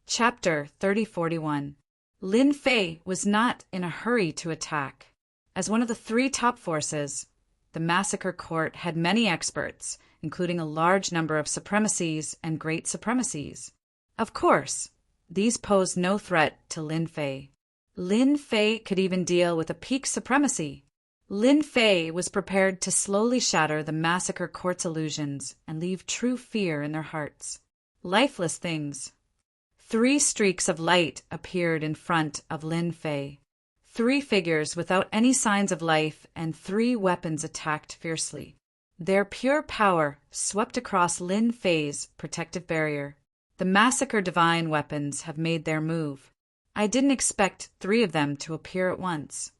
Chapter 3041. Lin Fei was not in a hurry to attack. As one of the three top forces, the massacre court had many experts, including a large number of supremacies and great supremacies. Of course, these posed no threat to Lin Fei. Lin Fei could even deal with a peak supremacy. Lin Fei was prepared to slowly shatter the massacre court's illusions and leave true fear in their hearts. Lifeless things. 3 streaks of light appeared in front of Lin Fei. 3 figures without any signs of life and 3 weapons attacked fiercely. Their pure power swept across Lin Fei's protective barrier. The massacre divine weapons have made their move. I didn't expect 3 of them to appear at once.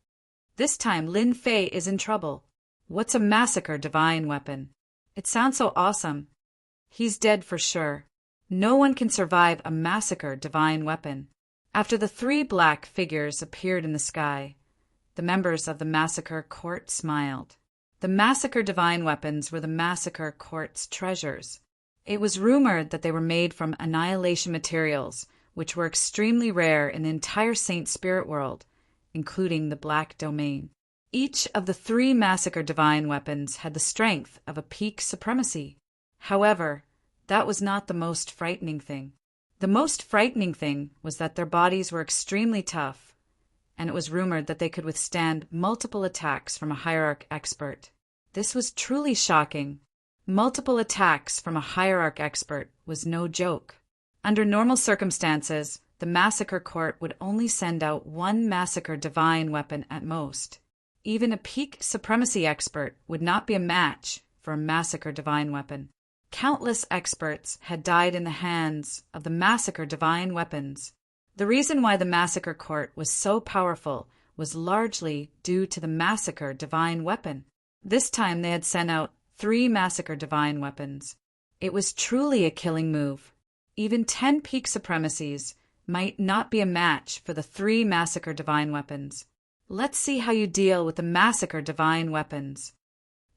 This time Lin Fei is in trouble. What's a massacre divine weapon? It sounds so awesome. He's dead for sure. No one can survive a massacre divine weapon. After the 3 black figures appeared in the sky, the members of the massacre court smiled. The massacre divine weapons were the massacre court's treasures. It was rumored that they were made from annihilation materials, which were extremely rare in the entire Saint Spirit world, including the Black Domain. Each of the 3 massacre divine weapons had the strength of a peak supremacy. However, that was not the most frightening thing. The most frightening thing was that their bodies were extremely tough, and it was rumored that they could withstand multiple attacks from a hierarch expert. This was truly shocking. Multiple attacks from a hierarch expert was no joke. Under normal circumstances, the massacre court would only send out 1 massacre divine weapon at most. Even a peak supremacy expert would not be a match for a massacre divine weapon. Countless experts had died in the hands of the massacre divine weapons. The reason why the massacre court was so powerful was largely due to the massacre divine weapon. This time they had sent out 3 massacre divine weapons. It was truly a killing move. Even 10 peak supremacies might not be a match for the 3 massacre divine weapons. Let's see how you deal with the massacre divine weapons.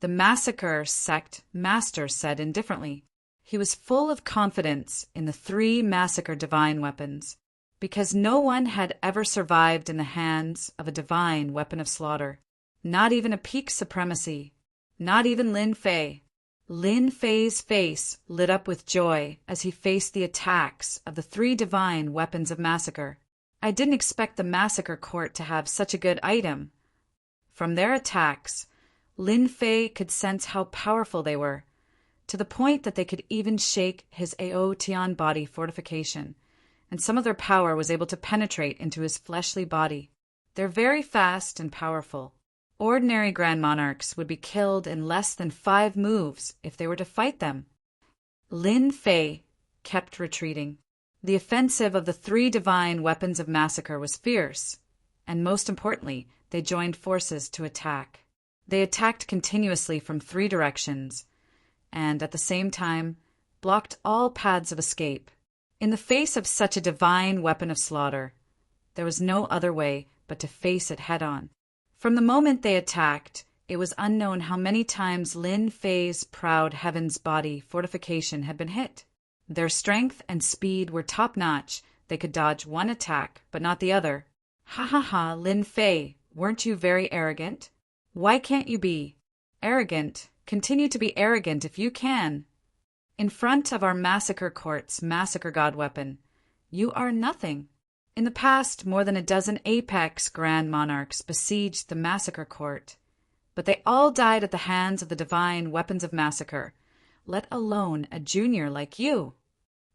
The massacre sect master said indifferently. He was full of confidence in the 3 massacre divine weapons, because no one had ever survived in the hands of a divine weapon of slaughter. Not even a peak supremacy. Not even Lin Fei. Lin Fei's face lit up with joy as he faced the attacks of the 3 divine weapons of massacre. I didn't expect the massacre court to have such a good item. From their attacks, Lin Fei could sense how powerful they were, to the point that they could even shake his Aotian body fortification, and some of their power was able to penetrate into his fleshly body. They're very fast and powerful. Ordinary Grand Monarchs would be killed in less than 5 moves if they were to fight them. Lin Fei kept retreating. The offensive of the 3 divine weapons of massacre was fierce, and most importantly, they joined forces to attack. They attacked continuously from 3 directions, and at the same time, blocked all paths of escape. In the face of such a divine weapon of slaughter, there was no other way but to face it head-on. From the moment they attacked, it was unknown how many times Lin Fei's proud heaven's body fortification had been hit. Their strength and speed were top-notch. They could dodge one attack, but not the other. Ha ha ha, Lin Fei, weren't you very arrogant? Why can't you be arrogant? Continue to be arrogant if you can. In front of our massacre court's massacre god weapon, you are nothing. In the past, more than a dozen apex grand monarchs besieged the massacre court, but they all died at the hands of the divine weapons of massacre, let alone a junior like you.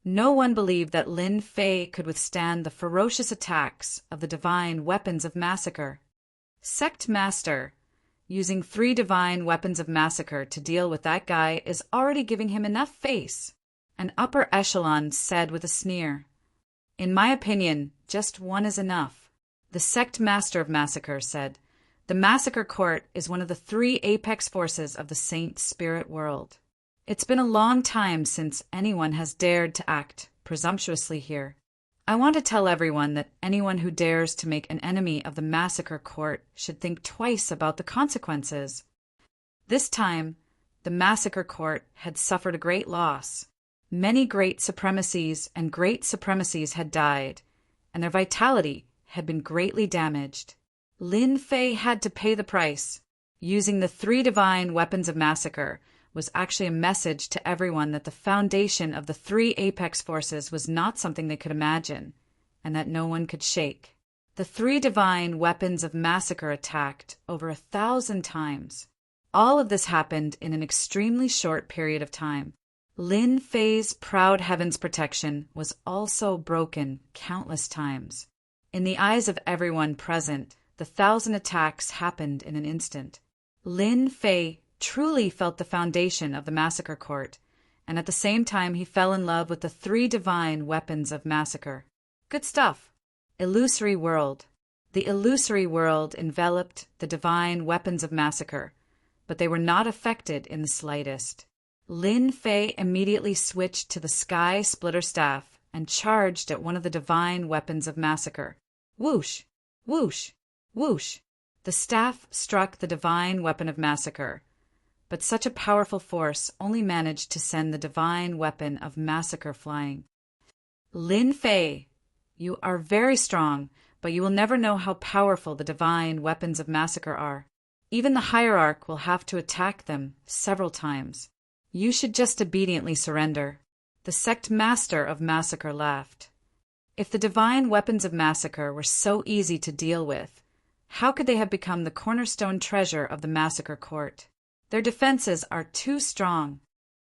No one believed that Lin Fei could withstand the ferocious attacks of the divine weapons of massacre. Sect Master, using 3 divine weapons of massacre to deal with that guy is already giving him enough face. An upper echelon said with a sneer. In my opinion, just 1 is enough. The Sect Master of Massacre said, the Massacre Court is one of the 3 apex forces of the Saint Spirit world. It's been a long time since anyone has dared to act presumptuously here. I want to tell everyone that anyone who dares to make an enemy of the Massacre Court should think twice about the consequences. This time, the Massacre Court had suffered a great loss. Many great supremacies and great supremacies had died, and their vitality had been greatly damaged. Lin Fei had to pay the price. Using the 3 divine weapons of massacre was actually a message to everyone that the foundation of the 3 apex forces was not something they could imagine, and that no one could shake. The 3 divine weapons of massacre attacked over 1,000 times. All of this happened in an extremely short period of time. Lin Fei's proud heaven's protection was also broken countless times. In the eyes of everyone present, the 1,000 attacks happened in an instant. Lin Fei truly felt the foundation of the massacre court, and at the same time he fell in love with the 3 divine weapons of massacre. Good stuff. Illusory world. The illusory world enveloped the divine weapons of massacre, but they were not affected in the slightest. Lin Fei immediately switched to the sky splitter staff and charged at one of the divine weapons of massacre. Whoosh! Whoosh! Whoosh! The staff struck the divine weapon of massacre, but such a powerful force only managed to send the divine weapon of massacre flying. Lin Fei, you are very strong, but you will never know how powerful the divine weapons of massacre are. Even the hierarch will have to attack them several times. You should just obediently surrender. The sect master of massacre laughed. If the divine weapons of massacre were so easy to deal with, how could they have become the cornerstone treasure of the massacre court? Their defenses are too strong.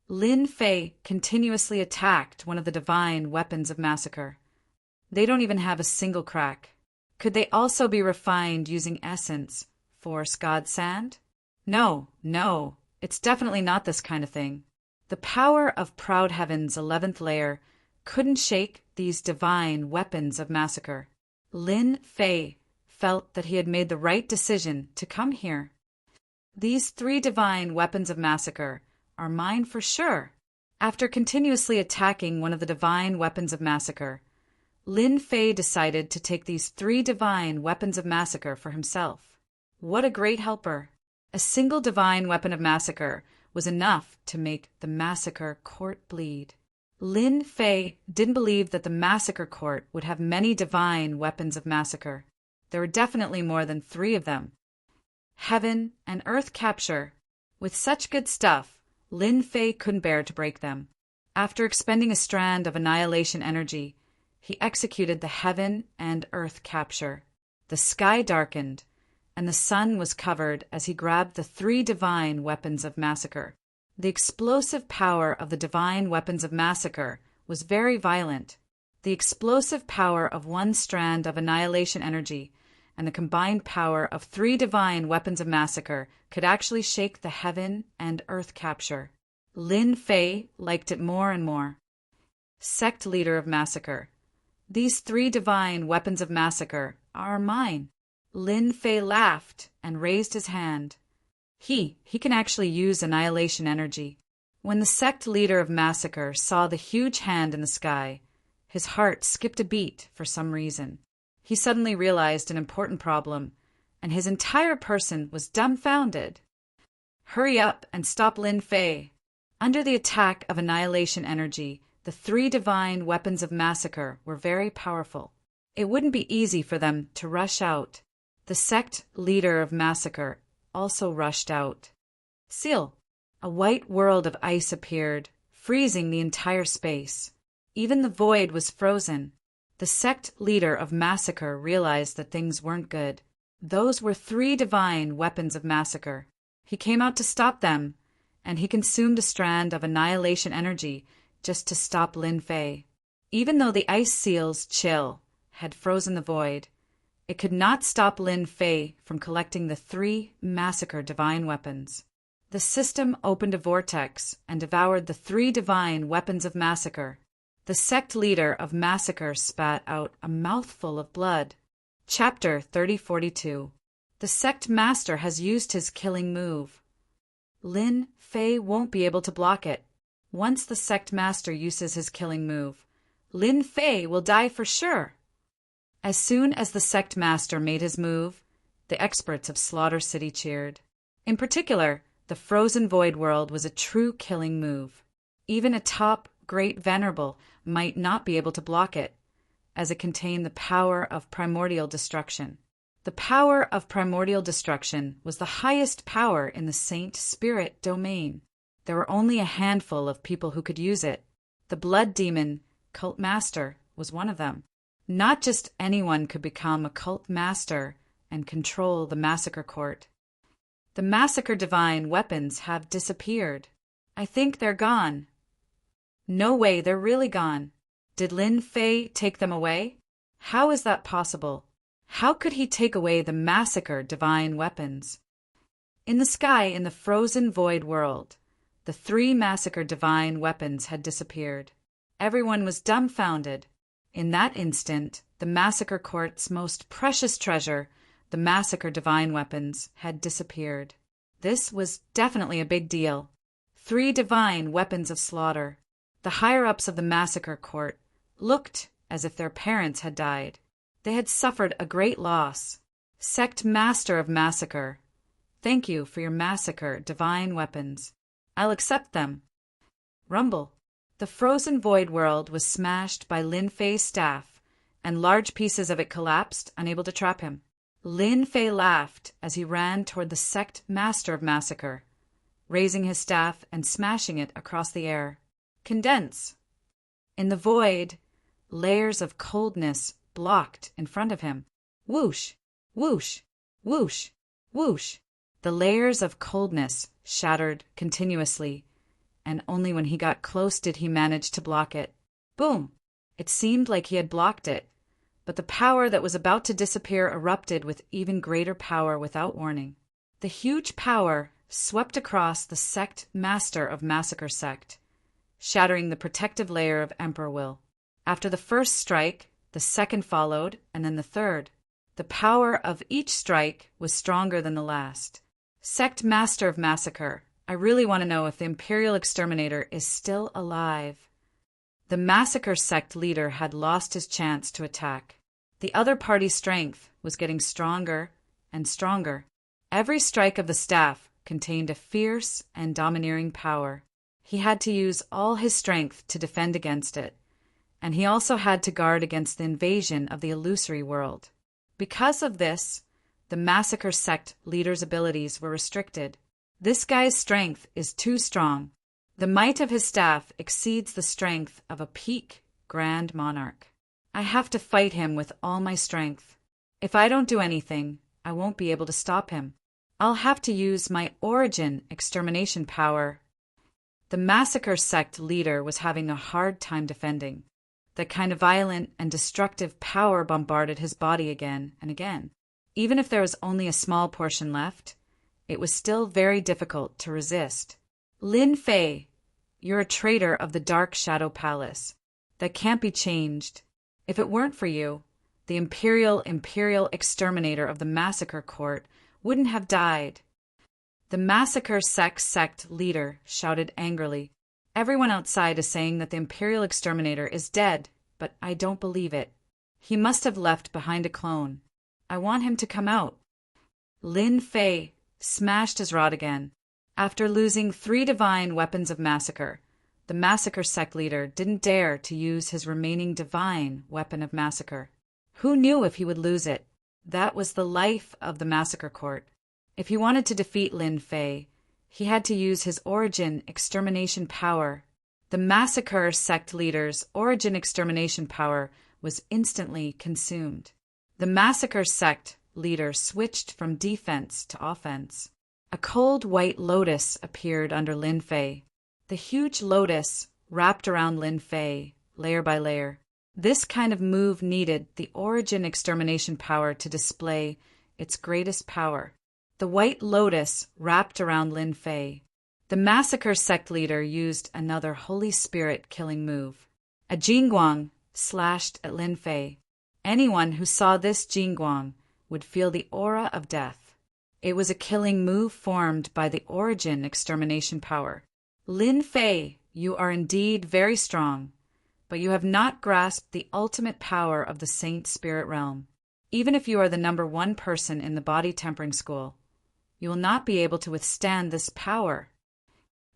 Lin Fei continuously attacked one of the divine weapons of massacre. They don't even have a single crack. Could they also be refined using essence, force, God, sand? No, it's definitely not this kind of thing. The power of Proud Heaven's 11th layer couldn't shake these divine weapons of massacre. Lin Fei felt that he had made the right decision to come here. These 3 divine weapons of massacre are mine for sure. After continuously attacking one of the divine weapons of massacre, Lin Fei decided to take these 3 divine weapons of massacre for himself. What a great helper! A single divine weapon of massacre was enough to make the massacre court bleed. Lin Fei didn't believe that the massacre court would have many divine weapons of massacre. There were definitely more than 3 of them. Heaven and earth capture. With such good stuff, Lin Fei couldn't bear to break them. After expending a strand of annihilation energy, he executed the heaven and earth capture. The sky darkened, and the sun was covered as he grabbed the 3 divine weapons of massacre. The explosive power of the divine weapons of massacre was very violent. The explosive power of 1 strand of annihilation energy and the combined power of 3 divine weapons of massacre could actually shake the heaven and earth capture. Lin Fei liked it more and more. Sect leader of massacre. These 3 divine weapons of massacre are mine. Lin Fei laughed and raised his hand. He can actually use annihilation energy. When the sect leader of massacre saw the huge hand in the sky, his heart skipped a beat for some reason. He suddenly realized an important problem, and his entire person was dumbfounded. Hurry up and stop Lin Fei. Under the attack of annihilation energy, the 3 divine weapons of massacre were very powerful. It wouldn't be easy for them to rush out. The sect leader of massacre also rushed out. Seal. A white world of ice appeared, freezing the entire space. Even the void was frozen. The sect leader of massacre realized that things weren't good. Those were 3 divine weapons of massacre. He came out to stop them, and he consumed a strand of annihilation energy just to stop Lin Fei. Even though the ice seal's chill had frozen the void, it could not stop Lin Fei from collecting the 3 massacre divine weapons. The system opened a vortex and devoured the 3 divine weapons of massacre. The sect leader of massacre spat out a mouthful of blood. Chapter 3042. The sect master has used his killing move. Lin Fei won't be able to block it. Once the sect master uses his killing move, Lin Fei will die for sure. As soon as the sect master made his move, the experts of Slaughter City cheered. In particular, the frozen void world was a true killing move. Even a top Great Venerable might not be able to block it, as it contained the power of primordial destruction. The power of primordial destruction was the highest power in the Saint Spirit domain. There were only a handful of people who could use it. The Blood Demon Cult Master was one of them. Not just anyone could become a cult master and control the Massacre Court. The Massacre Divine weapons have disappeared. I think they're gone. No way, they're really gone. Did Lin Fei take them away? How is that possible? How could he take away the Massacre Divine weapons? In the sky, in the frozen void world, the 3 Massacre Divine weapons had disappeared. Everyone was dumbfounded. In that instant, the Massacre Court's most precious treasure, the Massacre Divine weapons, had disappeared. This was definitely a big deal. 3 divine weapons of slaughter. The higher-ups of the Massacre Court looked as if their parents had died. They had suffered a great loss. Sect Master of Massacre, thank you for your Massacre Divine weapons. I'll accept them. Rumble. The frozen void world was smashed by Lin Fei's staff, and large pieces of it collapsed, unable to trap him. Lin Fei laughed as he ran toward the Sect Master of Massacre, raising his staff and smashing it across the air. Condense. In the void, layers of coldness blocked in front of him. Whoosh, whoosh, whoosh, whoosh. The layers of coldness shattered continuously, and only when he got close did he manage to block it. Boom! It seemed like he had blocked it, but the power that was about to disappear erupted with even greater power without warning. The huge power swept across the Sect Master of Massacre Sect, shattering the protective layer of Emperor Will. After the first strike, the second followed, and then the third. The power of each strike was stronger than the last. Sect Master of Massacre, I really want to know if the Imperial Exterminator is still alive. The Massacre Sect leader had lost his chance to attack. The other party's strength was getting stronger and stronger. Every strike of the staff contained a fierce and domineering power. He had to use all his strength to defend against it, and he also had to guard against the invasion of the illusory world. Because of this, the Massacre Sect leader's abilities were restricted. This guy's strength is too strong. The might of his staff exceeds the strength of a peak Grand Monarch. I have to fight him with all my strength. If I don't do anything, I won't be able to stop him. I'll have to use my origin extermination power. The Massacre Sect leader was having a hard time defending. That kind of violent and destructive power bombarded his body again and again. Even if there was only a small portion left, it was still very difficult to resist. Lin Fei, you're a traitor of the Dark Shadow Palace. That can't be changed. If it weren't for you, the Imperial Exterminator of the Massacre Court wouldn't have died. The Massacre Sect leader shouted angrily. Everyone outside is saying that the Imperial Exterminator is dead, but I don't believe it. He must have left behind a clone. I want him to come out. Lin Fei smashed his rod again. After losing 3 divine weapons of massacre, the Massacre Sect leader didn't dare to use his remaining divine weapon of massacre. Who knew if he would lose it? That was the life of the Massacre Court. If he wanted to defeat Lin Fei, he had to use his origin extermination power. The Massacre Sect leader's origin extermination power was instantly consumed. The Massacre Sect leader switched from defense to offense. A cold white lotus appeared under Lin Fei. The huge lotus wrapped around Lin Fei, layer by layer. This kind of move needed the origin extermination power to display its greatest power. The white lotus wrapped around Lin Fei. The Massacre Sect leader used another Holy Spirit killing move. A Jingguang slashed at Lin Fei. Anyone who saw this Jingguang would feel the aura of death. It was a killing move formed by the origin extermination power. Lin Fei, you are indeed very strong, but you have not grasped the ultimate power of the Saint Spirit realm. Even if you are the #1 person in the body tempering school, you will not be able to withstand this power.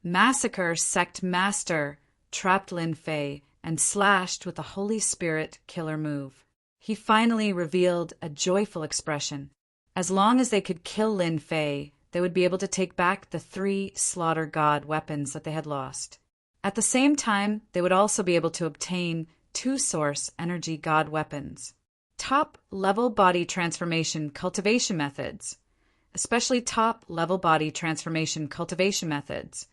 Massacre Sect Master trapped Lin Fei, and slashed with the Holy Spirit killer move. He finally revealed a joyful expression. As long as they could kill Lin Fei, they would be able to take back the 3 Slaughter God weapons that they had lost. At the same time, they would also be able to obtain 2 Source Energy God weapons. Top-level body transformation cultivation methods. Especially top-level body transformation cultivation methods.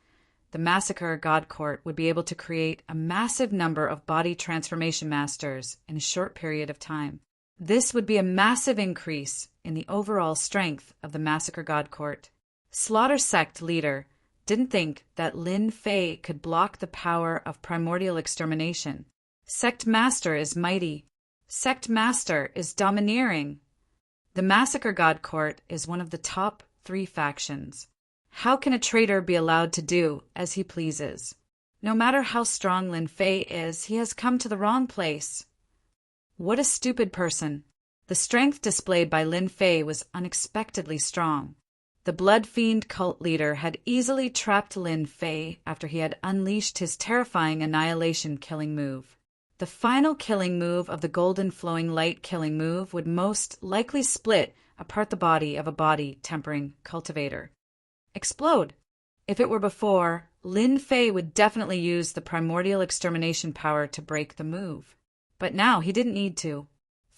The Massacre God Court would be able to create a massive number of body transformation masters in a short period of time. This would be a massive increase in the overall strength of the Massacre God Court. Slaughter Sect leader didn't think that Lin Fei could block the power of primordial extermination. Sect Master is mighty. Sect Master is domineering. The Massacre God Court is one of the top 3 factions. How can a traitor be allowed to do as he pleases? No matter how strong Lin Fei is, he has come to the wrong place. What a stupid person. The strength displayed by Lin Fei was unexpectedly strong. The Blood Fiend cult leader had easily trapped Lin Fei after he had unleashed his terrifying annihilation killing move. The final killing move of the Golden Flowing Light killing move would most likely split apart the body of a body tempering cultivator. Explode. If it were before, Lin Fei would definitely use the primordial extermination power to break the move. But now he didn't need to.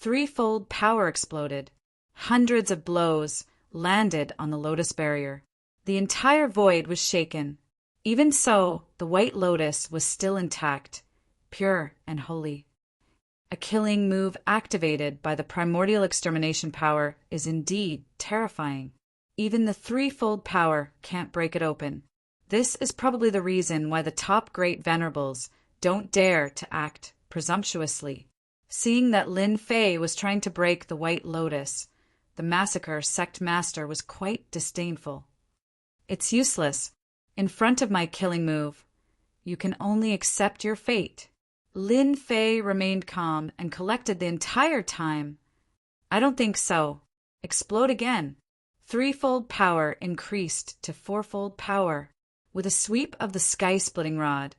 3-fold power exploded. Hundreds of blows landed on the Lotus Barrier. The entire void was shaken. Even so, the White Lotus was still intact, pure and holy. A killing move activated by the primordial extermination power is indeed terrifying. Even the 3-fold power can't break it open. This is probably the reason why the top great venerables don't dare to act presumptuously. Seeing that Lin Fei was trying to break the White Lotus, the Massacre Sect Master was quite disdainful. It's useless. In front of my killing move, you can only accept your fate. Lin Fei remained calm and collected the entire time. I don't think so. Explode again. 3-fold power increased to 4-fold power. With a sweep of the sky-splitting rod,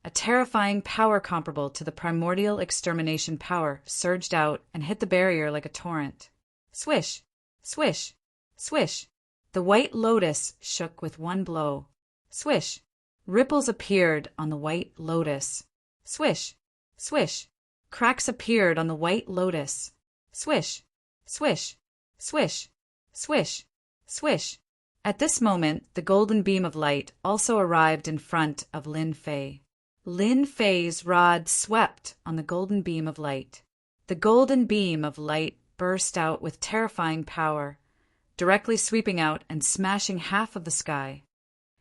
a terrifying power comparable to the primordial extermination power surged out and hit the barrier like a torrent. Swish, swish, swish. The White Lotus shook with one blow. Swish. Ripples appeared on the White Lotus. Swish, swish. Cracks appeared on the White Lotus. Swish, swish, swish, swish, swish. At this moment, the golden beam of light also arrived in front of Lin Fei. Lin Fei's rod swept on the golden beam of light. The golden beam of light burst out with terrifying power, directly sweeping out and smashing half of the sky.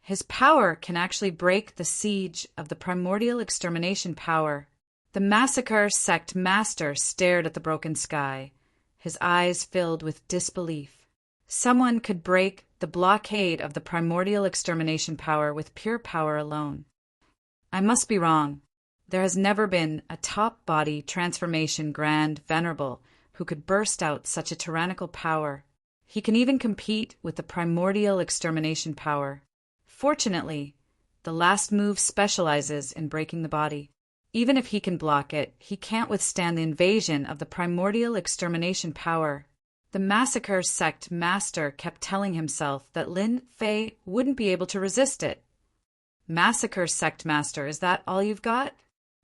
His power can actually break the siege of the primordial extermination power. The Massacre Sect Master stared at the broken sky, his eyes filled with disbelief. Someone could break the blockade of the primordial extermination power with pure power alone. I must be wrong. There has never been a top-body transformation grand venerable who could burst out such a tyrannical power. He can even compete with the primordial extermination power. Fortunately, the last move specializes in breaking the body. Even if he can block it, he can't withstand the invasion of the primordial extermination power. The Massacre Sect Master kept telling himself that Lin Fei wouldn't be able to resist it. Massacre Sect Master, is that all you've got?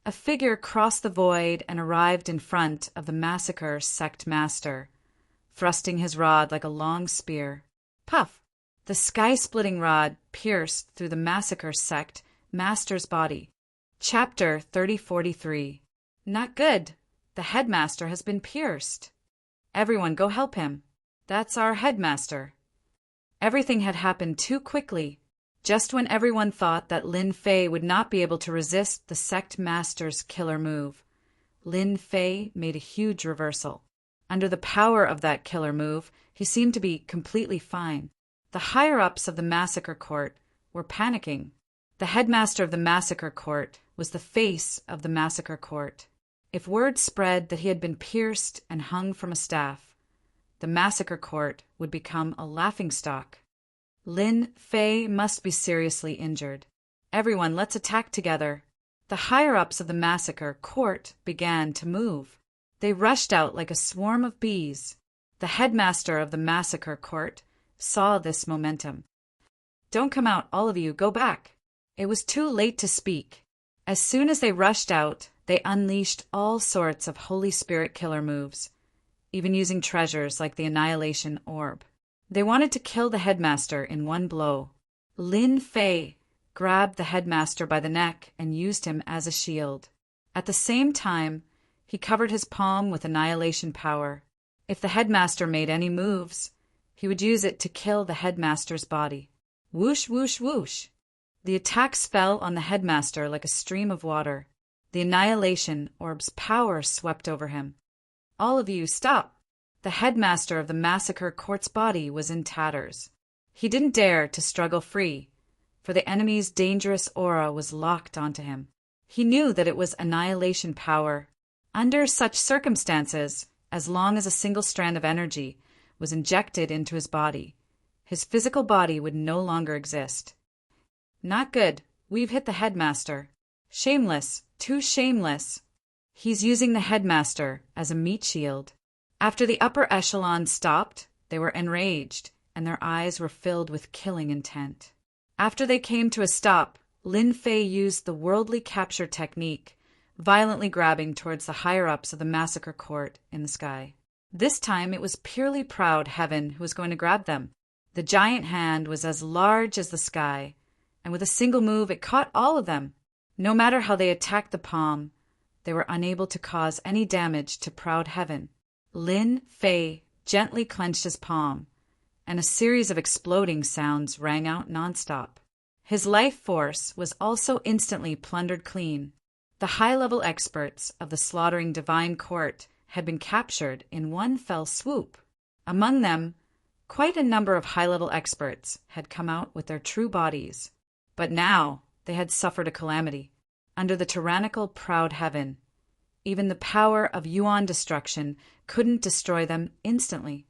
A figure crossed the void and arrived in front of the Massacre Sect Master, thrusting his rod like a long spear. Puff! The sky-splitting rod pierced through the Massacre Sect Master's body. Chapter 3043. Not good. The headmaster has been pierced. Everyone go help him. That's our headmaster. Everything had happened too quickly. Just when everyone thought that Lin Fei would not be able to resist the Sect Master's killer move, Lin Fei made a huge reversal. Under the power of that killer move, he seemed to be completely fine. The higher-ups of the Massacre Court were panicking. The headmaster of the Massacre Court was the face of the Massacre Court. If word spread that he had been pierced and hung from a staff, the Massacre Court would become a laughingstock. Lin Fei must be seriously injured. Everyone, let's attack together. The The higher-ups of the massacre court began to move. They rushed out like a swarm of bees. The headmaster of the massacre court saw this momentum. "Don't come out, all of you, go back." It was too late to speak. As soon as they rushed out, they unleashed all sorts of Holy Spirit killer moves, even using treasures like the Annihilation Orb. They wanted to kill the headmaster in one blow. Lin Fei grabbed the headmaster by the neck and used him as a shield. At the same time, he covered his palm with annihilation power. If the headmaster made any moves, he would use it to kill the headmaster's body. Whoosh, whoosh, whoosh. The attacks fell on the headmaster like a stream of water. The Annihilation Orb's power swept over him. "All of you, stop!" The headmaster of the massacre court's body was in tatters. He didn't dare to struggle free, for the enemy's dangerous aura was locked onto him. He knew that it was annihilation power. Under such circumstances, as long as a single strand of energy was injected into his body, his physical body would no longer exist. "Not good. We've hit the headmaster. Shameless. Too shameless." He's using the headmaster as a meat shield. After the upper echelon stopped, they were enraged, and their eyes were filled with killing intent. After they came to a stop, Lin Fei used the worldly capture technique, violently grabbing towards the higher-ups of the massacre court in the sky. This time it was purely proud Heaven who was going to grab them. The giant hand was as large as the sky, and with a single move it caught all of them. No matter how they attacked the palm, they were unable to cause any damage to proud Heaven. Lin Fei gently clenched his palm, and a series of exploding sounds rang out nonstop. His life force was also instantly plundered clean. The high-level experts of the slaughtering divine court had been captured in one fell swoop. Among them, quite a number of high-level experts had come out with their true bodies. But now they had suffered a calamity. Under the tyrannical proud Heaven, even the power of Yuan destruction couldn't destroy them instantly.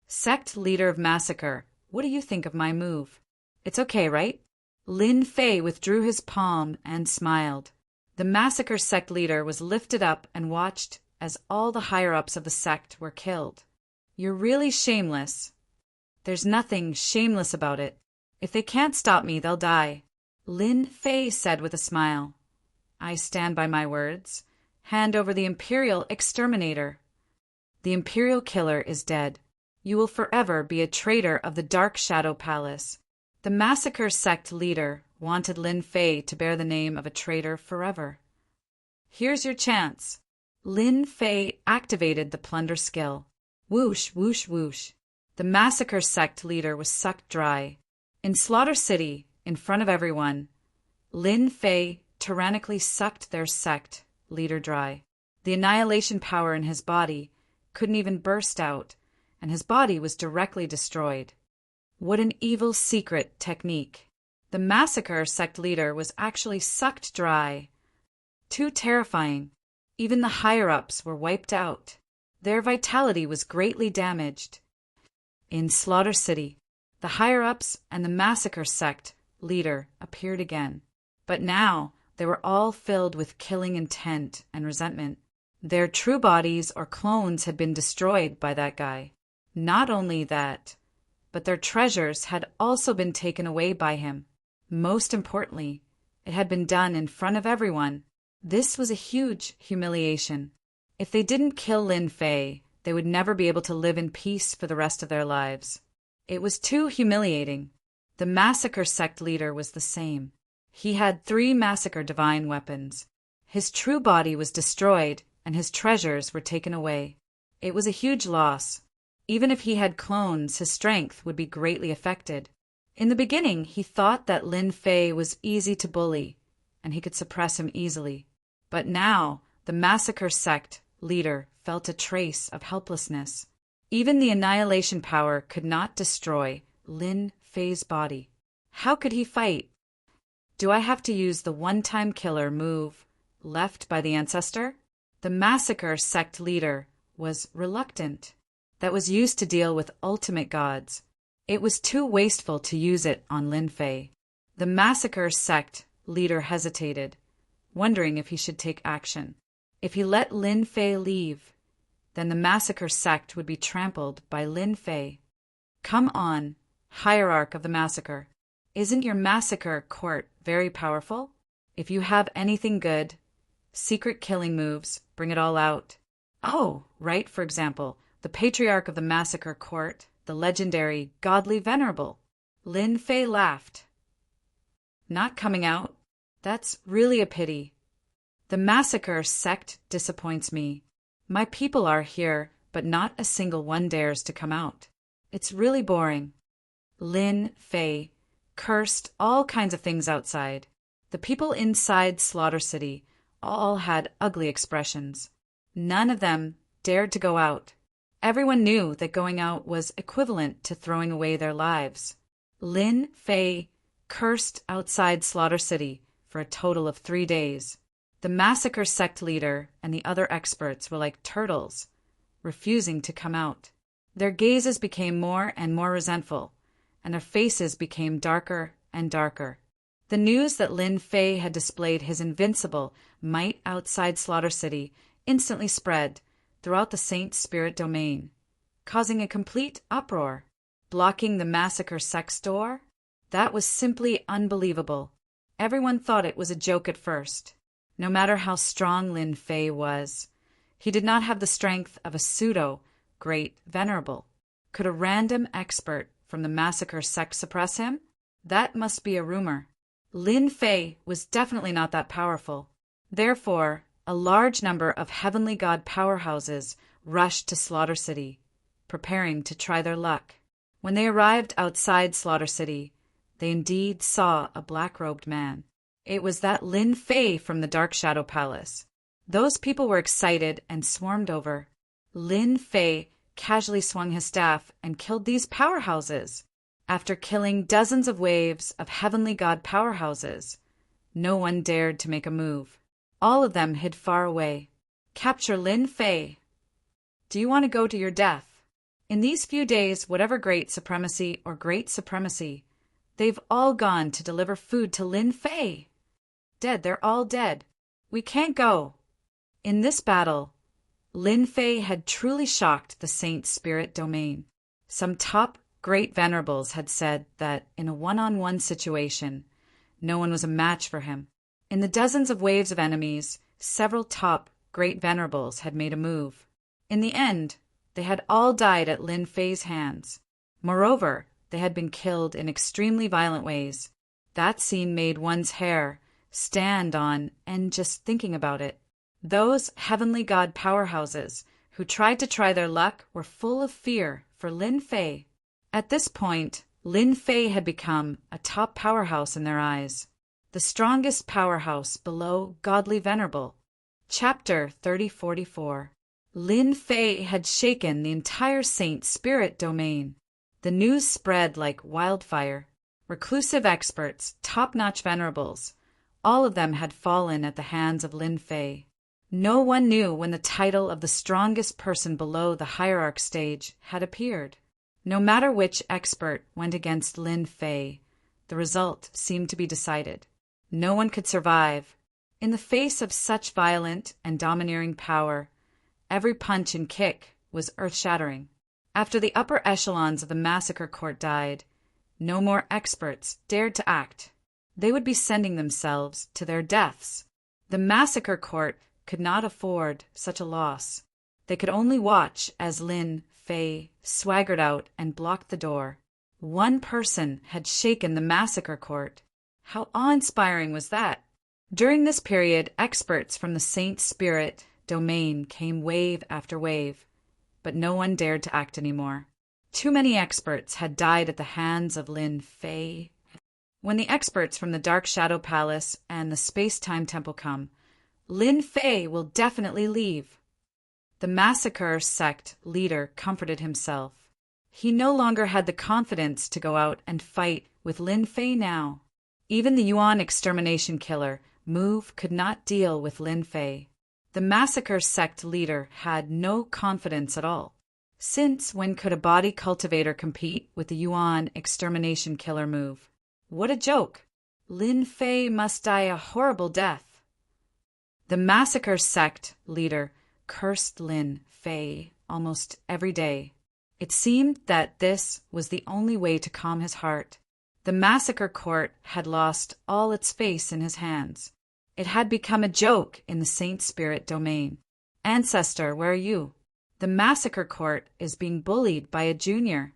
"Sect leader of massacre, what do you think of my move? It's okay, right?" Lin Fei withdrew his palm and smiled. The massacre sect leader was lifted up and watched as all the higher-ups of the sect were killed. "You're really shameless." "There's nothing shameless about it. If they can't stop me, they'll die," Lin Fei said with a smile. "I stand by my words. Hand over the Imperial Exterminator." "The Imperial Killer is dead. You will forever be a traitor of the Dark Shadow Palace." The massacre sect leader wanted Lin Fei to bear the name of a traitor forever. "Here's your chance." Lin Fei activated the plunder skill. Whoosh, whoosh, whoosh. The massacre sect leader was sucked dry. In Slaughter City, in front of everyone, Lin Fei tyrannically sucked their sect leader dry. The annihilation power in his body couldn't even burst out, and his body was directly destroyed. What an evil secret technique. The massacre sect leader was actually sucked dry. Too terrifying. Even the higher-ups were wiped out. Their vitality was greatly damaged. In Slaughter City, the higher-ups and the massacre sect leader appeared again. But now they were all filled with killing intent and resentment. Their true bodies or clones had been destroyed by that guy. Not only that, but their treasures had also been taken away by him. Most importantly, it had been done in front of everyone. This was a huge humiliation. If they didn't kill Lin Fei, they would never be able to live in peace for the rest of their lives. It was too humiliating. The massacre sect leader was the same. He had 3 massacre divine weapons. His true body was destroyed, and his treasures were taken away. It was a huge loss. Even if he had clones, his strength would be greatly affected. In the beginning, he thought that Lin Fei was easy to bully, and he could suppress him easily. But now, the massacre sect leader felt a trace of helplessness. Even the annihilation power could not destroy Lin Fei's body. How could he fight? "Do I have to use the one-time killer move left by the ancestor?" The massacre sect leader was reluctant. That was used to deal with ultimate gods. It was too wasteful to use it on Lin Fei. The massacre sect leader hesitated. wondering if he should take action. If he let Lin Fei leave, then the massacre sect would be trampled by Lin Fei. Come on, hierarch of the massacre. Isn't your massacre court very powerful? If you have anything good, secret killing moves, bring it all out. Oh, right, for example, the patriarch of the massacre court, the legendary godly venerable. Lin Fei laughed. Not coming out? That's really a pity. The massacre sect disappoints me. My people are here, but not a single one dares to come out. It's really boring. Lin Fei cursed all kinds of things outside. The people inside Slaughter City all had ugly expressions. None of them dared to go out. Everyone knew that going out was equivalent to throwing away their lives. Lin Fei cursed outside Slaughter City for a total of 3 days. The massacre sect leader and the other experts were like turtles, refusing to come out. Their gazes became more and more resentful, and their faces became darker and darker. The news that Lin Fei had displayed his invincible might outside Slaughter City instantly spread throughout the Saint Spirit domain, causing a complete uproar. Blocking the massacre sect's door? That was simply unbelievable. Everyone thought it was a joke at first. No matter how strong Lin Fei was, he did not have the strength of a pseudo-great venerable. Could a random expert from the massacre sect suppress him? That must be a rumor. Lin Fei was definitely not that powerful. Therefore, a large number of heavenly god powerhouses rushed to Slaughter City, preparing to try their luck. When they arrived outside Slaughter City, they indeed saw a black-robed man. It was that Lin Fei from the Dark Shadow Palace. Those people were excited and swarmed over. Lin Fei casually swung his staff and killed these powerhouses. After killing dozens of waves of heavenly god powerhouses, no one dared to make a move. All of them hid far away. Capture Lin Fei. Do you want to go to your death? In these few days, whatever great supremacy, they've all gone to deliver food to Lin Fei. Dead, they're all dead. We can't go. In this battle, Lin Fei had truly shocked the Saint Spirit domain. Some top great venerables had said that in a one-on-one situation, no one was a match for him. In the dozens of waves of enemies, several top great venerables had made a move. In the end, they had all died at Lin Fei's hands. Moreover, they had been killed in extremely violent ways. That scene made one's hair stand on end just thinking about it. Those heavenly god powerhouses who tried to try their luck were full of fear for Lin Fei. At this point, Lin Fei had become a top powerhouse in their eyes, the strongest powerhouse below Godly Venerable. Chapter 3044. Lin Fei had shaken the entire Saint Spirit domain. The news spread like wildfire. Reclusive experts, top-notch venerables, all of them had fallen at the hands of Lin Fei. No one knew when the title of the strongest person below the hierarch stage had appeared. No matter which expert went against Lin Fei, the result seemed to be decided. No one could survive. In the face of such violent and domineering power, every punch and kick was earth-shattering. After the upper echelons of the massacre court died, no more experts dared to act. They would be sending themselves to their deaths. The massacre court could not afford such a loss. They could only watch as Lin Fei swaggered out and blocked the door. One person had shaken the massacre court. How awe-inspiring was that? During this period, experts from the Saint Spirit domain came wave after wave, but no one dared to act anymore. Too many experts had died at the hands of Lin Fei. When the experts from the Dark Shadow Palace and the Space-Time Temple come, Lin Fei will definitely leave. The massacre sect leader comforted himself. He no longer had the confidence to go out and fight with Lin Fei now. Even the Yuan extermination killer, Move, could not deal with Lin Fei. The massacre sect leader had no confidence at all. Since when could a body cultivator compete with the Yuan extermination killer Move? What a joke! Lin Fei must die a horrible death. The massacre sect leader cursed Lin Fei almost every day. It seemed that this was the only way to calm his heart. The massacre court had lost all its face in his hands. It had become a joke in the Saint Spirit domain. Ancestor, where are you? The massacre court is being bullied by a junior.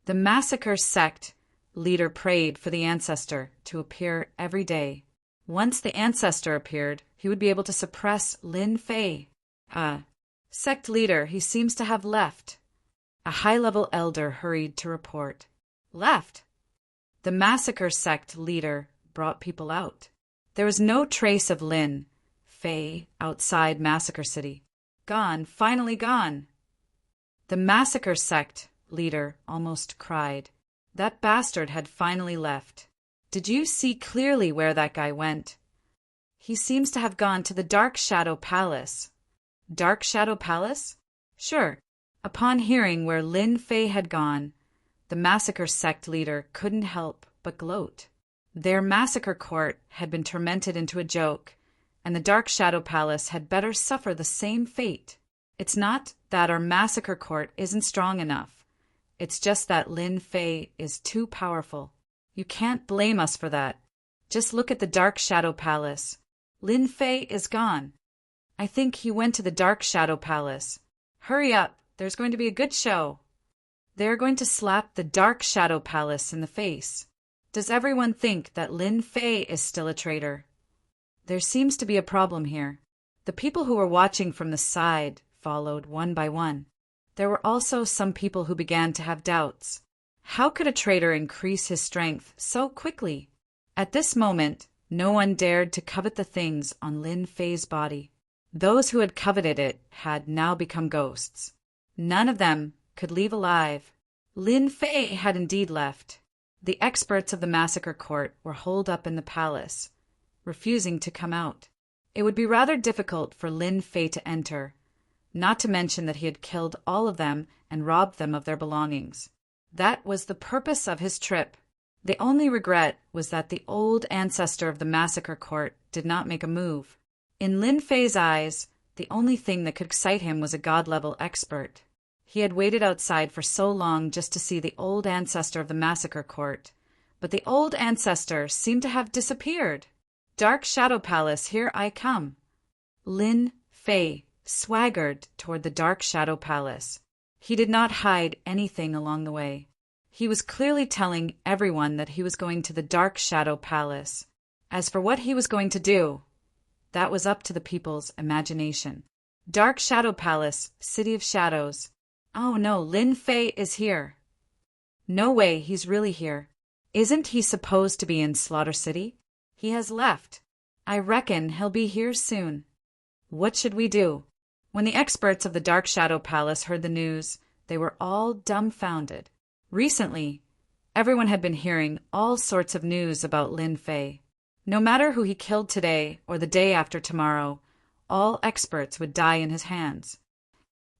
The massacre sect leader prayed for the ancestor to appear every day. Once the ancestor appeared, he would be able to suppress Lin Fei. Sect leader, he seems to have left. A high-level elder hurried to report. Left? The massacre sect leader brought people out. There was no trace of Lin Fei outside Massacre City. Gone, finally gone. The massacre sect leader almost cried. That bastard had finally left. Did you see clearly where that guy went? He seems to have gone to the Dark Shadow Palace. Dark Shadow Palace? Sure. Upon hearing where Lin Fei had gone, the massacre sect leader couldn't help but gloat. Their massacre court had been tormented into a joke, and the Dark Shadow Palace had better suffer the same fate. It's not that our massacre court isn't strong enough. It's just that Lin Fei is too powerful. You can't blame us for that. Just look at the Dark Shadow Palace. Lin Fei is gone. I think he went to the Dark Shadow Palace. Hurry up, there's going to be a good show. They're going to slap the Dark Shadow Palace in the face. Does everyone think that Lin Fei is still a traitor? There seems to be a problem here. The people who were watching from the side followed one by one. There were also some people who began to have doubts. How could a traitor increase his strength so quickly? At this moment, no one dared to covet the things on Lin Fei's body. Those who had coveted it had now become ghosts. None of them could leave alive. Lin Fei had indeed left. The experts of the massacre court were holed up in the palace, refusing to come out. It would be rather difficult for Lin Fei to enter, not to mention that he had killed all of them and robbed them of their belongings. That was the purpose of his trip. The only regret was that the old ancestor of the massacre court did not make a move. In Lin Fei's eyes, the only thing that could excite him was a god-level expert. He had waited outside for so long just to see the old ancestor of the massacre court, but the old ancestor seemed to have disappeared. Dark Shadow Palace, here I come. Lin Fei swaggered toward the Dark Shadow Palace. He did not hide anything along the way. He was clearly telling everyone that he was going to the Dark Shadow Palace. As for what he was going to do, that was up to the people's imagination. Dark Shadow Palace, City of Shadows. Oh no, Lin Fei is here. No way, he's really here. Isn't he supposed to be in Slaughter City? He has left. I reckon he'll be here soon. What should we do? When the experts of the Dark Shadow Palace heard the news, they were all dumbfounded. Recently, everyone had been hearing all sorts of news about Lin Fei. No matter who he killed today or the day after tomorrow, all experts would die in his hands.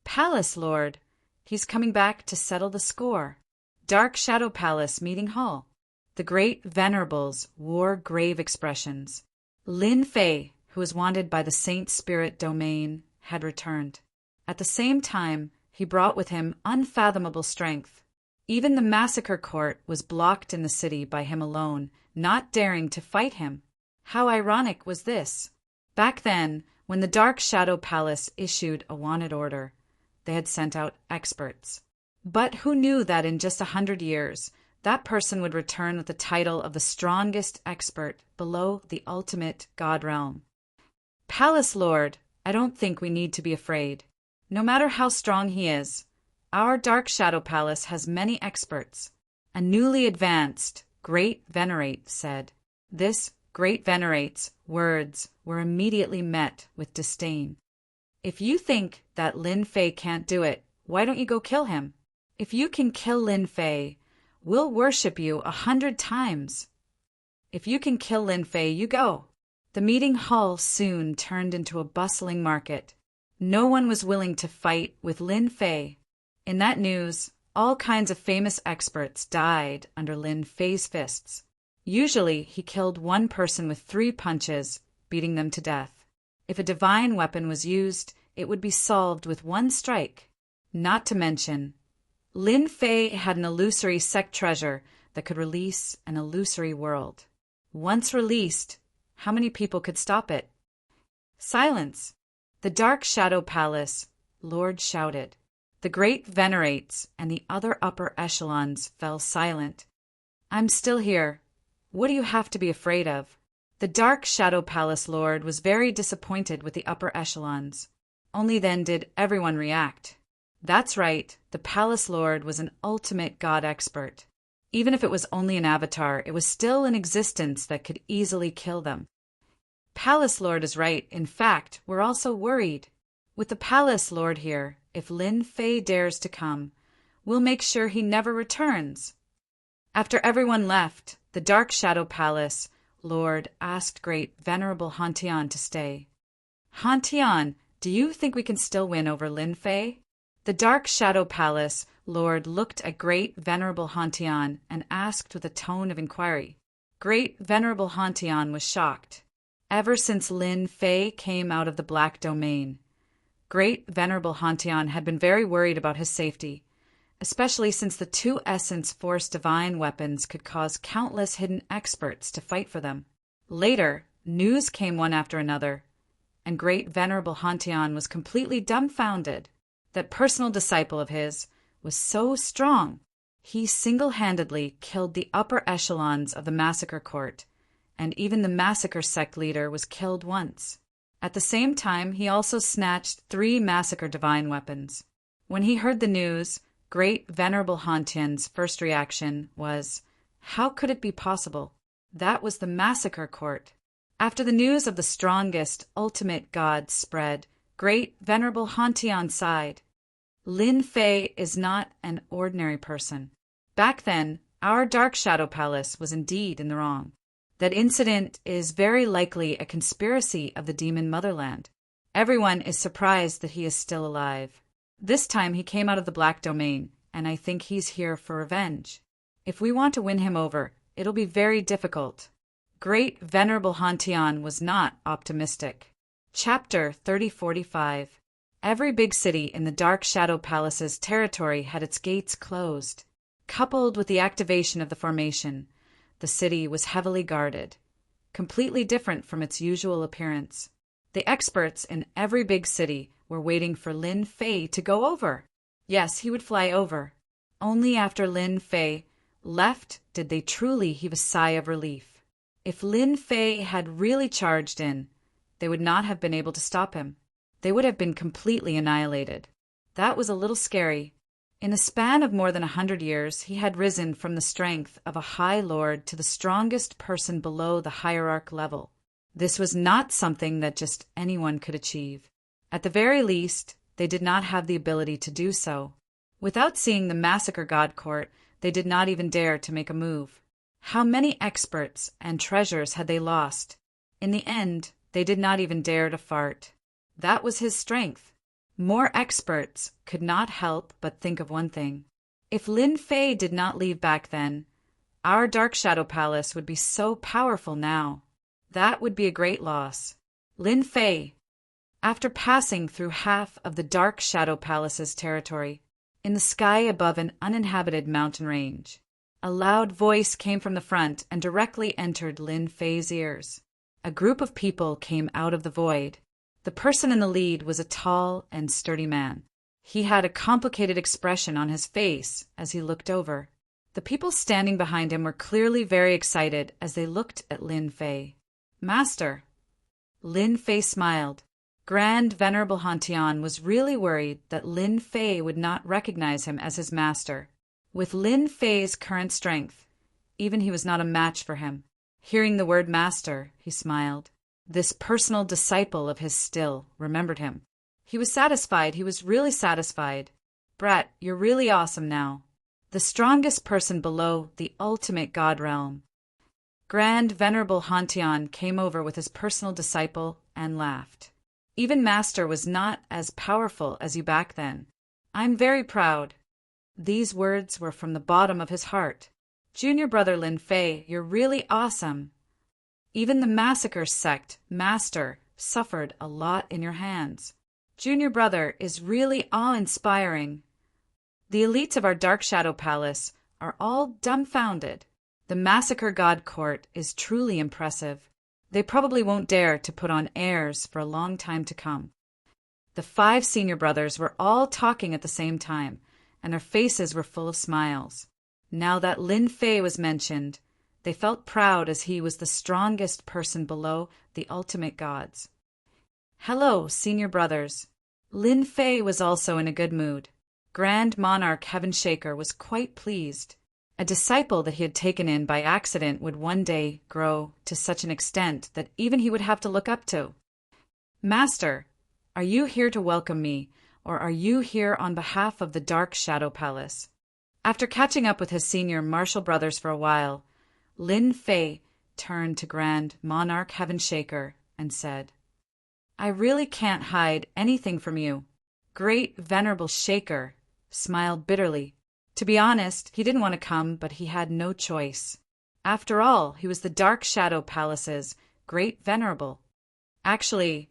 Palace Lord, he's coming back to settle the score. Dark Shadow Palace Meeting Hall. The great venerables wore grave expressions. Lin Fei, who was wanted by the Saint Spirit domain, had returned. At the same time, he brought with him unfathomable strength. Even the massacre court was blocked in the city by him alone, not daring to fight him. How ironic was this? Back then, when the Dark Shadow Palace issued a wanted order, they had sent out experts. But who knew that in just 100 years, that person would return with the title of the strongest expert below the ultimate god realm? Palace Lord, I don't think we need to be afraid. No matter how strong he is, our Dark Shadow Palace has many experts. A newly advanced Great Venerate said. This Great Venerate's words were immediately met with disdain. If you think that Lin Fei can't do it, why don't you go kill him? If you can kill Lin Fei, we'll worship you 100 times. If you can kill Lin Fei, you go. The meeting hall soon turned into a bustling market. No one was willing to fight with Lin Fei. In that news, all kinds of famous experts died under Lin Fei's fists. Usually, he killed one person with 3 punches, beating them to death. If a divine weapon was used, it would be solved with one strike. Not to mention, Lin Fei had an illusory sect treasure that could release an illusory world. Once released, how many people could stop it? Silence. The Dark Shadow Palace, Lord shouted. The great venerates and the other upper echelons fell silent. I'm still here. What do you have to be afraid of? The Dark Shadow Palace Lord was very disappointed with the upper echelons. Only then did everyone react. That's right, the Palace Lord was an ultimate god expert. Even if it was only an avatar, it was still in existence that could easily kill them. Palace Lord is right. In fact, we're also worried. With the Palace Lord here, if Lin Fei dares to come, we'll make sure he never returns. After everyone left, the Dark Shadow Palace Lord asked Great Venerable Hantian to stay. Hantian, do you think we can still win over Lin Fei? The Dark Shadow Palace Lord looked at Great Venerable Hantian and asked with a tone of inquiry. Great Venerable Hantian was shocked. Ever since Lin Fei came out of the Black Domain, Great Venerable Hantian had been very worried about his safety, especially since the two Essence Force divine weapons could cause countless hidden experts to fight for them. Later, news came one after another, and Great Venerable Hantian was completely dumbfounded. That personal disciple of his was so strong, he single-handedly killed the upper echelons of the Massacre Court, and even the Massacre sect leader was killed once. At the same time, he also snatched 3 Massacre divine weapons. When he heard the news, Great Venerable Hantian's first reaction was, how could it be possible? That was the Massacre Court. After the news of the strongest, ultimate god spread, Great Venerable Hantian sighed. Lin Fei is not an ordinary person. Back then, our Dark Shadow Palace was indeed in the wrong. That incident is very likely a conspiracy of the demon motherland. Everyone is surprised that he is still alive. This time he came out of the Black Domain, and I think he's here for revenge. If we want to win him over, it'll be very difficult. Great Venerable Hantian was not optimistic. Chapter 3045. Every big city in the Dark Shadow Palace's territory had its gates closed. Coupled with the activation of the formation, the city was heavily guarded, completely different from its usual appearance. The experts in every big city were waiting for Lin Fei to go over. Yes, he would fly over. Only after Lin Fei left did they truly heave a sigh of relief. If Lin Fei had really charged in, they would not have been able to stop him. They would have been completely annihilated. That was a little scary. In the span of more than 100 years, he had risen from the strength of a high lord to the strongest person below the hierarch level. This was not something that just anyone could achieve. At the very least, they did not have the ability to do so. Without seeing the Massacre God Court, they did not even dare to make a move. How many experts and treasures had they lost? In the end, they did not even dare to fart. That was his strength. More experts could not help but think of one thing. If Lin Fei did not leave back then, our Dark Shadow Palace would be so powerful now. That would be a great loss. Lin Fei. After passing through half of the Dark Shadow Palace's territory, in the sky above an uninhabited mountain range, a loud voice came from the front and directly entered Lin Fei's ears. A group of people came out of the void. The person in the lead was a tall and sturdy man. He had a complicated expression on his face as he looked over. The people standing behind him were clearly very excited as they looked at Lin Fei. Master. Lin Fei smiled. Grand Venerable Hantian was really worried that Lin Fei would not recognize him as his master. With Lin Fei's current strength, even he was not a match for him. Hearing the word master, he smiled. This personal disciple of his still remembered him. He was satisfied. He was really satisfied. Brat, you're really awesome now. The strongest person below the ultimate god realm. Grand Venerable Hantian came over with his personal disciple and laughed. Even Master was not as powerful as you back then. I'm very proud. These words were from the bottom of his heart. Junior brother Lin Fei, you're really awesome. Even the Massacre sect, Master, suffered a lot in your hands. Junior brother is really awe-inspiring. The elites of our Dark Shadow Palace are all dumbfounded. The Massacre God Court is truly impressive. They probably won't dare to put on airs for a long time to come. The 5 senior brothers were all talking at the same time, and their faces were full of smiles. Now that Lin Fei was mentioned, they felt proud as he was the strongest person below the ultimate gods. Hello, senior brothers. Lin Fei was also in a good mood. Grand Monarch Heaven Shaker was quite pleased. A disciple that he had taken in by accident would one day grow to such an extent that even he would have to look up to. Master, are you here to welcome me, or are you here on behalf of the Dark Shadow Palace? After catching up with his senior martial brothers for a while, Lin Fei turned to Grand Monarch Heaven Shaker and said, I really can't hide anything from you. Great Venerable Shaker smiled bitterly. To be honest, he didn't want to come, but he had no choice. After all, he was the Dark Shadow Palace's Great Venerable. Actually,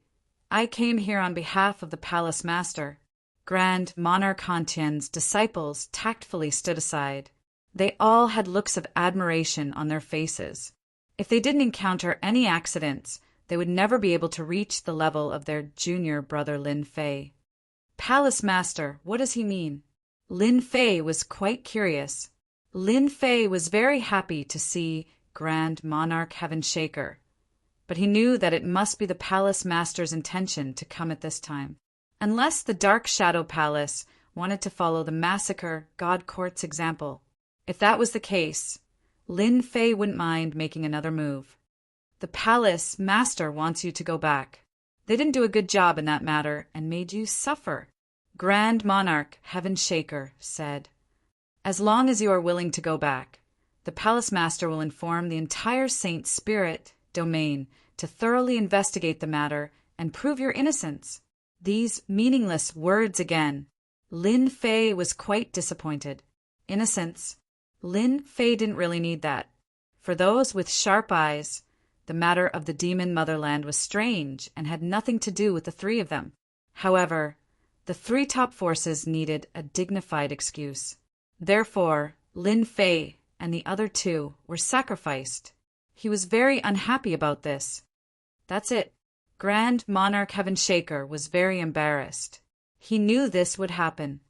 I came here on behalf of the Palace Master. Grand Monarch Hantian's disciples tactfully stood aside. They all had looks of admiration on their faces. If they didn't encounter any accidents, they would never be able to reach the level of their junior brother Lin Fei. Palace Master, what does he mean? Lin Fei was quite curious. Lin Fei was very happy to see Grand Monarch Heaven Shaker, but he knew that it must be the Palace Master's intention to come at this time. Unless the Dark Shadow Palace wanted to follow the Massacre God Court's example. If that was the case, Lin Fei wouldn't mind making another move. The Palace Master wants you to go back. They didn't do a good job in that matter and made you suffer. Grand Monarch Heaven Shaker said, As long as you are willing to go back, the Palace Master will inform the entire Saint Spirit domain to thoroughly investigate the matter and prove your innocence. These meaningless words again. Lin Fei was quite disappointed. Innocence. Lin Fei didn't really need that. For those with sharp eyes, the matter of the demon motherland was strange and had nothing to do with the 3 of them. However, the 3 top forces needed a dignified excuse. Therefore, Lin Fei and the other 2 were sacrificed. He was very unhappy about this. That's it. Grand Monarch Heaven Shaker was very embarrassed. He knew this would happen.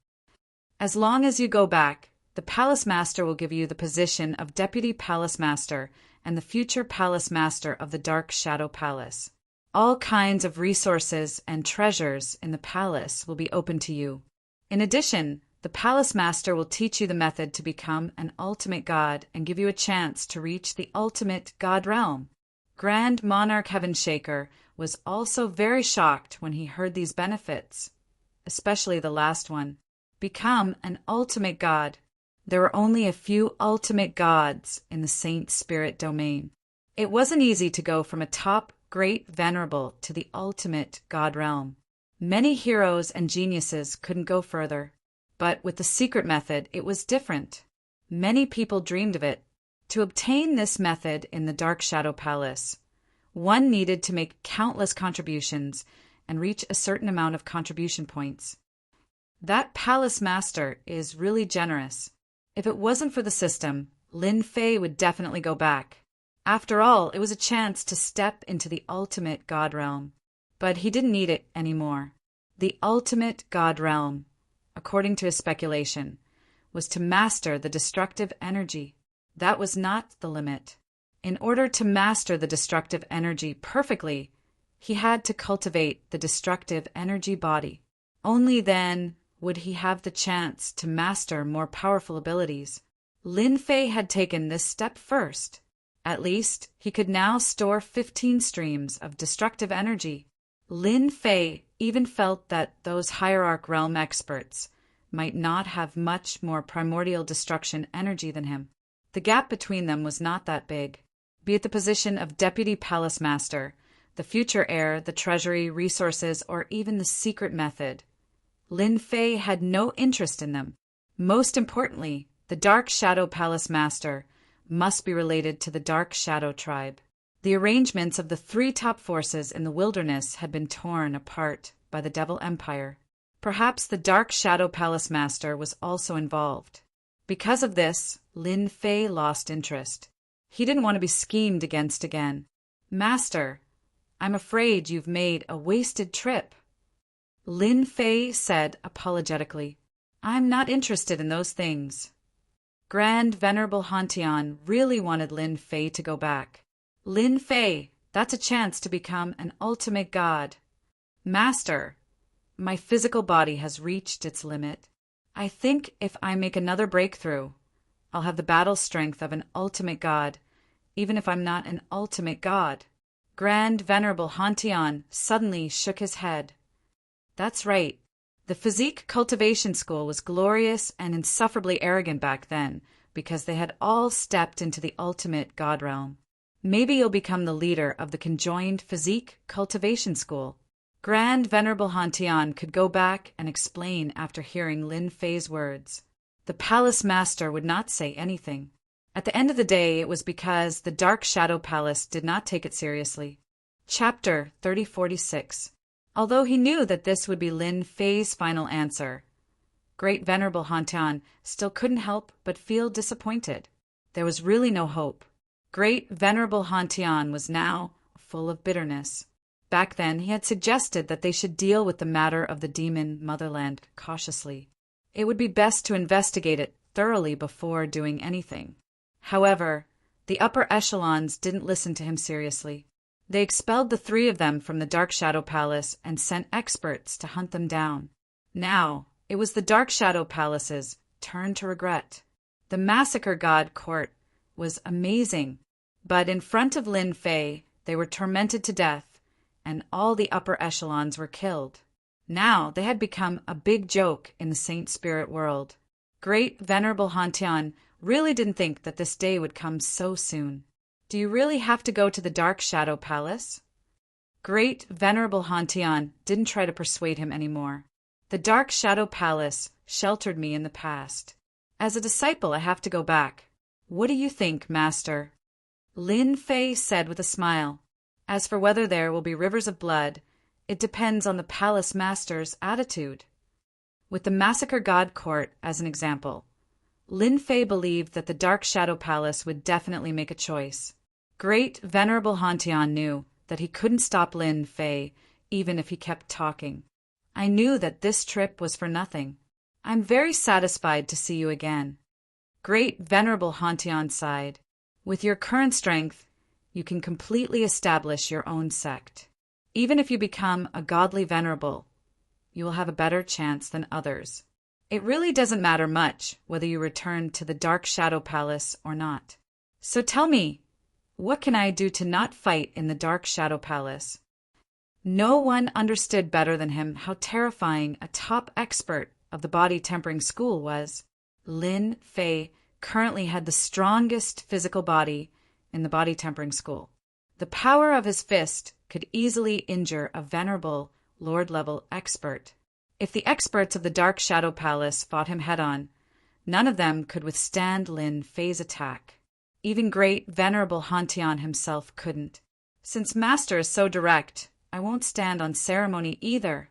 As long as you go back, the Palace Master will give you the position of Deputy Palace Master and the future Palace Master of the Dark Shadow Palace. All kinds of resources and treasures in the palace will be open to you. In addition, the Palace Master will teach you the method to become an ultimate god and give you a chance to reach the ultimate god realm. Grand Monarch Heaven Shaker was also very shocked when he heard these benefits, especially the last one. Become an ultimate god. There were only a few ultimate gods in the Saint Spirit domain. It wasn't easy to go from a top Great Venerable to the ultimate god realm. Many heroes and geniuses couldn't go further. But with the secret method, it was different. Many people dreamed of it. To obtain this method in the Dark Shadow Palace, one needed to make countless contributions and reach a certain amount of contribution points. That Palace Master is really generous. If it wasn't for the system, Lin Fei would definitely go back. After all, it was a chance to step into the ultimate god realm. But he didn't need it anymore. The ultimate god realm, according to his speculation, was to master the destructive energy. That was not the limit. In order to master the destructive energy perfectly, he had to cultivate the destructive energy body. Only then would he have the chance to master more powerful abilities. Lin Fei had taken this step first. At least, he could now store 15 streams of destructive energy. Lin Fei even felt that those Hierarch Realm experts might not have much more primordial destruction energy than him. The gap between them was not that big. Be it the position of Deputy Palace Master, the future heir, the treasury, resources, or even the secret method, Lin Fei had no interest in them. Most importantly, the Dark Shadow Palace Master must be related to the Dark Shadow tribe. The arrangements of the three top forces in the wilderness had been torn apart by the Devil Empire. Perhaps the Dark Shadow Palace Master was also involved. Because of this, Lin Fei lost interest. He didn't want to be schemed against again. "Master, I'm afraid you've made a wasted trip," Lin Fei said apologetically. "I'm not interested in those things." Grand Venerable Hantian really wanted Lin Fei to go back. "Lin Fei, that's a chance to become an ultimate god." "Master, my physical body has reached its limit. I think if I make another breakthrough, I'll have the battle strength of an ultimate god, even if I'm not an ultimate god." Grand Venerable Hantian suddenly shook his head. That's right. The physique cultivation school was glorious and insufferably arrogant back then, because they had all stepped into the ultimate god realm. Maybe you'll become the leader of the conjoined physique cultivation school. Grand Venerable Hantian could go back and explain after hearing Lin Fei's words. The palace master would not say anything. At the end of the day, it was because the Dark Shadow Palace did not take it seriously. Chapter 3046. Although he knew that this would be Lin Fei's final answer, Great Venerable Hantian still couldn't help but feel disappointed. There was really no hope. Great Venerable Hantian was now full of bitterness. Back then, he had suggested that they should deal with the matter of the demon motherland cautiously. It would be best to investigate it thoroughly before doing anything. However, the upper echelons didn't listen to him seriously. They expelled the three of them from the Dark Shadow Palace and sent experts to hunt them down. Now, it was the Dark Shadow Palace's turn to regret. The Massacre God Court was amazing, but in front of Lin Fei, they were tormented to death, and all the upper echelons were killed. Now they had become a big joke in the Saint Spirit world. Great Venerable Hantian really didn't think that this day would come so soon. "Do you really have to go to the Dark Shadow Palace?" Great Venerable Hantian didn't try to persuade him anymore. "The Dark Shadow Palace sheltered me in the past. As a disciple, I have to go back. What do you think, Master?" Lin Fei said with a smile. "As for whether there will be rivers of blood, it depends on the palace master's attitude." With the Massacre God Court as an example, Lin Fei believed that the Dark Shadow Palace would definitely make a choice. Great Venerable Hantian knew that he couldn't stop Lin Fei even if he kept talking. "I knew that this trip was for nothing. I'm very satisfied to see you again." Great Venerable Hantian sighed. "With your current strength, you can completely establish your own sect. Even if you become a godly venerable, you will have a better chance than others. It really doesn't matter much whether you return to the Dark Shadow Palace or not. So tell me, what can I do to not fight in the Dark Shadow Palace?" No one understood better than him how terrifying a top expert of the body tempering school was. Lin Fei currently had the strongest physical body in the body tempering school. The power of his fist could easily injure a venerable Lord-level expert. If the experts of the Dark Shadow Palace fought him head-on, none of them could withstand Lin Fei's attack. Even Great Venerable Hantian himself couldn't. "Since Master is so direct, I won't stand on ceremony either."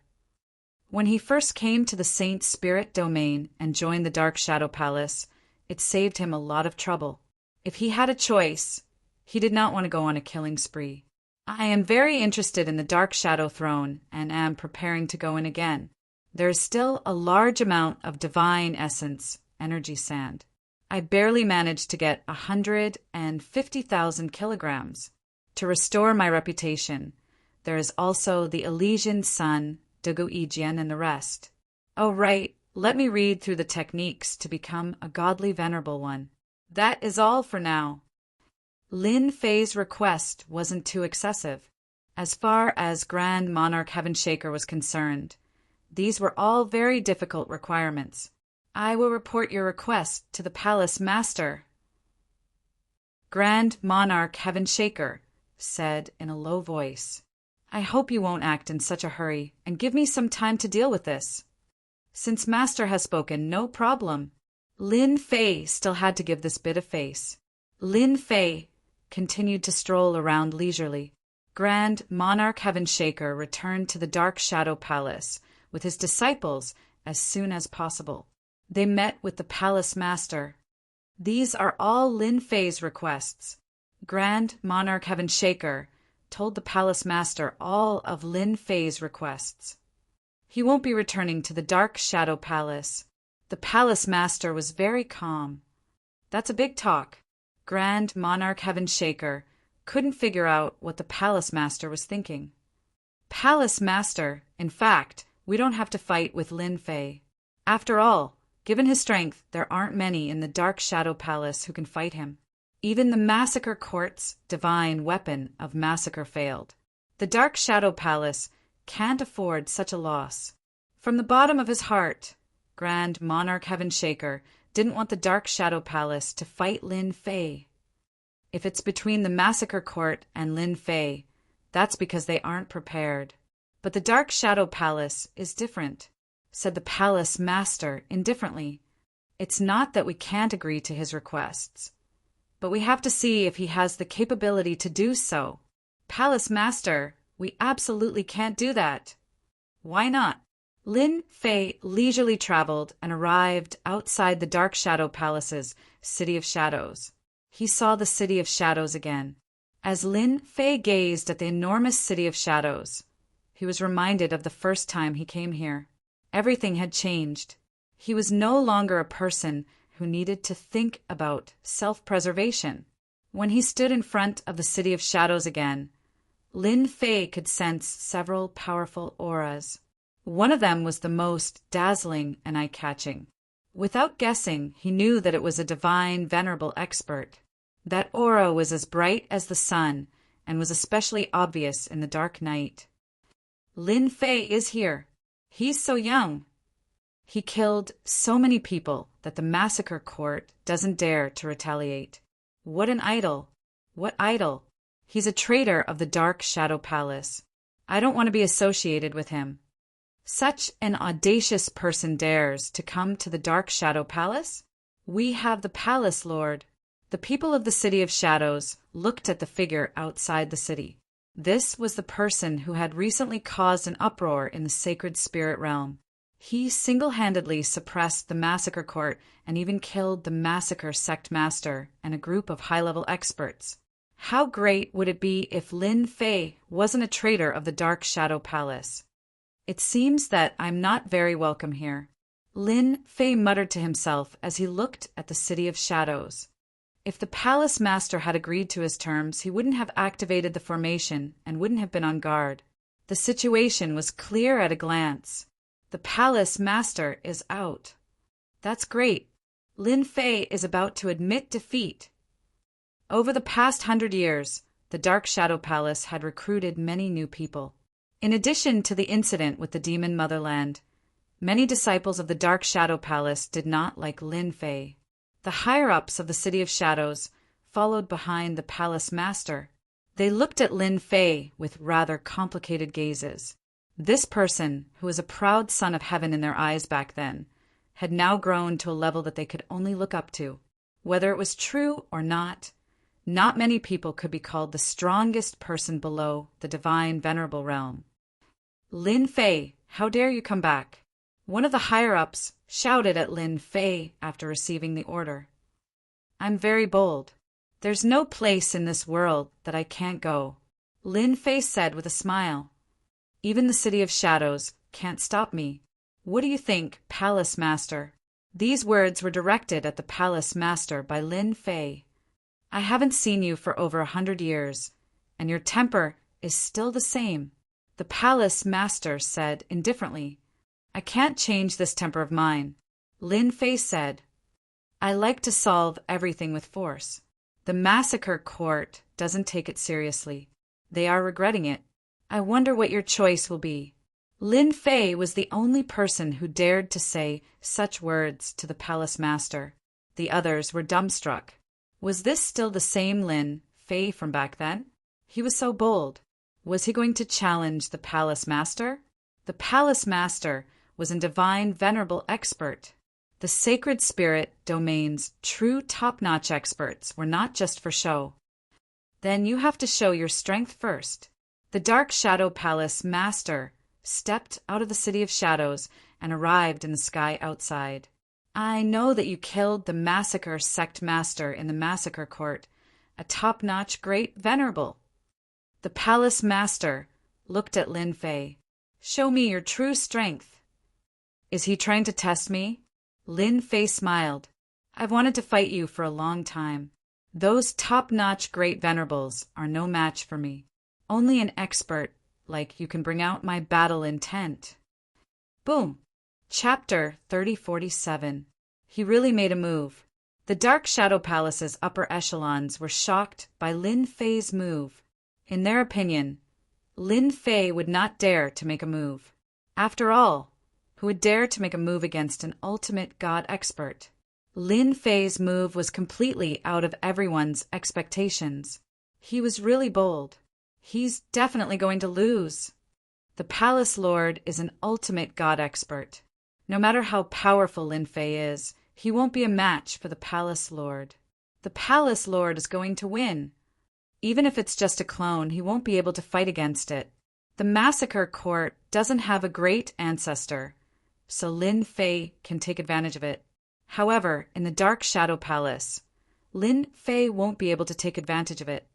When he first came to the Saint Spirit domain and joined the Dark Shadow Palace, it saved him a lot of trouble. If he had a choice, he did not want to go on a killing spree. "I am very interested in the Dark Shadow Throne and am preparing to go in again. There is still a large amount of divine essence, energy sand. I barely managed to get 150,000 kilograms. To restore my reputation, there is also the Elysian Sun, Dugu Ijian, and the rest. Oh, right, let me read through the techniques to become a godly venerable one. That is all for now." Lin Fei's request wasn't too excessive. As far as Grand Monarch Heaven Shaker was concerned, these were all very difficult requirements. "I will report your request to the Palace Master." Grand Monarch Heaven Shaker said in a low voice, "I hope you won't act in such a hurry and give me some time to deal with this." Since Master has spoken, no problem. Lin Fei still had to give this bit of face. "Lin Fei, continued to stroll around leisurely. Grand Monarch Heaven Shaker returned to the Dark Shadow Palace with his disciples as soon as possible. They met with the Palace Master. These are all Lin Fei's requests. Grand Monarch Heaven Shaker told the Palace Master all of Lin Fei's requests. He won't be returning to the Dark Shadow Palace. The Palace Master was very calm. That's a big talk. Grand Monarch Heaven Shaker couldn't figure out what the Palace Master was thinking. Palace Master, in fact, we don't have to fight with Lin Fei. After all, given his strength, there aren't many in the Dark Shadow Palace who can fight him. Even the Massacre Court's divine weapon of massacre failed. The Dark Shadow Palace can't afford such a loss. From the bottom of his heart, Grand Monarch Heaven Shaker didn't want the Dark Shadow Palace to fight Lin Fei. If it's between the Massacre Court and Lin Fei, that's because they aren't prepared. But the Dark Shadow Palace is different, said the Palace Master indifferently. It's not that we can't agree to his requests, but we have to see if he has the capability to do so. Palace Master, we absolutely can't do that. Why not? Lin Fei leisurely traveled and arrived outside the Dark Shadow Palace's City of Shadows. He saw the City of Shadows again. As Lin Fei gazed at the enormous City of Shadows, he was reminded of the first time he came here. Everything had changed. He was no longer a person who needed to think about self-preservation. When he stood in front of the City of Shadows again, Lin Fei could sense several powerful auras. One of them was the most dazzling and eye-catching. Without guessing, he knew that it was a divine, venerable expert. That aura was as bright as the sun and was especially obvious in the dark night. Lin Fei is here. He's so young. He killed so many people that the Massacre Court doesn't dare to retaliate. What an idol! What idol! He's a traitor of the Dark Shadow Palace. I don't want to be associated with him. Such an audacious person dares to come to the Dark Shadow Palace? We have the Palace Lord. The people of the City of Shadows looked at the figure outside the city. This was the person who had recently caused an uproar in the sacred spirit realm. He single-handedly suppressed the Massacre Court and even killed the Massacre Sect Master and a group of high-level experts. How great would it be if Lin Fei wasn't a traitor of the Dark Shadow Palace? It seems that I'm not very welcome here. Lin Fei muttered to himself as he looked at the City of Shadows. If the Palace Master had agreed to his terms, he wouldn't have activated the formation and wouldn't have been on guard. The situation was clear at a glance. The Palace Master is out. That's great. Lin Fei is about to admit defeat. Over the past 100 years, the Dark Shadow Palace had recruited many new people. In addition to the incident with the Demon Motherland, many disciples of the Dark Shadow Palace did not like Lin Fei. The higher-ups of the City of Shadows followed behind the Palace Master. They looked at Lin Fei with rather complicated gazes. This person, who was a proud son of heaven in their eyes back then, had now grown to a level that they could only look up to. Whether it was true or not many people could be called the strongest person below the divine venerable realm. Lin Fei, how dare you come back? One of the higher-ups shouted at Lin Fei after receiving the order. I'm very bold. There's no place in this world that I can't go, Lin Fei said with a smile. Even the City of Shadows can't stop me. What do you think, Palace Master? These words were directed at the Palace Master by Lin Fei. I haven't seen you for over 100 years, and your temper is still the same, the Palace Master said indifferently. I can't change this temper of mine, Lin Fei said. I like to solve everything with force. The Massacre Court doesn't take it seriously. They are regretting it. I wonder what your choice will be. Lin Fei was the only person who dared to say such words to the Palace Master. The others were dumbstruck. Was this still the same Lin Fei from back then? He was so bold. Was he going to challenge the Palace Master? The Palace Master was a divine venerable expert. The sacred spirit domain's true top-notch experts were not just for show. Then you have to show your strength first. The Dark Shadow Palace Master stepped out of the City of Shadows and arrived in the sky outside. I know that you killed the Massacre Sect Master in the Massacre Court, a top-notch great venerable. The Palace Master looked at Lin Fei. Show me your true strength. Is he trying to test me? Lin Fei smiled. I've wanted to fight you for a long time. Those top-notch great venerables are no match for me. Only an expert like you can bring out my battle intent. Boom. Chapter 3047. He really made a move. The Dark Shadow Palace's upper echelons were shocked by Lin Fei's move. In their opinion, Lin Fei would not dare to make a move. After all, who would dare to make a move against an ultimate god expert? Lin Fei's move was completely out of everyone's expectations. He was really bold. He's definitely going to lose. The Palace Lord is an ultimate god expert. No matter how powerful Lin Fei is, he won't be a match for the Palace Lord. The Palace Lord is going to win. Even if it's just a clone, he won't be able to fight against it. The Massacre Court doesn't have a great ancestor, so Lin Fei can take advantage of it. However, in the Dark Shadow Palace, Lin Fei won't be able to take advantage of it.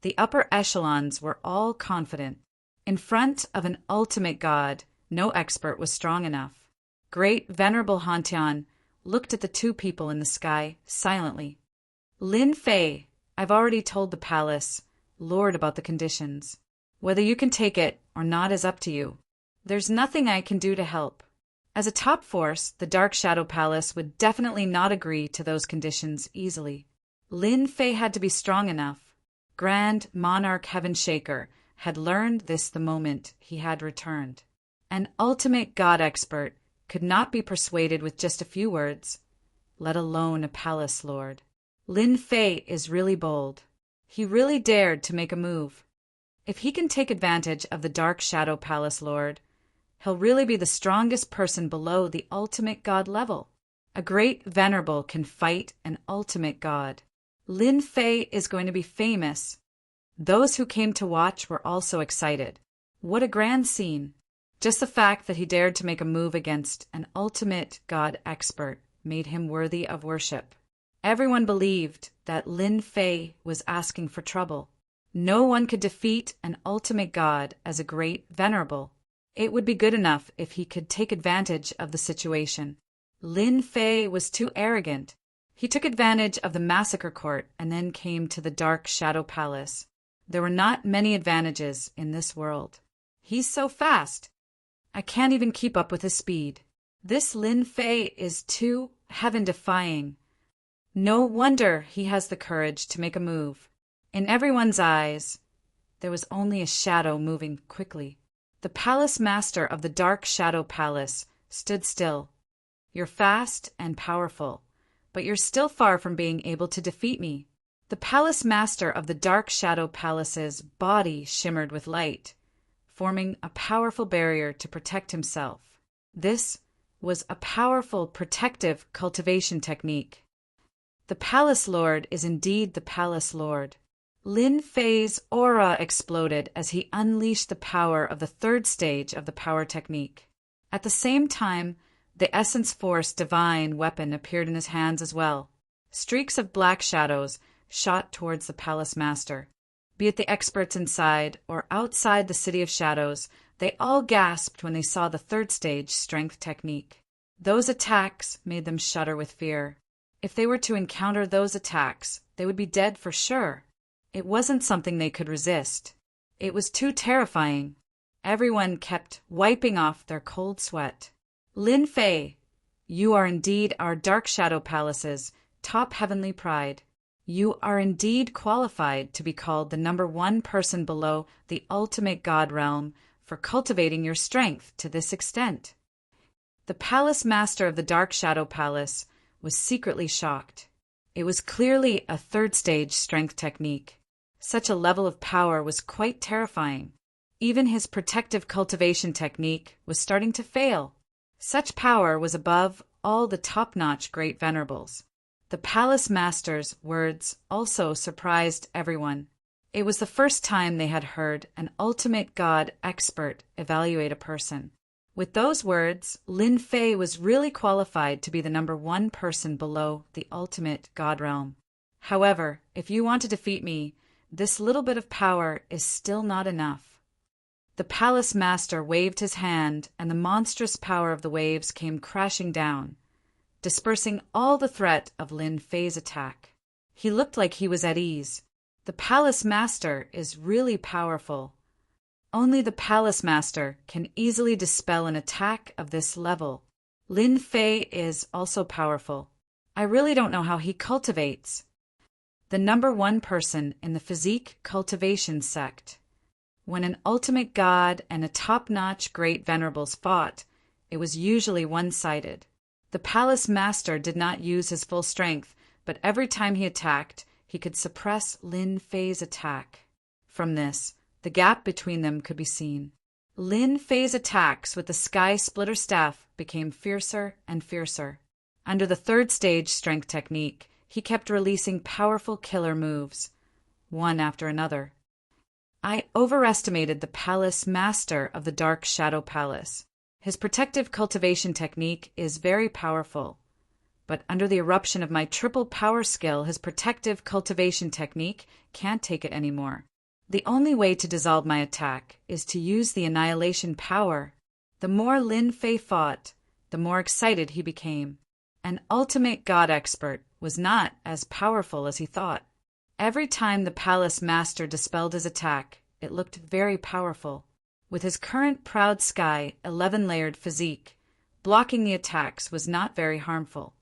The upper echelons were all confident. In front of an ultimate god, no expert was strong enough. Great Venerable Hantian looked at the two people in the sky silently. Lin Fei, I've already told the Palace Lord about the conditions. Whether you can take it or not is up to you. There's nothing I can do to help. As a top force, the Dark Shadow Palace would definitely not agree to those conditions easily. Lin Fei had to be strong enough. Grand Monarch Heaven Shaker had learned this the moment he had returned. An ultimate god expert could not be persuaded with just a few words, let alone a palace lord. Lin Fei is really bold. He really dared to make a move. If he can take advantage of the Dark Shadow Palace Lord, he'll really be the strongest person below the ultimate god level. A great venerable can fight an ultimate god. Lin Fei is going to be famous. Those who came to watch were also excited. What a grand scene. Just the fact that he dared to make a move against an ultimate god expert made him worthy of worship. Everyone believed that Lin Fei was asking for trouble. No one could defeat an ultimate god as a great venerable. It would be good enough if he could take advantage of the situation. Lin Fei was too arrogant. He took advantage of the Massacre Court and then came to the Dark Shadow Palace. There were not many advantages in this world. He's so fast. I can't even keep up with his speed. This Lin Fei is too heaven-defying. No wonder he has the courage to make a move. In everyone's eyes, there was only a shadow moving quickly. The Palace Master of the Dark Shadow Palace stood still. You're fast and powerful, but you're still far from being able to defeat me. The Palace Master of the Dark Shadow Palace's body shimmered with light, forming a powerful barrier to protect himself. This was a powerful protective cultivation technique. The Palace Lord is indeed the Palace Lord. Lin Fei's aura exploded as he unleashed the power of the third stage of the power technique. At the same time, the Essence Force Divine weapon appeared in his hands as well. Streaks of black shadows shot towards the Palace Master. Be it the experts inside or outside the City of Shadows, they all gasped when they saw the third stage strength technique. Those attacks made them shudder with fear. If they were to encounter those attacks, they would be dead for sure. It wasn't something they could resist. It was too terrifying. Everyone kept wiping off their cold sweat. Lin Fei, you are indeed our Dark Shadow Palace's top heavenly pride. You are indeed qualified to be called the #1 person below the ultimate god realm for cultivating your strength to this extent. The Palace Master of the Dark Shadow Palace was secretly shocked. It was clearly a third stage strength technique. Such a level of power was quite terrifying. Even his protective cultivation technique was starting to fail. Such power was above all the top-notch great venerables. The Palace Master's words also surprised everyone. It was the first time they had heard an ultimate god expert evaluate a person. With those words, Lin Fei was really qualified to be the number one person below the ultimate god realm. However, if you want to defeat me, this little bit of power is still not enough. The palace master waved his hand, and the monstrous power of the waves came crashing down, dispersing all the threat of Lin Fei's attack. He looked like he was at ease. The palace master is really powerful. Only the palace master can easily dispel an attack of this level. Lin Fei is also powerful. I really don't know how he cultivates. The number one person in the physique cultivation sect. When an ultimate god and a top-notch great venerables fought, it was usually one-sided. The palace master did not use his full strength, but every time he attacked, he could suppress Lin Fei's attack. From this, the gap between them could be seen. Lin Fei's attacks with the Sky Splitter staff became fiercer and fiercer. Under the third stage strength technique, he kept releasing powerful killer moves, one after another. I overestimated the palace master of the Dark Shadow Palace. His protective cultivation technique is very powerful, but under the eruption of my triple power skill, his protective cultivation technique can't take it anymore. The only way to dissolve my attack is to use the annihilation power. The more Lin Fei fought, the more excited he became. An ultimate god expert was not as powerful as he thought. Every time the palace master dispelled his attack, it looked very powerful. With his current proud sky 11-layered physique, blocking the attacks was not very harmful.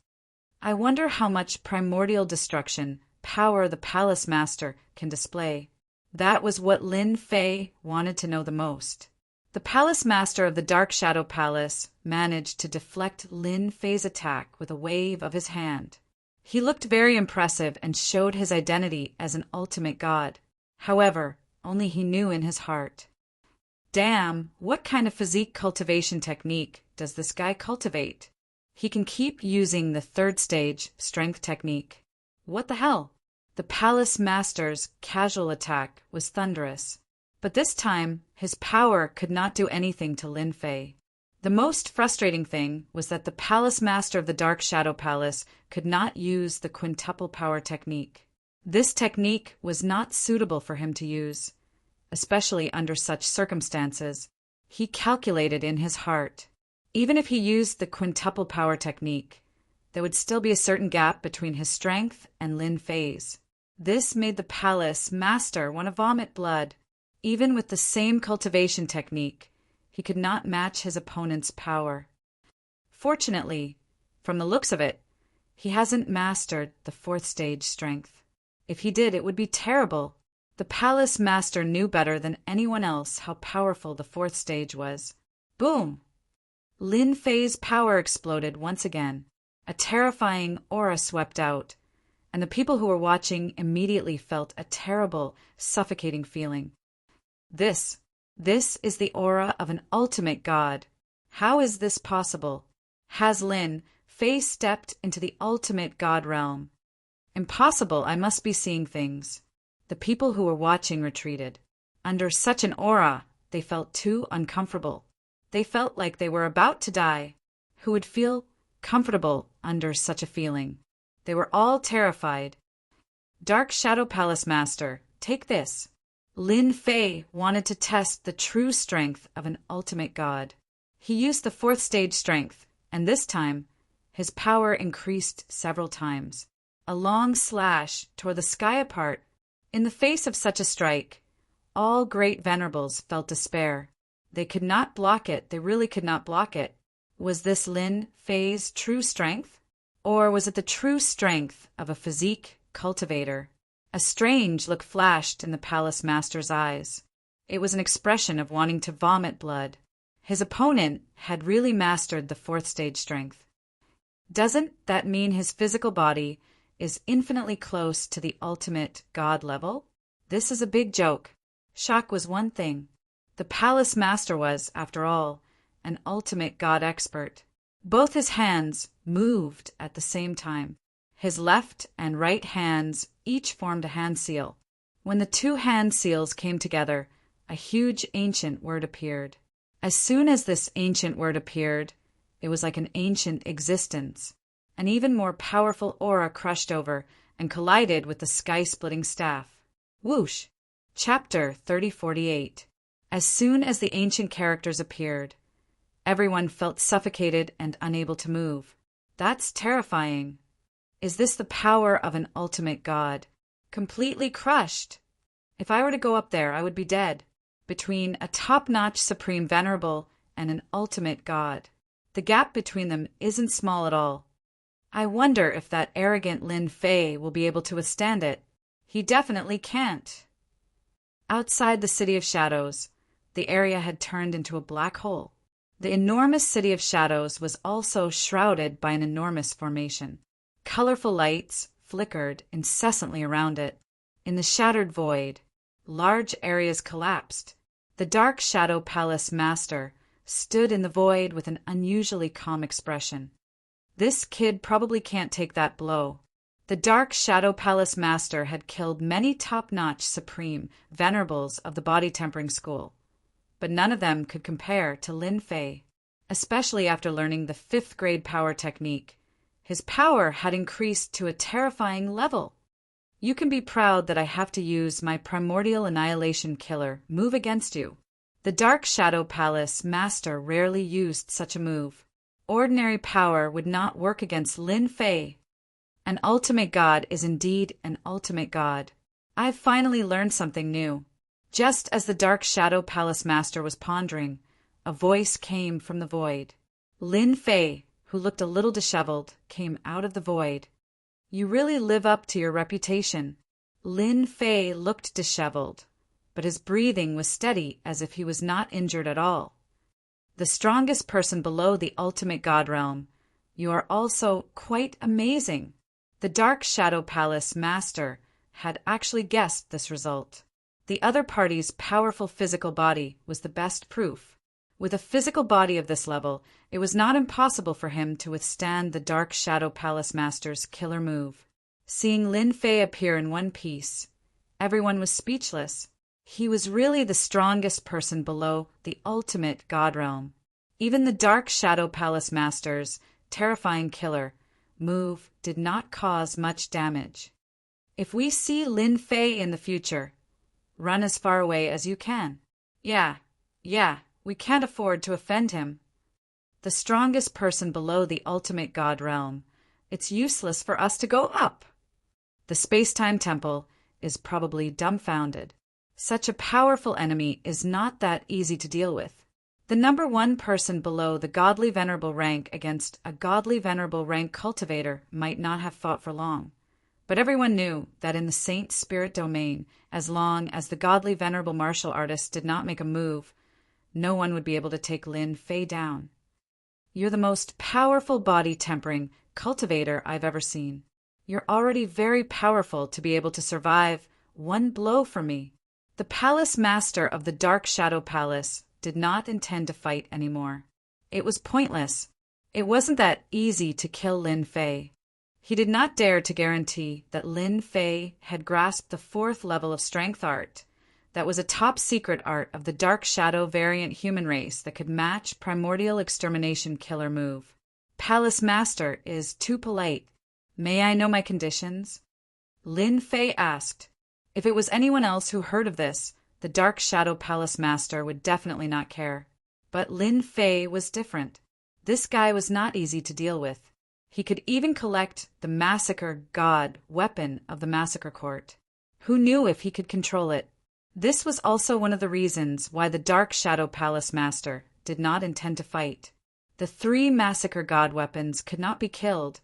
I wonder how much primordial destruction power the palace master can display. That was what Lin Fei wanted to know the most. The palace master of the Dark Shadow Palace managed to deflect Lin Fei's attack with a wave of his hand. He looked very impressive and showed his identity as an ultimate god. However, only he knew in his heart. Damn, what kind of physique cultivation technique does this guy cultivate? He can keep using the third stage strength technique. What the hell? The palace master's casual attack was thunderous, but this time his power could not do anything to Lin Fei. The most frustrating thing was that the palace master of the Dark Shadow Palace could not use the quintuple power technique. This technique was not suitable for him to use, especially under such circumstances. He calculated in his heart. Even if he used the quintuple power technique, there would still be a certain gap between his strength and Lin Fei's. This made the palace master want to vomit blood. Even with the same cultivation technique, he could not match his opponent's power. Fortunately, from the looks of it, he hasn't mastered the fourth stage strength. If he did, it would be terrible. The palace master knew better than anyone else how powerful the fourth stage was. Boom! Lin Fei's power exploded once again. A terrifying aura swept out, and the people who were watching immediately felt a terrible, suffocating feeling. This is the aura of an ultimate god. How is this possible? Has Lin Fei stepped into the ultimate god realm? Impossible, I must be seeing things. The people who were watching retreated. Under such an aura, they felt too uncomfortable. They felt like they were about to die. Who would feel comfortable under such a feeling? They were all terrified. Dark Shadow Palace Master, take this. Lin Fei wanted to test the true strength of an ultimate god. He used the fourth stage strength, and this time, his power increased several times. A long slash tore the sky apart. In the face of such a strike, all great venerables felt despair. They could not block it. They really could not block it. Was this Lin Fei's true strength? Or was it the true strength of a physique cultivator? A strange look flashed in the palace master's eyes. It was an expression of wanting to vomit blood. His opponent had really mastered the fourth stage strength. Doesn't that mean his physical body is infinitely close to the ultimate god level? This is a big joke. Shock was one thing. The palace master was, after all, an ultimate god expert. Both his hands moved at the same time. His left and right hands each formed a hand seal. When the two hand seals came together, a huge ancient word appeared. As soon as this ancient word appeared, it was like an ancient existence. An even more powerful aura crushed over and collided with the sky-splitting staff. Whoosh! Chapter 3048. As soon as the ancient characters appeared, everyone felt suffocated and unable to move. That's terrifying. Is this the power of an ultimate god? Completely crushed. If I were to go up there, I would be dead. Between a top-notch supreme venerable and an ultimate god. The gap between them isn't small at all. I wonder if that arrogant Lin Fei will be able to withstand it. He definitely can't. Outside the City of Shadows, the area had turned into a black hole. The enormous City of Shadows was also shrouded by an enormous formation. Colorful lights flickered incessantly around it. In the shattered void, large areas collapsed. The Dark Shadow Palace Master stood in the void with an unusually calm expression. This kid probably can't take that blow. The Dark Shadow Palace Master had killed many top-notch supreme venerables of the body tempering school, but none of them could compare to Lin Fei, especially after learning the 5th grade power technique. His power had increased to a terrifying level. You can be proud that I have to use my primordial annihilation killer move against you. The Dark Shadow Palace Master rarely used such a move. Ordinary power would not work against Lin Fei. An ultimate god is indeed an ultimate god. I've finally learned something new. Just as the Dark Shadow Palace Master was pondering, a voice came from the void. Lin Fei, who looked a little disheveled, came out of the void. You really live up to your reputation. Lin Fei looked disheveled, but his breathing was steady as if he was not injured at all. The strongest person below the ultimate god realm, you are also quite amazing. The Dark Shadow Palace Master had actually guessed this result. The other party's powerful physical body was the best proof. With a physical body of this level, it was not impossible for him to withstand the Dark Shadow Palace Master's killer move. Seeing Lin Fei appear in one piece, everyone was speechless. He was really the strongest person below the ultimate god realm. Even the Dark Shadow Palace Master's terrifying killer move did not cause much damage. If we see Lin Fei in the future, run as far away as you can. Yeah, we can't afford to offend him. The strongest person below the ultimate god realm, it's useless for us to go up. The space-time temple is probably dumbfounded. Such a powerful enemy is not that easy to deal with. The number one person below the godly venerable rank against a godly venerable rank cultivator might not have fought for long. But everyone knew that in the saint spirit domain, as long as the godly venerable martial artist did not make a move, no one would be able to take Lin Fei down. You're the most powerful body tempering cultivator I've ever seen. You're already very powerful to be able to survive one blow from me. The palace master of the Dark Shadow Palace did not intend to fight anymore. It was pointless. It wasn't that easy to kill Lin Fei. He did not dare to guarantee that Lin Fei had grasped the 4th level of strength art. That was a top-secret art of the Dark Shadow variant human race that could match Primordial Extermination killer move. Palace Master is too polite. May I know my conditions? Lin Fei asked. If it was anyone else who heard of this, the Dark Shadow Palace Master would definitely not care. But Lin Fei was different. This guy was not easy to deal with. He could even collect the Massacre God weapon of the Massacre Court. Who knew if he could control it? This was also one of the reasons why the Dark Shadow Palace Master did not intend to fight. The 3 Massacre God weapons could not be killed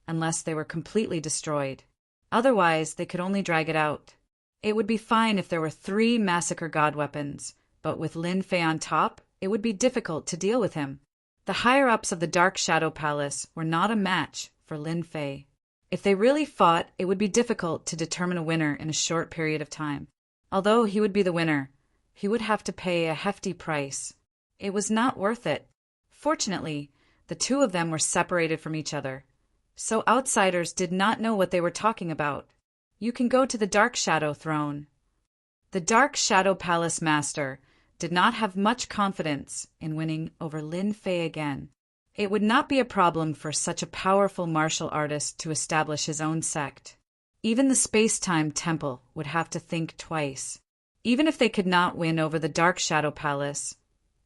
unless they were completely destroyed. Otherwise, they could only drag it out. It would be fine if there were 3 Massacre God weapons, but with Lin Fei on top, it would be difficult to deal with him. The higher-ups of the Dark Shadow Palace were not a match for Lin Fei. If they really fought, it would be difficult to determine a winner in a short period of time. Although he would be the winner, he would have to pay a hefty price. It was not worth it. Fortunately, the two of them were separated from each other, so outsiders did not know what they were talking about. You can go to the Dark Shadow throne. The Dark Shadow Palace Master did not have much confidence in winning over Lin Fei again. It would not be a problem for such a powerful martial artist to establish his own sect. Even the Space-Time Temple would have to think twice. Even if they could not win over the Dark Shadow Palace,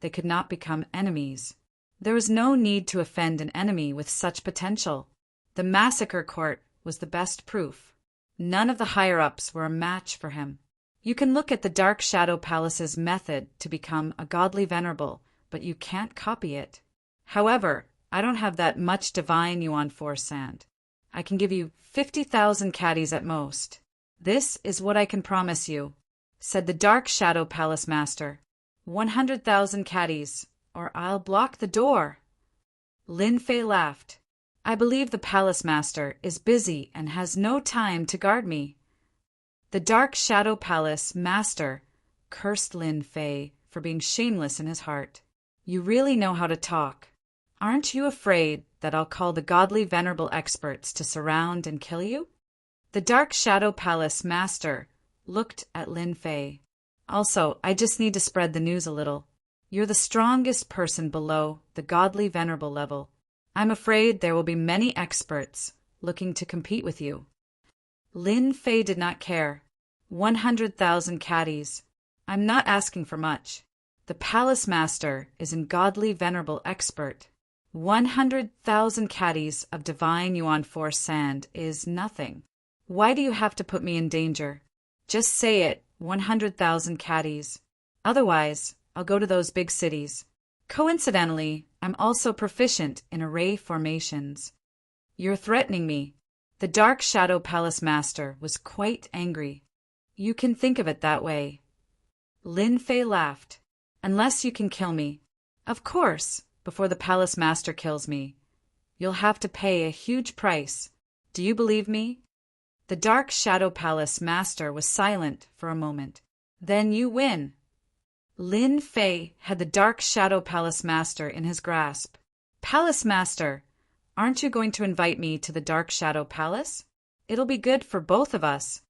they could not become enemies. There was no need to offend an enemy with such potential. The Massacre Court was the best proof. None of the higher-ups were a match for him. You can look at the Dark Shadow Palace's method to become a godly venerable, but you can't copy it. However, I don't have that much divine yuan force sand. I can give you 50,000 caddies at most. This is what I can promise you, said the Dark Shadow Palace Master. 100,000 caddies, or I'll block the door. Lin Fei laughed. I believe the Palace Master is busy and has no time to guard me. The Dark Shadow Palace Master cursed Lin Fei for being shameless in his heart. You really know how to talk. Aren't you afraid that I'll call the godly venerable experts to surround and kill you? The Dark Shadow Palace Master looked at Lin Fei. Also, I just need to spread the news a little. You're the strongest person below the godly venerable level. I'm afraid there will be many experts looking to compete with you. Lin Fei did not care. 100,000 caddies. I'm not asking for much. The Palace Master is an godly venerable expert. 100,000 caddies of divine yuan force sand is nothing. Why do you have to put me in danger? Just say it, 100,000 caddies. Otherwise, I'll go to those big cities. Coincidentally, I'm also proficient in array formations. You're threatening me. The Dark Shadow Palace Master was quite angry. You can think of it that way. Lin Fei laughed. Unless you can kill me. Of course, before the Palace Master kills me. You'll have to pay a huge price. Do you believe me? The Dark Shadow Palace Master was silent for a moment. Then you win. Lin Fei had the Dark Shadow Palace Master in his grasp. Palace Master, aren't you going to invite me to the Dark Shadow Palace? It'll be good for both of us.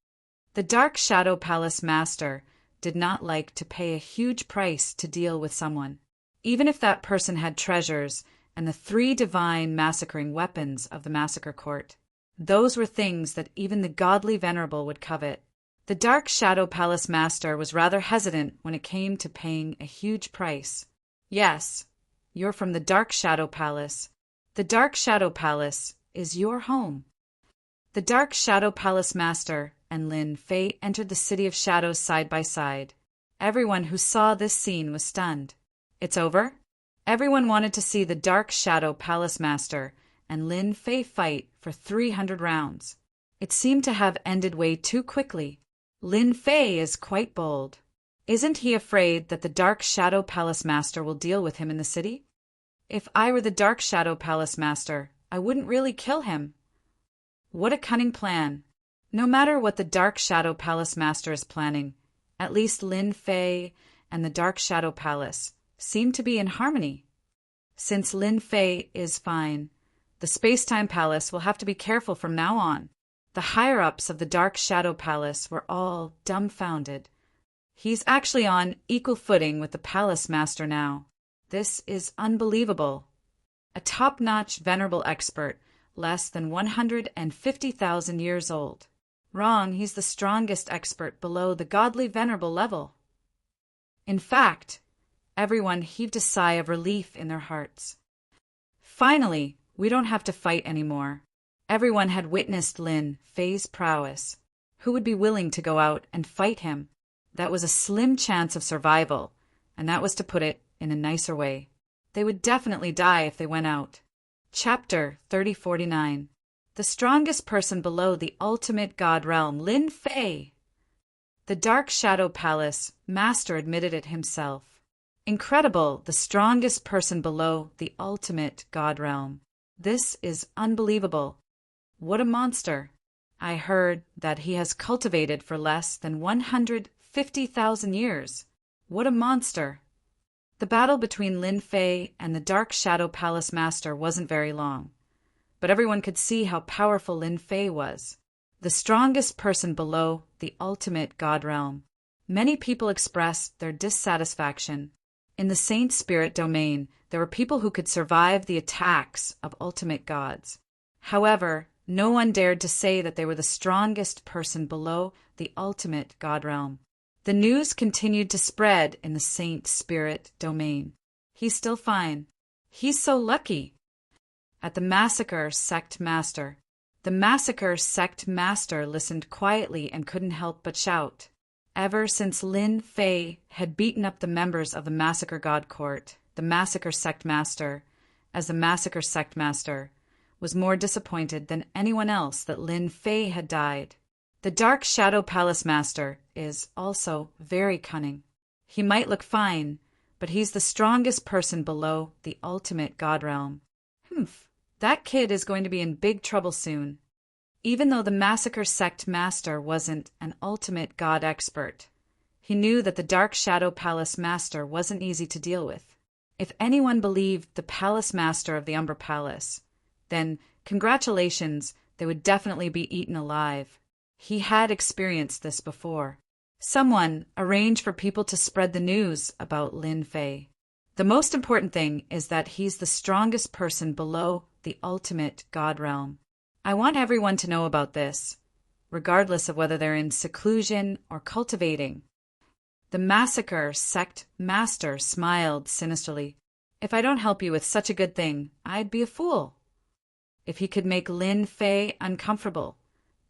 The Dark Shadow Palace Master did not like to pay a huge price to deal with someone, even if that person had treasures and the 3 divine massacring weapons of the Massacre Court. Those were things that even the godly venerable would covet. The Dark Shadow Palace Master was rather hesitant when it came to paying a huge price. Yes, you're from the Dark Shadow Palace. The Dark Shadow Palace is your home. The Dark Shadow Palace Master and Lin Fei entered the City of Shadows side by side. Everyone who saw this scene was stunned. It's over? Everyone wanted to see the Dark Shadow Palace Master and Lin Fei fight for 300 rounds. It seemed to have ended way too quickly. Lin Fei is quite bold. Isn't he afraid that the Dark Shadow Palace Master will deal with him in the city? If I were the Dark Shadow Palace Master, I wouldn't really kill him. What a cunning plan. No matter what the Dark Shadow Palace Master is planning, at least Lin Fei and the Dark Shadow Palace seem to be in harmony. Since Lin Fei is fine, the Space-Time Palace will have to be careful from now on. The higher-ups of the Dark Shadow Palace were all dumbfounded. He's actually on equal footing with the Palace Master now. This is unbelievable. A top-notch venerable expert, less than 150,000 years old. Wrong, he's the strongest expert below the godly venerable level. In fact, everyone heaved a sigh of relief in their hearts. Finally, we don't have to fight anymore. Everyone had witnessed Lin Fei's prowess. Who would be willing to go out and fight him? That was a slim chance of survival, and that was to put it in a nicer way. They would definitely die if they went out. Chapter 3049. The strongest person below the ultimate god realm, Lin Fei. The Dark Shadow Palace Master admitted it himself. Incredible, the strongest person below the ultimate god realm. This is unbelievable. What a monster. I heard that he has cultivated for less than 150,000 years. What a monster. The battle between Lin Fei and the Dark Shadow Palace Master wasn't very long, but everyone could see how powerful Lin Fei was, the strongest person below the ultimate god realm. Many people expressed their dissatisfaction. In the saint spirit domain, there were people who could survive the attacks of ultimate gods. However, no one dared to say that they were the strongest person below the ultimate god realm. The news continued to spread in the saint spirit domain. He's still fine. He's so lucky. At the massacre sect master. The massacre sect master listened quietly and couldn't help but shout. Ever since Lin Fei had beaten up the members of the massacre god court, the massacre sect master, as the massacre sect master, was more disappointed than anyone else that Lin Fei had died. The Dark Shadow Palace Master is also very cunning. He might look fine, but he's the strongest person below the ultimate god realm. That kid is going to be in big trouble soon. Even though the Massacre Sect Master wasn't an ultimate god expert, he knew that the Dark Shadow Palace Master wasn't easy to deal with. If anyone believed the Palace Master of the Umber Palace, then congratulations, they would definitely be eaten alive. He had experienced this before. Someone arranged for people to spread the news about Lin Fei. The most important thing is that he's the strongest person below the ultimate god realm. I want everyone to know about this, regardless of whether they're in seclusion or cultivating. The Massacre Sect Master smiled sinisterly. If I don't help you with such a good thing, I'd be a fool. If he could make Lin Fei uncomfortable,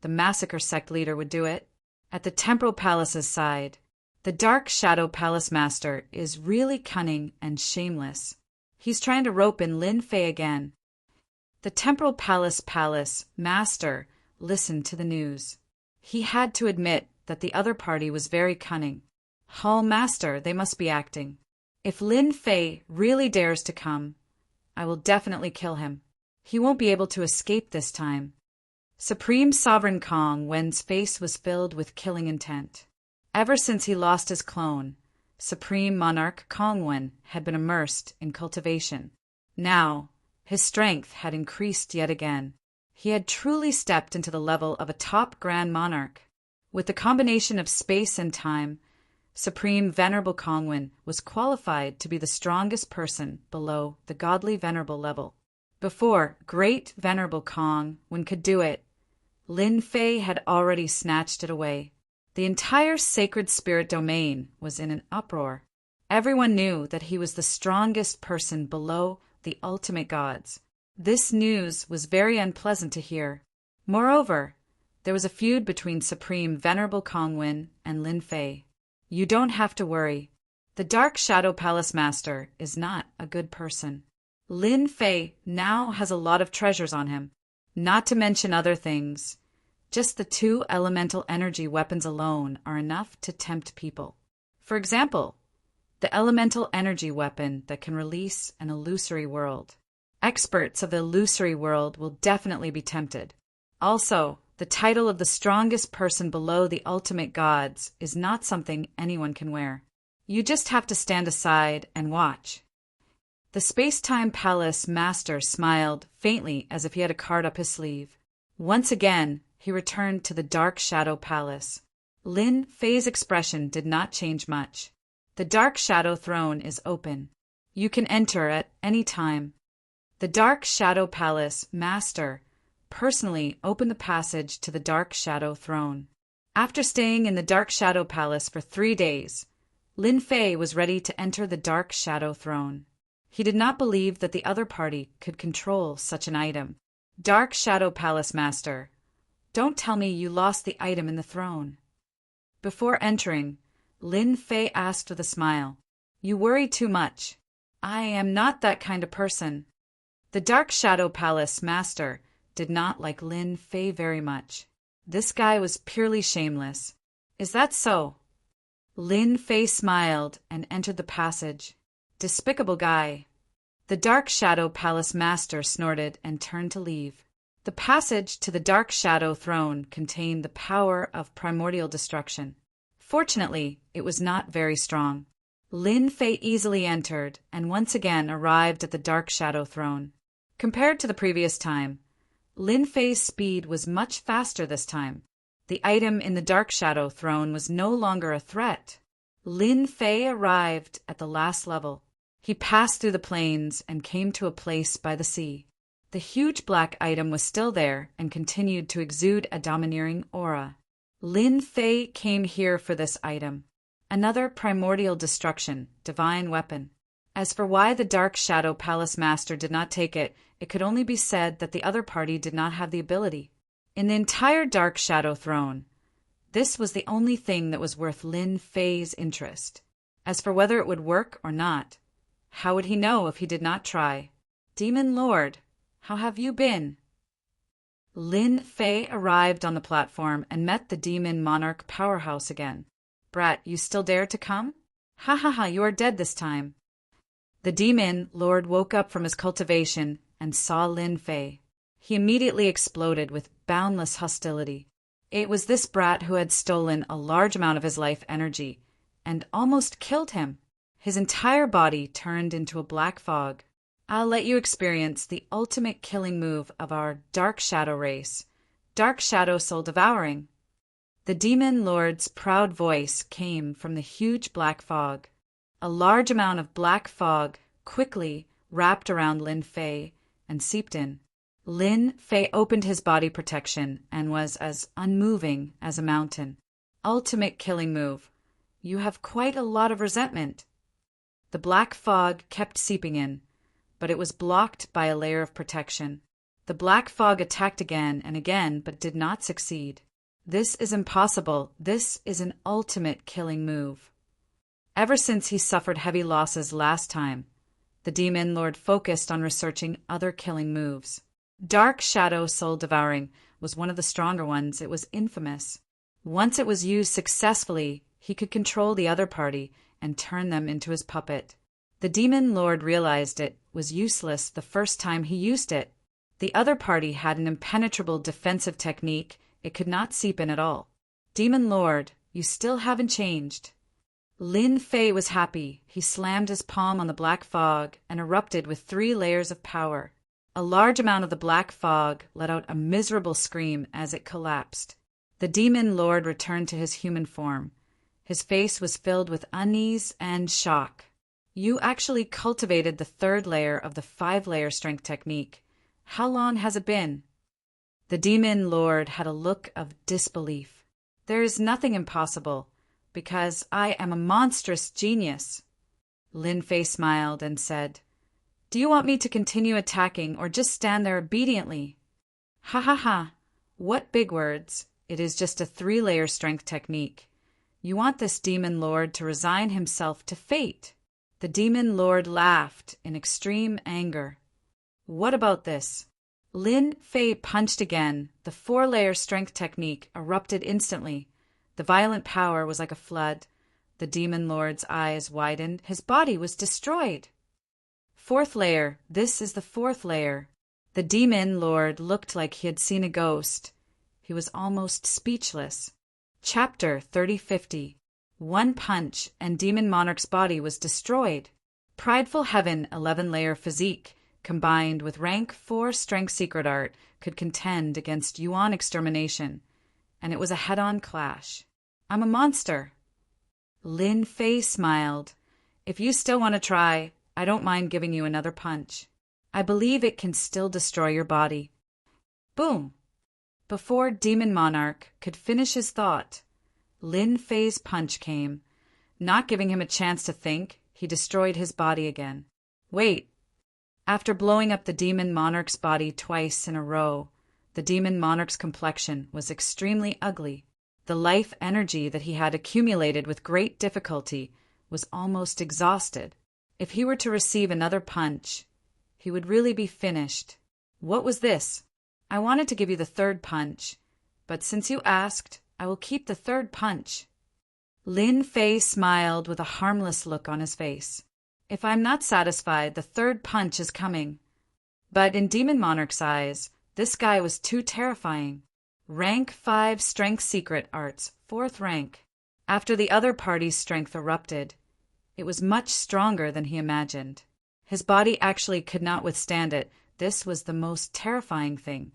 the Massacre Sect leader would do it. At the Temporal Palace's side, the Dark Shadow Palace Master is really cunning and shameless. He's trying to rope in Lin Fei again. The Temporal Palace Master listened to the news. He had to admit that the other party was very cunning. Hall Master, they must be acting. If Lin Fei really dares to come, I will definitely kill him. He won't be able to escape this time. Supreme Sovereign Kong Wen's face was filled with killing intent. Ever since he lost his clone, Supreme Monarch Kong Wen had been immersed in cultivation. Now, his strength had increased yet again. He had truly stepped into the level of a top Grand Monarch. With the combination of space and time, Supreme Venerable Kong Wen was qualified to be the strongest person below the godly venerable level. Before Great Venerable Kong Wen could do it, Lin Fei had already snatched it away. The entire sacred spirit domain was in an uproar. Everyone knew that he was the strongest person below the ultimate gods. This news was very unpleasant to hear. Moreover, there was a feud between Supreme Venerable Kong Wen and Lin Fei. You don't have to worry. The Dark Shadow Palace Master is not a good person. Lin Fei now has a lot of treasures on him, not to mention other things. Just the 2 elemental energy weapons alone are enough to tempt people. For example, the elemental energy weapon that can release an illusory world. Experts of the illusory world will definitely be tempted. Also, the title of the strongest person below the ultimate gods is not something anyone can wear. You just have to stand aside and watch. The Space-Time Palace Master smiled faintly as if he had a card up his sleeve. Once again, he returned to the Dark Shadow Palace. Lin Fei's expression did not change much. The Dark Shadow Throne is open. You can enter at any time. The Dark Shadow Palace Master personally opened the passage to the Dark Shadow Throne. After staying in the Dark Shadow Palace for 3 days, Lin Fei was ready to enter the Dark Shadow Throne. He did not believe that the other party could control such an item. Dark Shadow Palace Master, don't tell me you lost the item in the throne. Before entering, Lin Fei asked with a smile, You worry too much. I am not that kind of person. The Dark Shadow Palace Master did not like Lin Fei very much. This guy was purely shameless. Is that so? Lin Fei smiled and entered the passage. Despicable guy. The Dark Shadow Palace Master snorted and turned to leave. The passage to the Dark Shadow Throne contained the power of primordial destruction. Fortunately, it was not very strong. Lin Fei easily entered and once again arrived at the Dark Shadow Throne. Compared to the previous time, Lin Fei's speed was much faster this time. The item in the Dark Shadow throne was no longer a threat. Lin Fei arrived at the last level. He passed through the plains and came to a place by the sea. The huge black item was still there and continued to exude a domineering aura. Lin Fei came here for this item. Another primordial destruction, divine weapon. As for why the Dark Shadow Palace Master did not take it, it could only be said that the other party did not have the ability. In the entire Dark Shadow throne, this was the only thing that was worth Lin Fei's interest. As for whether it would work or not, how would he know if he did not try? Demon Lord, how have you been? Lin Fei arrived on the platform and met the Demon Monarch powerhouse again. Brat, you still dare to come? Ha ha ha, you are dead this time. The Demon Lord woke up from his cultivation and saw Lin Fei. He immediately exploded with boundless hostility. It was this brat who had stolen a large amount of his life energy and almost killed him. His entire body turned into a black fog. I'll let you experience the ultimate killing move of our Dark Shadow race, Dark Shadow Soul Devouring. The Demon Lord's proud voice came from the huge black fog. A large amount of black fog quickly wrapped around Lin Fei and seeped in. Lin Fei opened his body protection and was as unmoving as a mountain. Ultimate killing move. You have quite a lot of resentment. The black fog kept seeping in, but it was blocked by a layer of protection. The black fog attacked again and again, but did not succeed. This is impossible. This is an ultimate killing move. Ever since he suffered heavy losses last time, the Demon Lord focused on researching other killing moves. Dark Shadow Soul Devouring was one of the stronger ones. It was infamous. Once it was used successfully, he could control the other party and turn them into his puppet. The Demon Lord realized it was useless the first time he used it. The other party had an impenetrable defensive technique. It could not seep in at all. Demon Lord, you still haven't changed. Lin Fei was happy. He slammed his palm on the black fog and erupted with 3 layers of power. A large amount of the black fog let out a miserable scream as it collapsed. The Demon Lord returned to his human form. His face was filled with unease and shock. You actually cultivated the 3rd layer of the 5-layer strength technique. How long has it been? The Demon Lord had a look of disbelief. There is nothing impossible, because I am a monstrous genius. Lin Fei smiled and said, Do you want me to continue attacking or just stand there obediently? Ha ha ha. What big words. It is just a 3-layer strength technique. You want this Demon Lord to resign himself to fate. The Demon Lord laughed in extreme anger. What about this? Lin Fei punched again. The 4-layer strength technique erupted instantly. The violent power was like a flood. The Demon Lord's eyes widened. His body was destroyed. 4th layer. This is the 4th layer. The Demon Lord looked like he had seen a ghost. He was almost speechless. Chapter 3050. One punch and Demon Monarch's body was destroyed. Prideful Heaven 11-layer physique, combined with rank 4 strength secret art, could contend against Yuan extermination, and it was a head-on clash. I'm a monster. Lin Fei smiled. If you still want to try, I don't mind giving you another punch. I believe it can still destroy your body. Boom! Before Demon Monarch could finish his thought, Lin Fei's punch came. Not giving him a chance to think, he destroyed his body again. Wait. After blowing up the Demon Monarch's body twice in a row, the Demon Monarch's complexion was extremely ugly. The life energy that he had accumulated with great difficulty was almost exhausted. If he were to receive another punch, he would really be finished. What was this? I wanted to give you the 3rd punch, but since you asked, I will keep the 3rd punch. Lin Fei smiled with a harmless look on his face. If I'm not satisfied, the 3rd punch is coming. But in Demon Monarch's eyes, this guy was too terrifying. Rank 5 strength secret arts, 4th rank. After the other party's strength erupted, it was much stronger than he imagined. His body actually could not withstand it. This was the most terrifying thing.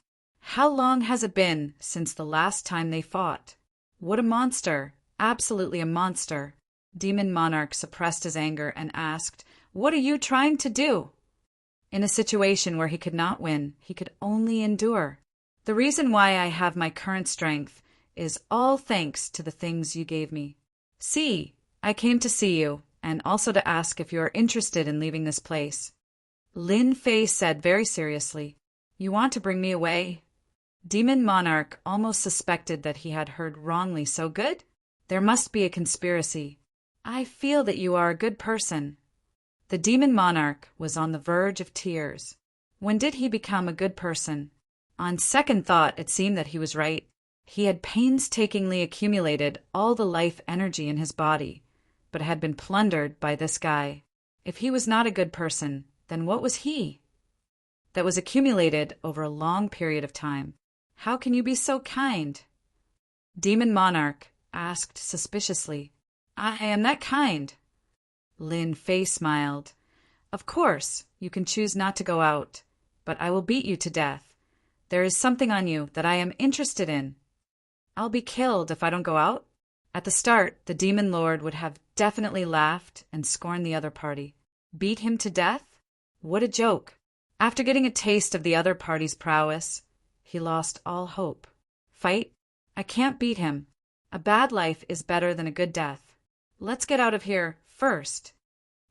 How long has it been since the last time they fought? What a monster! Absolutely a monster! Demon Monarch suppressed his anger and asked, "What are you trying to do?" In a situation where he could not win, he could only endure. The reason why I have my current strength is all thanks to the things you gave me. See, I came to see you, and also to ask if you are interested in leaving this place. Lin Fei said very seriously, "You want to bring me away?" Demon Monarch almost suspected that he had heard wrongly. So good? There must be a conspiracy. I feel that you are a good person. The Demon Monarch was on the verge of tears. When did he become a good person? On second thought, it seemed that he was right. He had painstakingly accumulated all the life energy in his body, but had been plundered by this guy. If he was not a good person, then what was he? That was accumulated over a long period of time. How can you be so kind? Demon Monarch asked suspiciously. I am that kind. Lin Fei smiled. Of course, you can choose not to go out, but I will beat you to death. There is something on you that I am interested in. I'll be killed if I don't go out. At the start, the Demon Lord would have definitely laughed and scorned the other party. Beat him to death? What a joke. After getting a taste of the other party's prowess, he lost all hope. Fight? I can't beat him. A bad life is better than a good death. Let's get out of here first.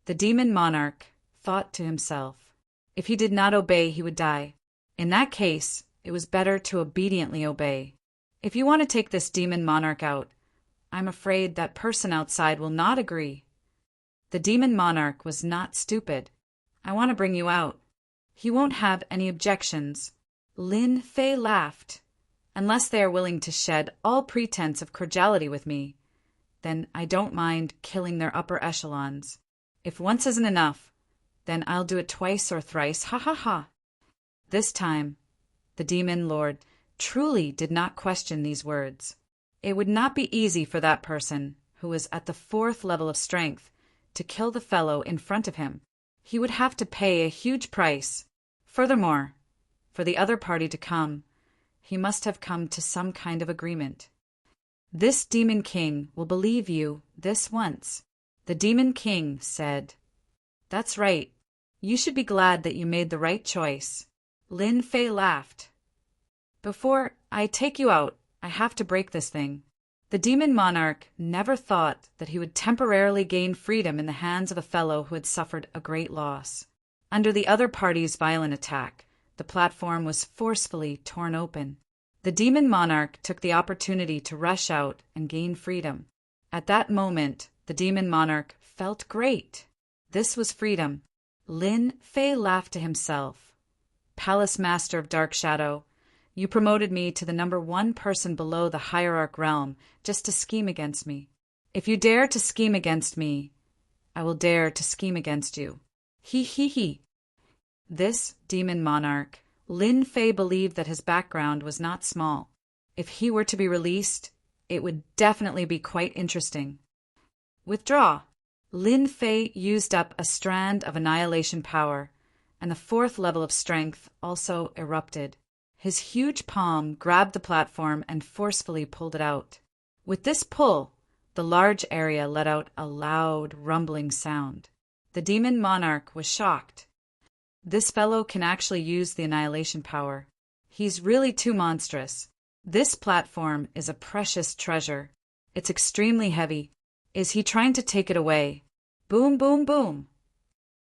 The Demon Monarch thought to himself, if he did not obey, he would die. In that case, it was better to obediently obey. If you want to take this Demon Monarch out, I'm afraid that person outside will not agree. The Demon Monarch was not stupid. I want to bring you out. He won't have any objections. Lin Fei laughed. Unless they are willing to shed all pretense of cordiality with me, then I don't mind killing their upper echelons. If once isn't enough, then I'll do it twice or thrice, ha ha ha. This time, the Demon Lord truly did not question these words. It would not be easy for that person, who was at the 4th level of strength, to kill the fellow in front of him. He would have to pay a huge price. Furthermore, for the other party to come, he must have come to some kind of agreement. This Demon King will believe you this once. The Demon King said, That's right. You should be glad that you made the right choice. Lin Fei laughed. Before I take you out, I have to break this thing. The Demon Monarch never thought that he would temporarily gain freedom in the hands of a fellow who had suffered a great loss. Under the other party's violent attack, the platform was forcefully torn open. The Demon Monarch took the opportunity to rush out and gain freedom. At that moment, the Demon Monarch felt great. This was freedom. Lin Fei laughed to himself. Palace Master of Dark Shadow, you promoted me to the number 1 person below the hierarch realm just to scheme against me. If you dare to scheme against me, I will dare to scheme against you. He he he. This Demon Monarch, Lin Fei believed that his background was not small. If he were to be released, it would definitely be quite interesting. Withdraw. Lin Fei used up a strand of annihilation power, and the 4th level of strength also erupted. His huge palm grabbed the platform and forcefully pulled it out. With this pull, the large area let out a loud, rumbling sound. The Demon Monarch was shocked. This fellow can actually use the annihilation power. He's really too monstrous. This platform is a precious treasure. It's extremely heavy. Is he trying to take it away? Boom, boom, boom.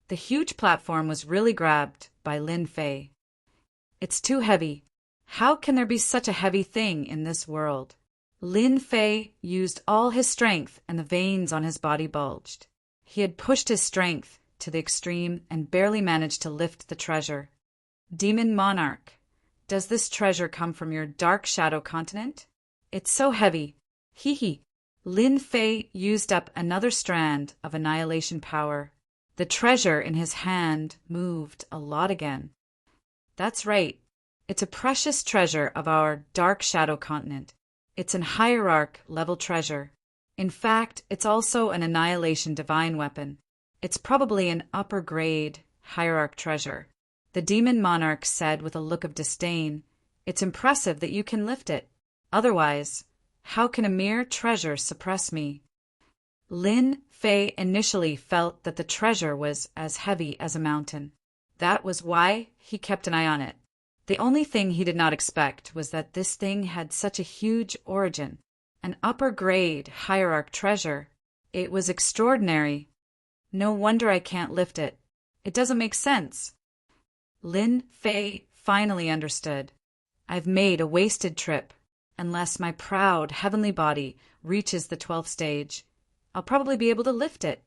The huge platform was really grabbed by Lin Fei. It's too heavy. How can there be such a heavy thing in this world? Lin Fei used all his strength and the veins on his body bulged. He had pushed his strength to the extreme and barely managed to lift the treasure. Demon Monarch, does this treasure come from your dark shadow continent? It's so heavy. Hee hee. Lin Fei used up another strand of annihilation power. The treasure in his hand moved a lot again. That's right. It's a precious treasure of our dark shadow continent. It's an hierarch level treasure. In fact, it's also an annihilation divine weapon. It's probably an upper grade hierarch treasure. The Demon Monarch said with a look of disdain, It's impressive that you can lift it. Otherwise, how can a mere treasure suppress me? Lin Fei initially felt that the treasure was as heavy as a mountain. That was why he kept an eye on it. The only thing he did not expect was that this thing had such a huge origin, an upper-grade hierarch treasure. It was extraordinary. No wonder I can't lift it. It doesn't make sense. Lin Fei finally understood. I've made a wasted trip. Unless my proud heavenly body reaches the 12th stage, I'll probably be able to lift it.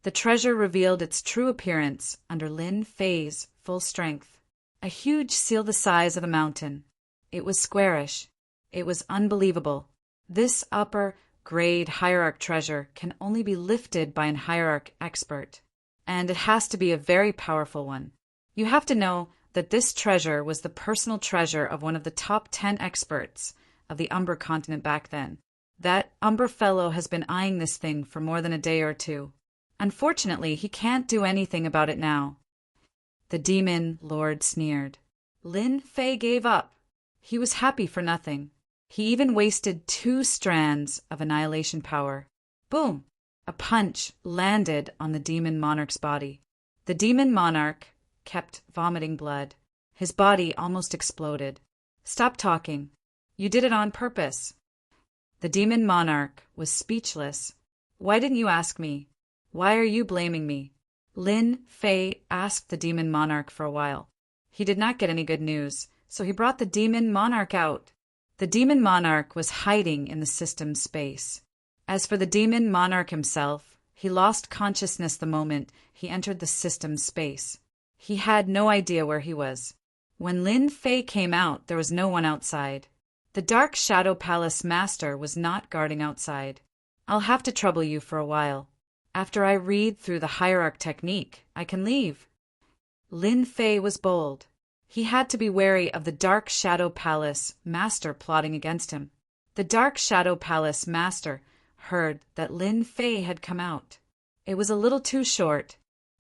The treasure revealed its true appearance under Lin Fei's full strength. A huge seal the size of a mountain. It was squarish. It was unbelievable. This upper-grade hierarch treasure can only be lifted by an hierarch expert, and it has to be a very powerful one. You have to know that this treasure was the personal treasure of one of the top 10 experts of the Umber continent back then. That Umber fellow has been eyeing this thing for more than a day or two. Unfortunately, he can't do anything about it now. The demon lord sneered. Lin Fei gave up. He was happy for nothing. He even wasted 2 strands of annihilation power. Boom! A punch landed on the demon monarch's body. The demon monarch kept vomiting blood. His body almost exploded. Stop talking. You did it on purpose. The demon monarch was speechless. Why didn't you ask me? Why are you blaming me? Lin Fei asked the demon monarch for a while. He did not get any good news, so he brought the demon monarch out. The demon monarch was hiding in the system's space. As for the demon monarch himself, he lost consciousness the moment he entered the system's space. He had no idea where he was. When Lin Fei came out, there was no one outside. The Dark Shadow Palace Master was not guarding outside. I'll have to trouble you for a while. After I read through the hierarch technique, I can leave. Lin Fei was bold. He had to be wary of the Dark Shadow Palace Master plotting against him. The Dark Shadow Palace Master heard that Lin Fei had come out. It was a little too short.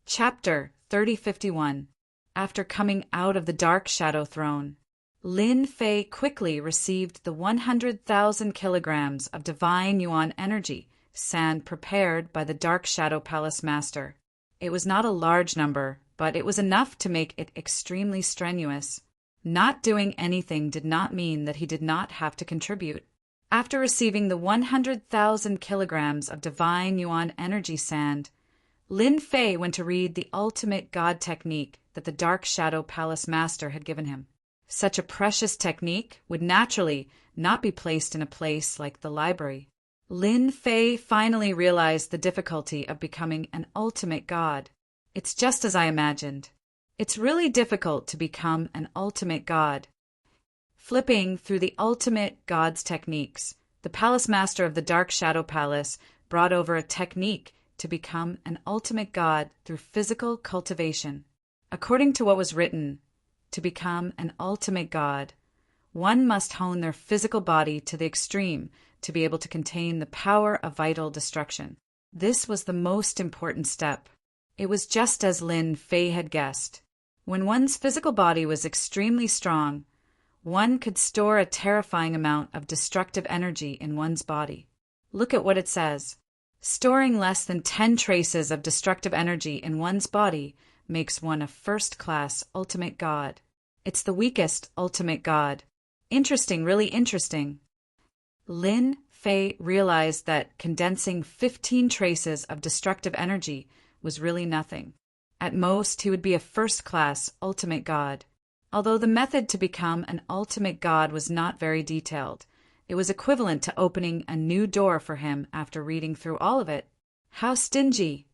Chapter 3051. After coming out of the Dark Shadow Throne, Lin Fei quickly received the 100,000 kilograms of divine yuan energy sand prepared by the Dark Shadow Palace Master. It was not a large number, but it was enough to make it extremely strenuous. Not doing anything did not mean that he did not have to contribute. After receiving the 100,000 kilograms of divine yuan energy sand, Lin Fei went to read the ultimate god technique that the Dark Shadow Palace Master had given him. Such a precious technique would naturally not be placed in a place like the library. Lin Fei finally realized the difficulty of becoming an ultimate god. It's just as I imagined. It's really difficult to become an ultimate god. Flipping through the ultimate god's techniques, the Palace Master of the Dark Shadow Palace brought over a technique to become an ultimate god through physical cultivation. According to what was written, to become an ultimate god, one must hone their physical body to the extreme to be able to contain the power of vital destruction. This was the most important step. It was just as Lin Fei had guessed. When one's physical body was extremely strong, one could store a terrifying amount of destructive energy in one's body. Look at what it says. Storing less than 10 traces of destructive energy in one's body makes one a first-class ultimate god. It's the weakest ultimate god. Interesting, really interesting. Lin Fei realized that condensing 15 traces of destructive energy was really nothing. At most, he would be a first-class ultimate god. Although the method to become an ultimate god was not very detailed, it was equivalent to opening a new door for him after reading through all of it. How stingy!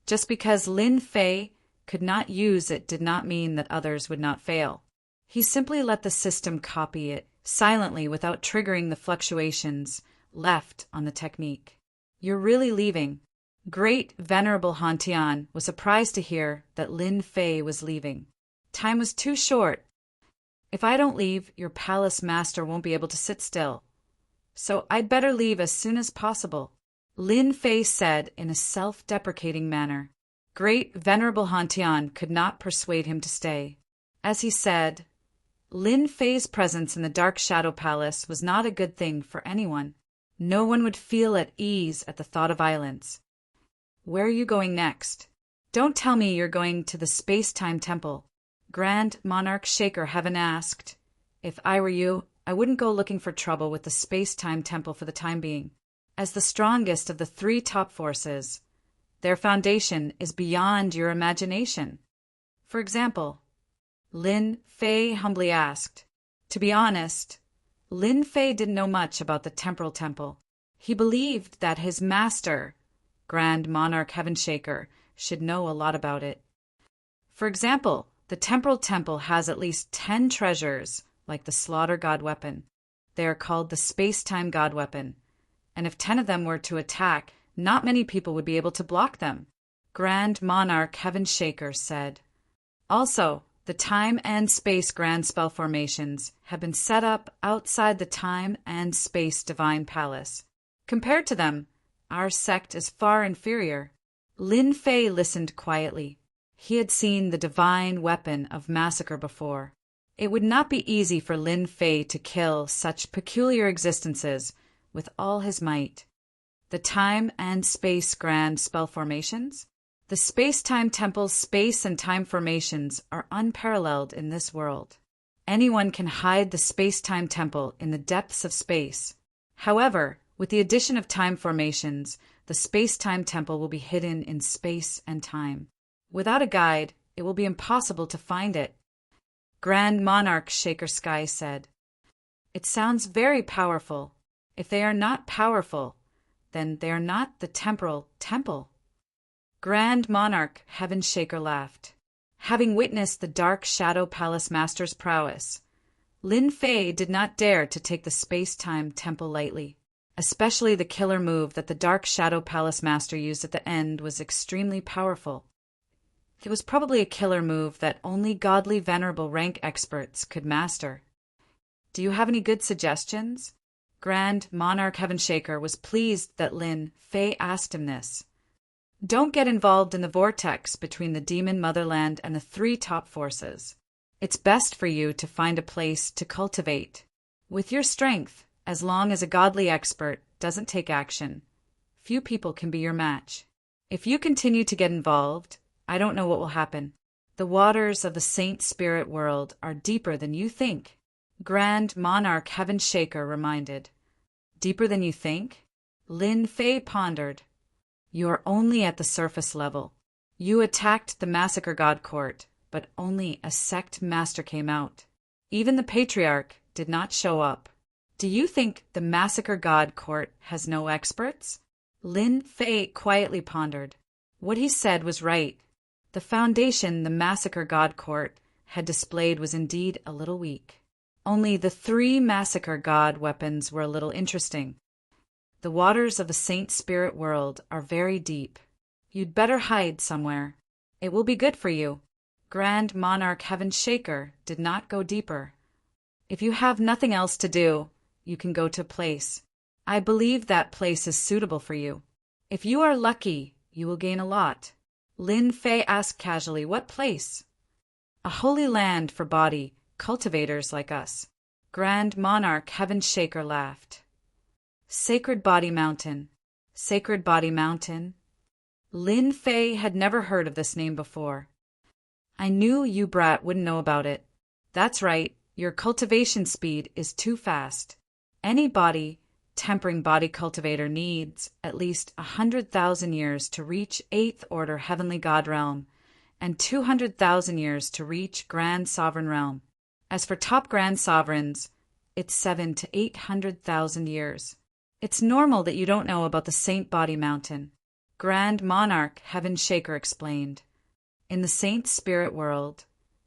Just because Lin Fei could not use it did not mean that others would not fail. He simply let the system copy it silently without triggering the fluctuations left on the technique. You're really leaving. Great Venerable Hantian was surprised to hear that Lin Fei was leaving. Time was too short. If I don't leave, your palace master won't be able to sit still. So I'd better leave as soon as possible, Lin Fei said in a self-deprecating manner. Great Venerable Hantian could not persuade him to stay. As he said, Lin Fei's presence in the Dark Shadow Palace was not a good thing for anyone. No one would feel at ease at the thought of violence. Where are you going next? Don't tell me you're going to the Space-Time Temple. Grand Monarch Shaker Heaven asked. If I were you, I wouldn't go looking for trouble with the Space-Time Temple for the time being. As the strongest of the three top forces, their foundation is beyond your imagination. For example, Lin Fei humbly asked. To be honest, Lin Fei didn't know much about the Temporal Temple. He believed that his master, Grand Monarch Heaven Shaker, should know a lot about it. For example, the Temporal Temple has at least 10 treasures, like the Slaughter God Weapon. They are called the Space-Time God Weapon, and if 10 of them were to attack, not many people would be able to block them. Grand Monarch Heaven Shaker said. Also, the time and space grand spell formations have been set up outside the time and space divine palace. Compared to them, our sect is far inferior. Lin Fei listened quietly. He had seen the divine weapon of massacre before. It would not be easy for Lin Fei to kill such peculiar existences with all his might. The time and space grand spell formations? The Space-Time Temple's space and time formations are unparalleled in this world. Anyone can hide the Space-Time Temple in the depths of space. However, with the addition of time formations, the Space-Time Temple will be hidden in space and time. Without a guide, it will be impossible to find it. Grand Monarch Shaker Sky said. It sounds very powerful. If they are not powerful, then they are not the Temporal Temple. Grand Monarch Heaven Shaker laughed. Having witnessed the Dark Shadow Palace Master's prowess, Lin Fei did not dare to take the Space-Time Temple lightly. Especially the killer move that the Dark Shadow Palace Master used at the end was extremely powerful. It was probably a killer move that only godly venerable rank experts could master. Do you have any good suggestions? Grand Monarch Heaven Shaker was pleased that Lin Fei asked him this. Don't get involved in the vortex between the demon motherland and the three top forces. It's best for you to find a place to cultivate. With your strength, as long as a godly expert doesn't take action, few people can be your match. If you continue to get involved, I don't know what will happen. The waters of the Saint Spirit world are deeper than you think. Grand Monarch Heaven Shaker reminded. Deeper than you think? Lin Fei pondered. You are only at the surface level. You attacked the Massacre God Court, but only a sect master came out. Even the Patriarch did not show up. Do you think the Massacre God Court has no experts? Lin Fei quietly pondered. What he said was right. The foundation the Massacre God Court had displayed was indeed a little weak. Only the 3 Massacre God weapons were a little interesting. The waters of the Saint Spirit world are very deep. You'd better hide somewhere. It will be good for you. Grand Monarch Heaven Shaker did not go deeper. If you have nothing else to do, you can go to a place. I believe that place is suitable for you. If you are lucky, you will gain a lot. Lin Fei asked casually, what place? A holy land for body cultivators like us. Grand Monarch Heaven Shaker laughed. Sacred Body Mountain. Sacred Body Mountain. Lin Fei had never heard of this name before. I knew you brat wouldn't know about it. That's right, your cultivation speed is too fast. Any body, tempering body cultivator needs at least 100,000 years to reach 8th Order Heavenly God Realm, and 200,000 years to reach Grand Sovereign Realm. As for top Grand Sovereigns, it's 700,000 to 800,000 years. It's normal that you don't know about the Saint Body Mountain. Grand Monarch Heaven Shaker explained. In the Saint Spirit world,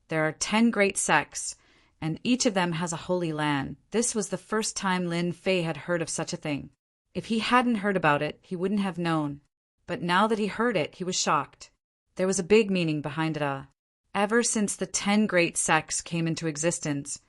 there are 10 great sects, and each of them has a holy land. This was the first time Lin Fei had heard of such a thing. If he hadn't heard about it, he wouldn't have known. But now that he heard it, he was shocked. There was a big meaning behind it. Ever since the 10 great sects came into existence,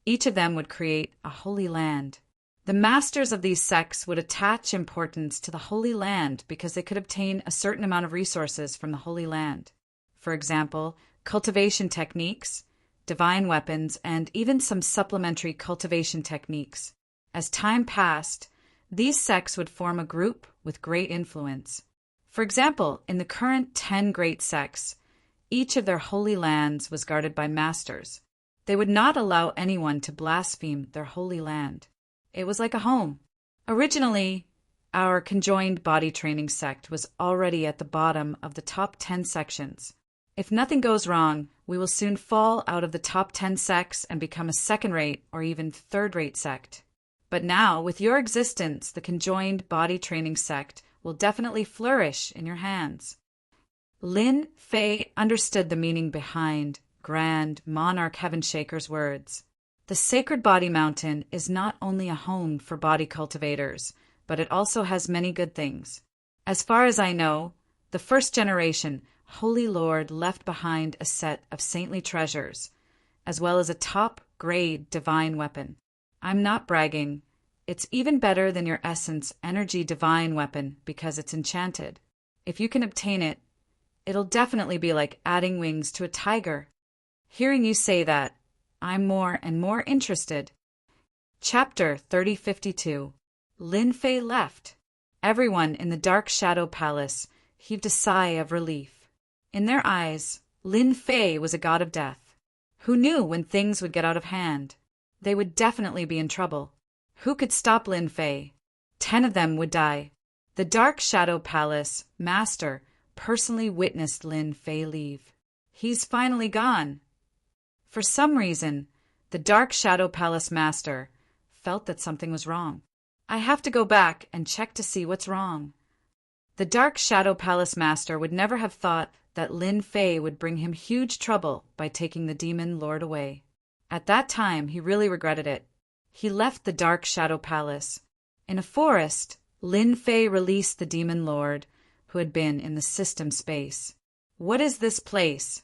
each of them would create a holy land. The masters of these sects would attach importance to the Holy Land because they could obtain a certain amount of resources from the Holy Land. For example, cultivation techniques, divine weapons, and even some supplementary cultivation techniques. As time passed, these sects would form a group with great influence. For example, in the current 10 great sects, each of their holy lands was guarded by masters. They would not allow anyone to blaspheme their holy land. It was like a home. Originally, our conjoined body training sect was already at the bottom of the top 10 sections. If nothing goes wrong, we will soon fall out of the top 10 sects and become a second-rate or even third-rate sect. But now, with your existence, the conjoined body training sect will definitely flourish in your hands. Lin Fei understood the meaning behind Grand Monarch Heavenshaker's words. The Sacred Body Mountain is not only a home for body cultivators, but it also has many good things. As far as I know, the first generation Holy Lord left behind a set of saintly treasures, as well as a top-grade divine weapon. I'm not bragging. It's even better than your Essence Energy divine weapon because it's enchanted. If you can obtain it, it'll definitely be like adding wings to a tiger. Hearing you say that, I'm more and more interested. Chapter 3052. Lin Fei left. Everyone in the Dark Shadow Palace heaved a sigh of relief. In their eyes, Lin Fei was a god of death. Who knew when things would get out of hand? They would definitely be in trouble. Who could stop Lin Fei? 10 of them would die. The Dark Shadow Palace master personally witnessed Lin Fei leave. He's finally gone. For some reason, the Dark Shadow Palace master felt that something was wrong. I have to go back and check to see what's wrong. The Dark Shadow Palace master would never have thought that Lin Fei would bring him huge trouble by taking the Demon Lord away. At that time, he really regretted it. He left the Dark Shadow Palace. In a forest, Lin Fei released the Demon Lord, who had been in the system space. What is this place?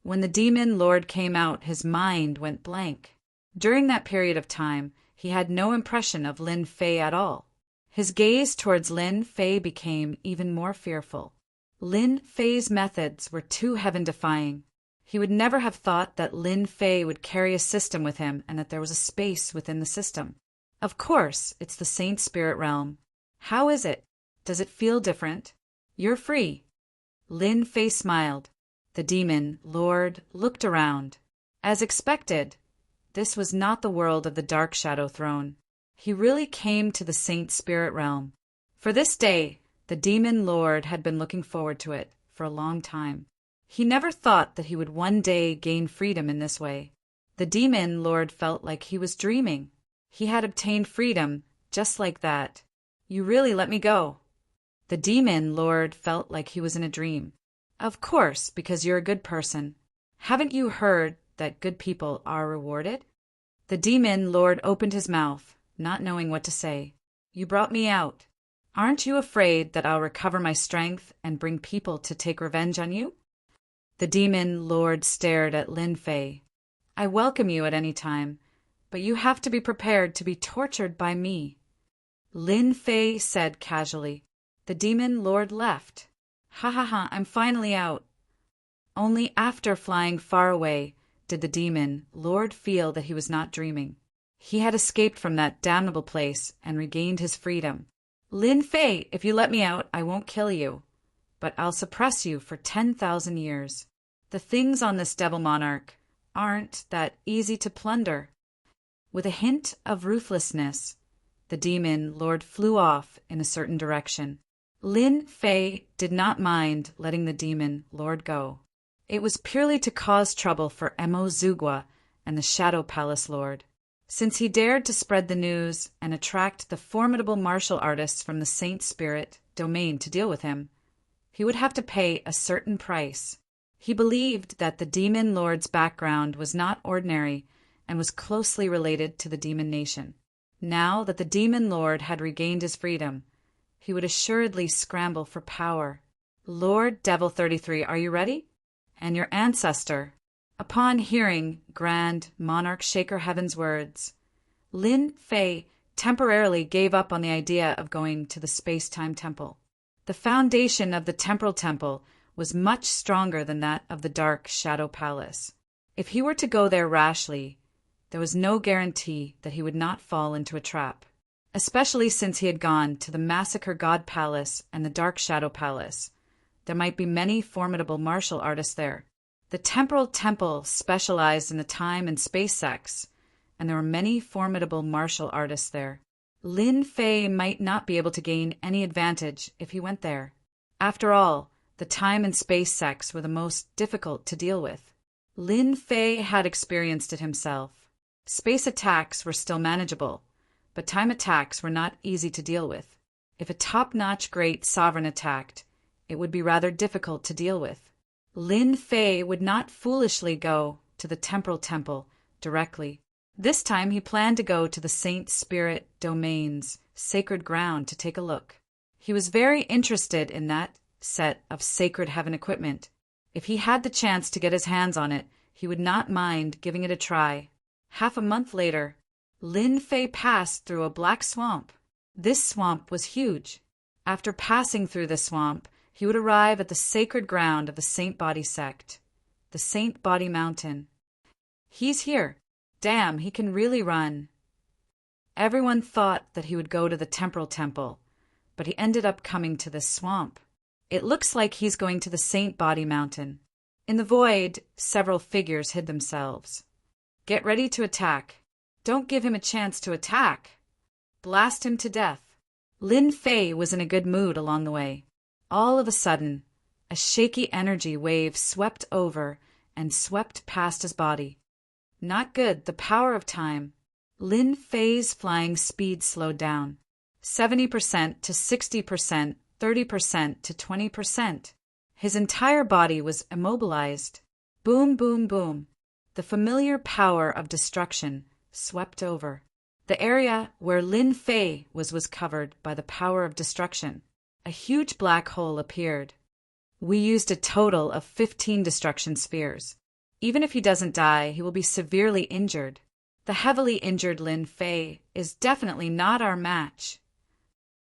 When the Demon Lord came out, his mind went blank. During that period of time, he had no impression of Lin Fei at all. His gaze towards Lin Fei became even more fearful. Lin Fei's methods were too heaven-defying. He would never have thought that Lin Fei would carry a system with him and that there was a space within the system. Of course, it's the Saint Spirit realm. How is it? Does it feel different? You're free. Lin Fei smiled. The Demon Lord looked around. As expected, this was not the world of the Dark Shadow Throne. He really came to the Saint Spirit realm. For this day, the Demon Lord had been looking forward to it for a long time. He never thought that he would one day gain freedom in this way. The Demon Lord felt like he was dreaming. He had obtained freedom just like that. You really let me go. The Demon Lord felt like he was in a dream. Of course, because you're a good person. Haven't you heard that good people are rewarded? The Demon Lord opened his mouth, not knowing what to say. You brought me out. Aren't you afraid that I'll recover my strength and bring people to take revenge on you? The Demon Lord stared at Lin Fei. I welcome you at any time, but you have to be prepared to be tortured by me. Lin Fei said casually. The Demon Lord left. Ha ha ha, I'm finally out. Only after flying far away did the Demon Lord feel that he was not dreaming. He had escaped from that damnable place and regained his freedom. Lin Fei, if you let me out, I won't kill you, but I'll suppress you for 10,000 years. The things on this Devil Monarch aren't that easy to plunder. With a hint of ruthlessness, the Demon Lord flew off in a certain direction. Lin Fei did not mind letting the Demon Lord go. It was purely to cause trouble for Emo Zugwa and the Shadow Palace Lord. Since he dared to spread the news and attract the formidable martial artists from the Saint Spirit domain to deal with him, he would have to pay a certain price. He believed that the Demon Lord's background was not ordinary and was closely related to the Demon Nation. Now that the Demon Lord had regained his freedom, he would assuredly scramble for power. Lord Devil 33, are you ready? And your ancestor. Upon hearing Grand Monarch Shaker Heaven's words, Lin Fei temporarily gave up on the idea of going to the Space-Time Temple. The foundation of the Temporal Temple was much stronger than that of the Dark Shadow Palace. If he were to go there rashly, there was no guarantee that he would not fall into a trap, especially since he had gone to the Massacre God Palace and the Dark Shadow Palace. There might be many formidable martial artists there. The Temporal Temple specialized in the time and space sects, and there were many formidable martial artists there. Lin Fei might not be able to gain any advantage if he went there. After all, the time and space sects were the most difficult to deal with. Lin Fei had experienced it himself. Space attacks were still manageable, but time attacks were not easy to deal with. If a top-notch great sovereign attacked, it would be rather difficult to deal with. Lin Fei would not foolishly go to the Temporal Temple directly. This time he planned to go to the Saint Spirit Domain's sacred ground to take a look. He was very interested in that set of sacred heaven equipment. If he had the chance to get his hands on it, he would not mind giving it a try. Half a month later, Lin Fei passed through a black swamp. This swamp was huge. After passing through the swamp, he would arrive at the sacred ground of the Saint Body sect, the Saint Body Mountain. He's here. Damn, he can really run. Everyone thought that he would go to the Temporal Temple, but he ended up coming to this swamp. It looks like he's going to the Saint Body Mountain. In the void, several figures hid themselves. Get ready to attack. Don't give him a chance to attack. Blast him to death. Lin Fei was in a good mood along the way. All of a sudden, a shaky energy wave swept over and swept past his body. Not good, the power of time. Lin Fei's flying speed slowed down. 70% to 60%, 30% to 20%. His entire body was immobilized. Boom, boom, boom. The familiar power of destruction swept over. The area where Lin Fei was covered by the power of destruction. A huge black hole appeared. We used a total of 15 destruction spheres. Even if he doesn't die, he will be severely injured. The heavily injured Lin Fei is definitely not our match.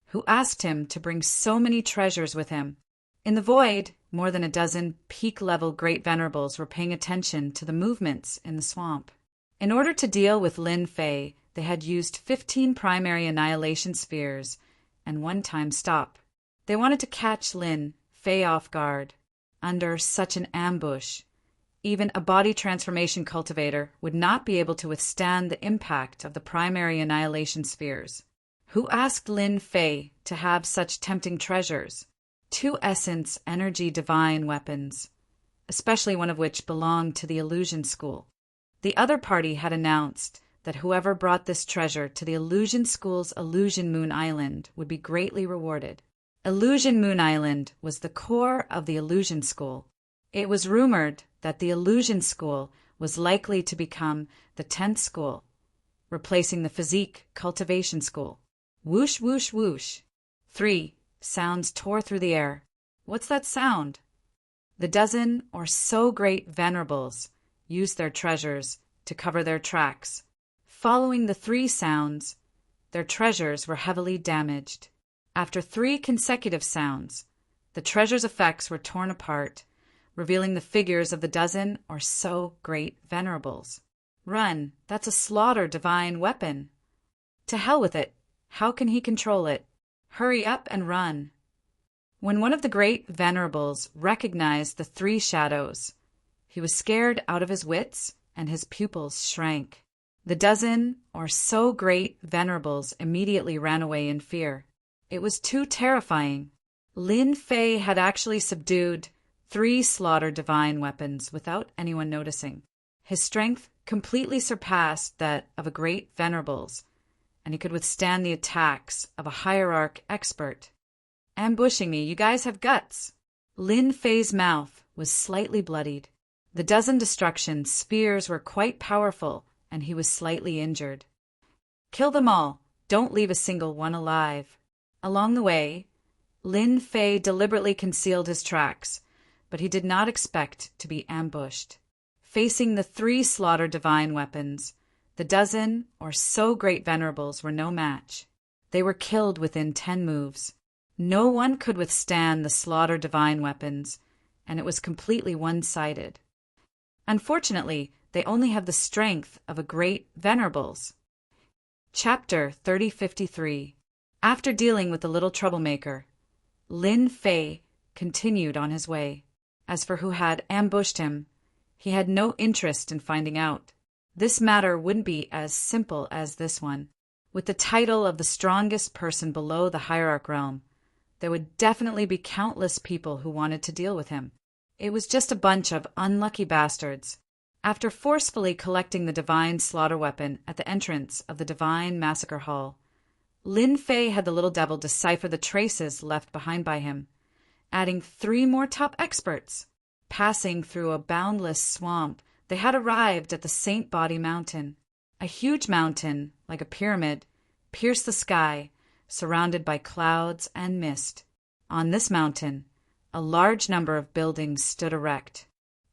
Who asked him to bring so many treasures with him? In the void, more than a dozen peak-level Great Venerables were paying attention to the movements in the swamp. In order to deal with Lin Fei, they had used 15 primary annihilation spheres and one time stop. They wanted to catch Lin Fei off guard. Under such an ambush, even a body transformation cultivator would not be able to withstand the impact of the primary annihilation spheres. Who asked Lin Fei to have such tempting treasures? 2 essence energy divine weapons, especially one of which belonged to the illusion school. The other party had announced that whoever brought this treasure to the illusion school's Illusion Moon Island would be greatly rewarded. Illusion Moon Island was the core of the illusion school. It was rumored that the illusion school was likely to become the 10th school, replacing the physique cultivation school. Whoosh, whoosh, whoosh. 3 sounds tore through the air. What's that sound? The dozen or so great venerables used their treasures to cover their tracks. Following the 3 sounds, their treasures were heavily damaged. After 3 consecutive sounds, the treasure's effects were torn apart, revealing the figures of the dozen or so great venerables. Run, that's a slaughter divine weapon. To hell with it. How can he control it? Hurry up and run. When one of the great venerables recognized the 3 shadows, he was scared out of his wits and his pupils shrank. The dozen or so great venerables immediately ran away in fear. It was too terrifying. Lin Fei had actually subdued 3 slaughter divine weapons without anyone noticing. His strength completely surpassed that of a great venerables, and he could withstand the attacks of a hierarch expert. Ambushing me, you guys have guts. Lin Fei's mouth was slightly bloodied. The dozen destruction spheres were quite powerful, and he was slightly injured. Kill them all. Don't leave a single one alive. Along the way, Lin Fei deliberately concealed his tracks, but he did not expect to be ambushed. Facing the 3 slaughter divine weapons, the dozen or so great venerables were no match. They were killed within 10 moves. No one could withstand the slaughter divine weapons, and it was completely one-sided. Unfortunately, they only have the strength of a great venerables. Chapter 3053. After dealing with the little troublemaker, Lin Fei continued on his way. As for who had ambushed him, he had no interest in finding out. This matter wouldn't be as simple as this one. With the title of the strongest person below the hierarch realm, there would definitely be countless people who wanted to deal with him. It was just a bunch of unlucky bastards. After forcefully collecting the divine slaughter weapon at the entrance of the divine massacre hall, Lin Fei had the little devil decipher the traces left behind by him, adding 3 more top experts. Passing through a boundless swamp, they had arrived at the Saint Body Mountain. A huge mountain, like a pyramid, pierced the sky, surrounded by clouds and mist. On this mountain, a large number of buildings stood erect.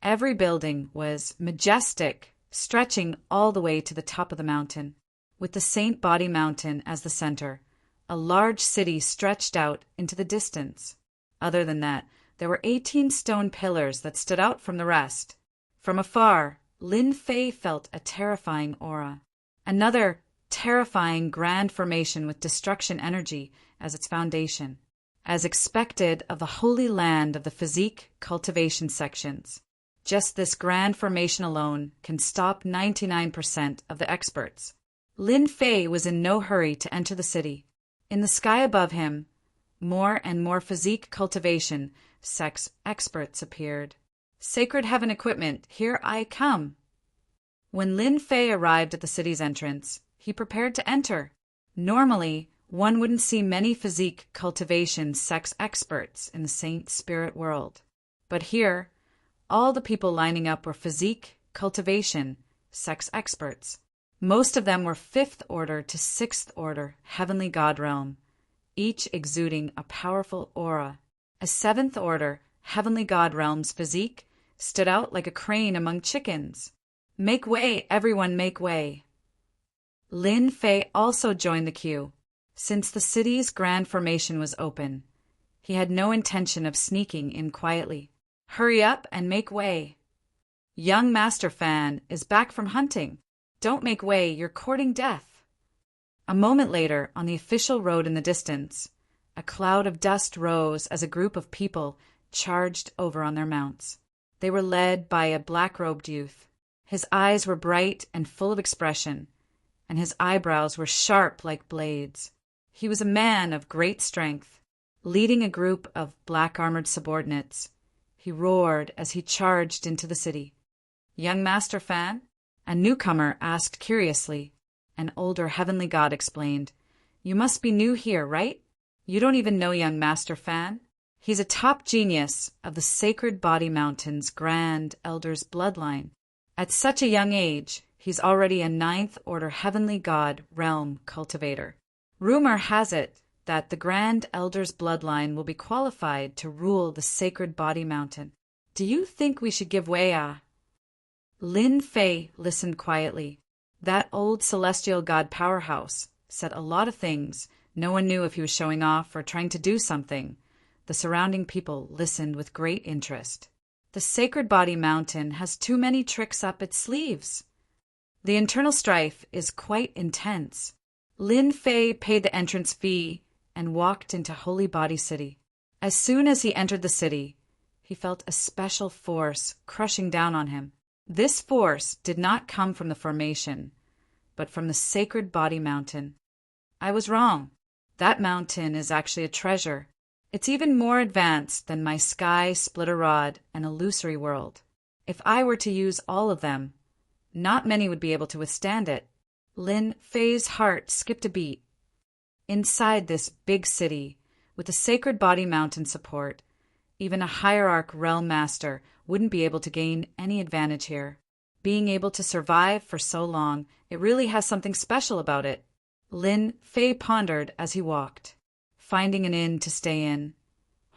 Every building was majestic, stretching all the way to the top of the mountain. With the Saint Body Mountain as the center, a large city stretched out into the distance. Other than that, there were 18 stone pillars that stood out from the rest. From afar, Lin Fei felt a terrifying aura. Another terrifying grand formation with destruction energy as its foundation, as expected of the holy land of the physique cultivation sections. Just this grand formation alone can stop 99% of the experts. Lin Fei was in no hurry to enter the city. In the sky above him, more and more physique cultivation sex experts appeared. Sacred heaven equipment, here I come. When Lin Fei arrived at the city's entrance, he prepared to enter. Normally, one wouldn't see many physique cultivation sex experts in the Saint Spirit world. But here, all the people lining up were physique cultivation sex experts. Most of them were 5th order to 6th order heavenly god realm, each exuding a powerful aura. A 7th order heavenly god realm's physique stood out like a crane among chickens. Make way, everyone, make way. Lin Fei also joined the queue. Since the city's grand formation was open, he had no intention of sneaking in quietly. Hurry up and make way. Young Master Fan is back from hunting. Don't make way, you're courting death. A moment later, on the official road in the distance, a cloud of dust rose as a group of people charged over on their mounts. They were led by a black-robed youth. His eyes were bright and full of expression, and his eyebrows were sharp like blades. He was a man of great strength. Leading a group of black-armored subordinates, he roared as he charged into the city. Young Master Fan? A newcomer asked curiously. An older heavenly god explained. You must be new here, right? You don't even know young Master Fan? He's a top genius of the Sacred Body Mountain's Grand Elder's bloodline. At such a young age, he's already a 9th order heavenly god realm cultivator. Rumor has it that the Grand Elder's bloodline will be qualified to rule the Sacred Body Mountain. Do you think we should give way? Lin Fei listened quietly. That old celestial god powerhouse said a lot of things. No one knew if he was showing off or trying to do something. The surrounding people listened with great interest. The Sacred Body Mountain has too many tricks up its sleeves. The internal strife is quite intense. Lin Fei paid the entrance fee and walked into Holy Body City. As soon as he entered the city, he felt a special force crushing down on him. This force did not come from the formation, but from the Sacred Body Mountain. I was wrong. That mountain is actually a treasure. It's even more advanced than my sky splitter rod and illusory world. If I were to use all of them, not many would be able to withstand it. Lin Fei's heart skipped a beat. Inside this big city, with the Sacred Body Mountain support, even a hierarch realm master wouldn't be able to gain any advantage here. Being able to survive for so long, it really has something special about it. Lin Fei pondered as he walked. Finding an inn to stay in,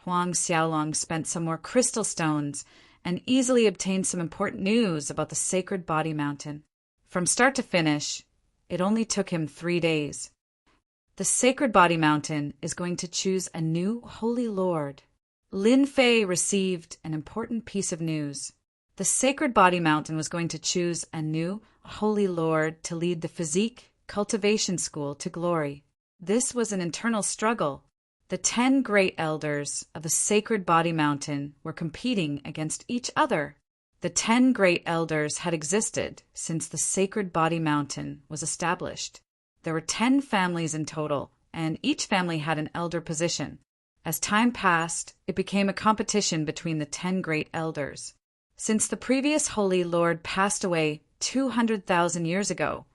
Huang Xiaolong spent some more crystal stones and easily obtained some important news about the Sacred Body Mountain. From start to finish, it only took him 3 days. The Sacred Body Mountain is going to choose a new Holy Lord. Lin Fei received an important piece of news. The sacred body mountain was going to choose a new holy lord to lead the physique cultivation school to glory. This was an internal struggle. The 10 great elders of the sacred body mountain were competing against each other. The 10 great elders had existed since the sacred body mountain was established. There were 10 families in total, and each family had an elder position. As time passed, it became a competition between the 10 great elders. Since the previous Holy Lord passed away 200,000 years ago,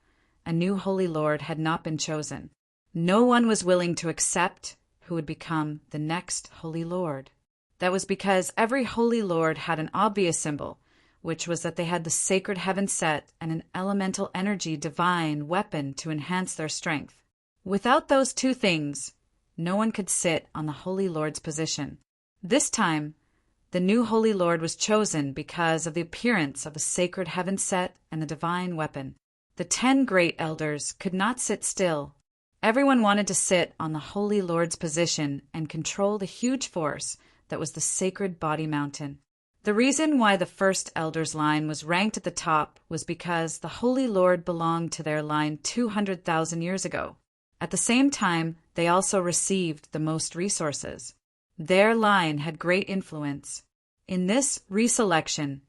a new Holy Lord had not been chosen. No one was willing to accept who would become the next Holy Lord. That was because every Holy Lord had an obvious symbol, which was that they had the sacred heaven set and an elemental energy divine weapon to enhance their strength. Without those two things, no one could sit on the Holy Lord's position. This time, the new Holy Lord was chosen because of the appearance of the sacred heaven set and the divine weapon. The 10 great elders could not sit still. Everyone wanted to sit on the Holy Lord's position and control the huge force that was the sacred body mountain. The reason why the first elder's line was ranked at the top was because the Holy Lord belonged to their line 200,000 years ago. At the same time, they also received the most resources. Their line had great influence. In this reselection,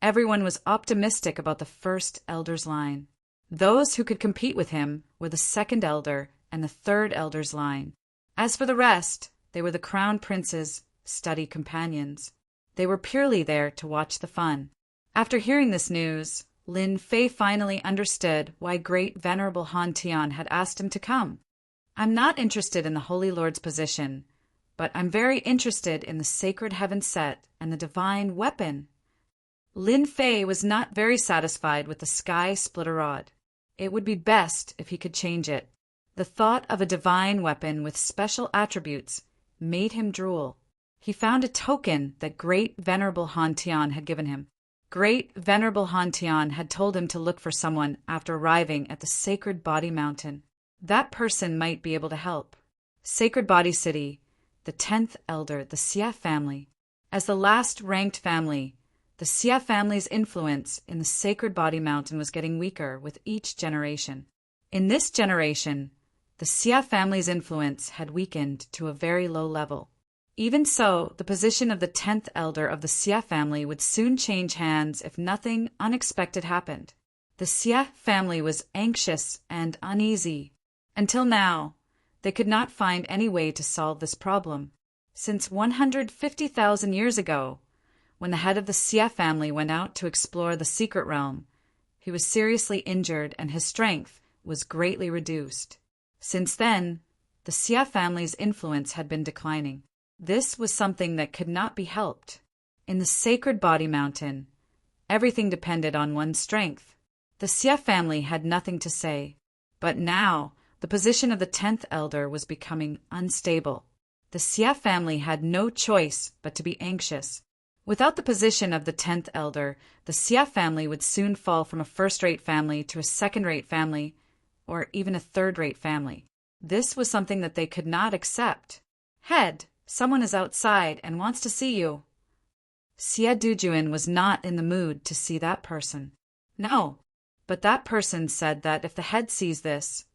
everyone was optimistic about the first elder's line. Those who could compete with him were the second elder and the third elder's line. As for the rest, they were the crown prince's study companions. They were purely there to watch the fun. After hearing this news, Lin Fei finally understood why great venerable Han Tian had asked him to come. I'm not interested in the Holy Lord's position, but I'm very interested in the sacred heaven set and the divine weapon. Lin Fei was not very satisfied with the sky splitter rod. It would be best if he could change it. The thought of a divine weapon with special attributes made him drool. He found a token that great venerable Han Tian had given him. Great venerable Han Tian had told him to look for someone after arriving at the sacred body mountain. That person might be able to help. Sacred Body City, the 10th elder, the Xia family. As the last ranked family, the Xia family's influence in the sacred body mountain was getting weaker with each generation. In this generation, the Xia family's influence had weakened to a very low level. Even so, the position of the 10th elder of the Xia family would soon change hands if nothing unexpected happened. The Xia family was anxious and uneasy. Until now, they could not find any way to solve this problem. Since 150,000 years ago, when the head of the Xia family went out to explore the secret realm, he was seriously injured and his strength was greatly reduced. Since then, the Xia family's influence had been declining. This was something that could not be helped. In the sacred body mountain, everything depended on one's strength. The Xia family had nothing to say. But now, the position of the 10th elder was becoming unstable. The Xia family had no choice but to be anxious. Without the position of the 10th elder, the Xia family would soon fall from a first-rate family to a second-rate family, or even a third-rate family. This was something that they could not accept. Head, someone is outside and wants to see you. Xie Dujuan was not in the mood to see that person. No, but that person said that if the head sees this,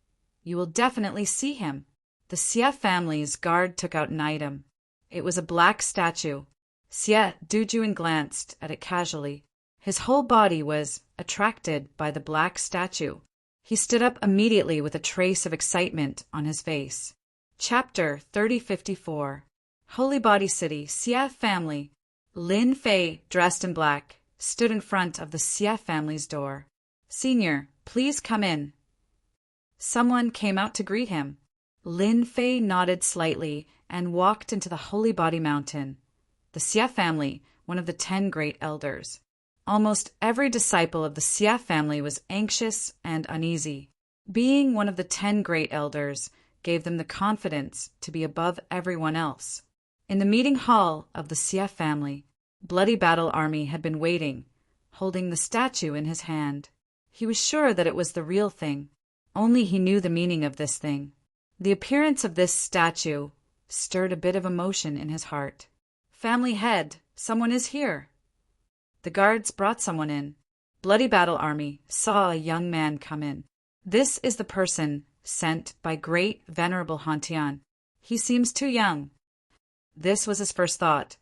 you will definitely see him. The Xie family's guard took out an item. It was a black statue. Xie Dujuan glanced at it casually. His whole body was attracted by the black statue. He stood up immediately with a trace of excitement on his face. Chapter 3054. Holy Body City, Xie Family. Lin Fei, dressed in black, stood in front of the Xie family's door. Senior, please come in. Someone came out to greet him. Lin Fei nodded slightly and walked into the Holy Body Mountain. The Xie family, one of the 10 great elders. Almost every disciple of the Xie family was anxious and uneasy. Being one of the 10 great elders gave them the confidence to be above everyone else. In the meeting hall of the Xie family, Bloody Battle Army had been waiting, holding the statue in his hand. He was sure that it was the real thing. Only he knew the meaning of this thing. The appearance of this statue stirred a bit of emotion in his heart. Family head, someone is here. The guards brought someone in. Bloody Battle Army saw a young man come in. This is the person sent by Great Venerable Hantian. He seems too young. This was his first thought,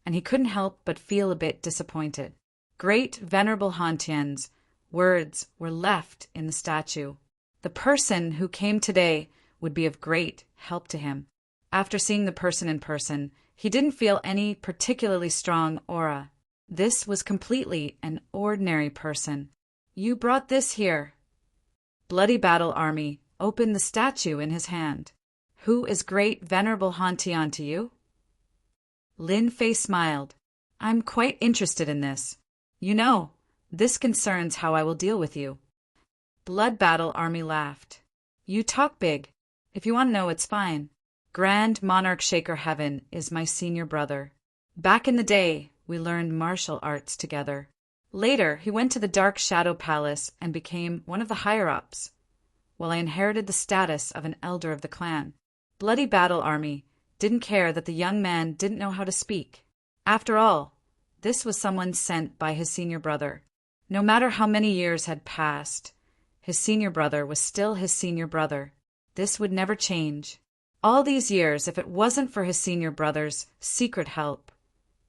and he couldn't help but feel a bit disappointed. Great Venerable Hantian's words were left in the statue. The person who came today would be of great help to him. After seeing the person in person, he didn't feel any particularly strong aura. This was completely an ordinary person. You brought this here. Bloody Battle Army opened the statue in his hand. Who is Great Venerable Hantian to you? Lin Fei smiled. I'm quite interested in this. You know, this concerns how I will deal with you. Blood Battle Army laughed. You talk big. If you want to know, it's fine. Grand Monarch Shaker Heaven is my senior brother. Back in the day, we learned martial arts together. Later, he went to the Dark Shadow Palace and became one of the higher-ups, while I inherited the status of an elder of the clan. Bloody Battle Army didn't care that the young man didn't know how to speak. After all, this was someone sent by his senior brother. No matter how many years had passed, his senior brother was still his senior brother. This would never change. All these years, if it wasn't for his senior brother's secret help,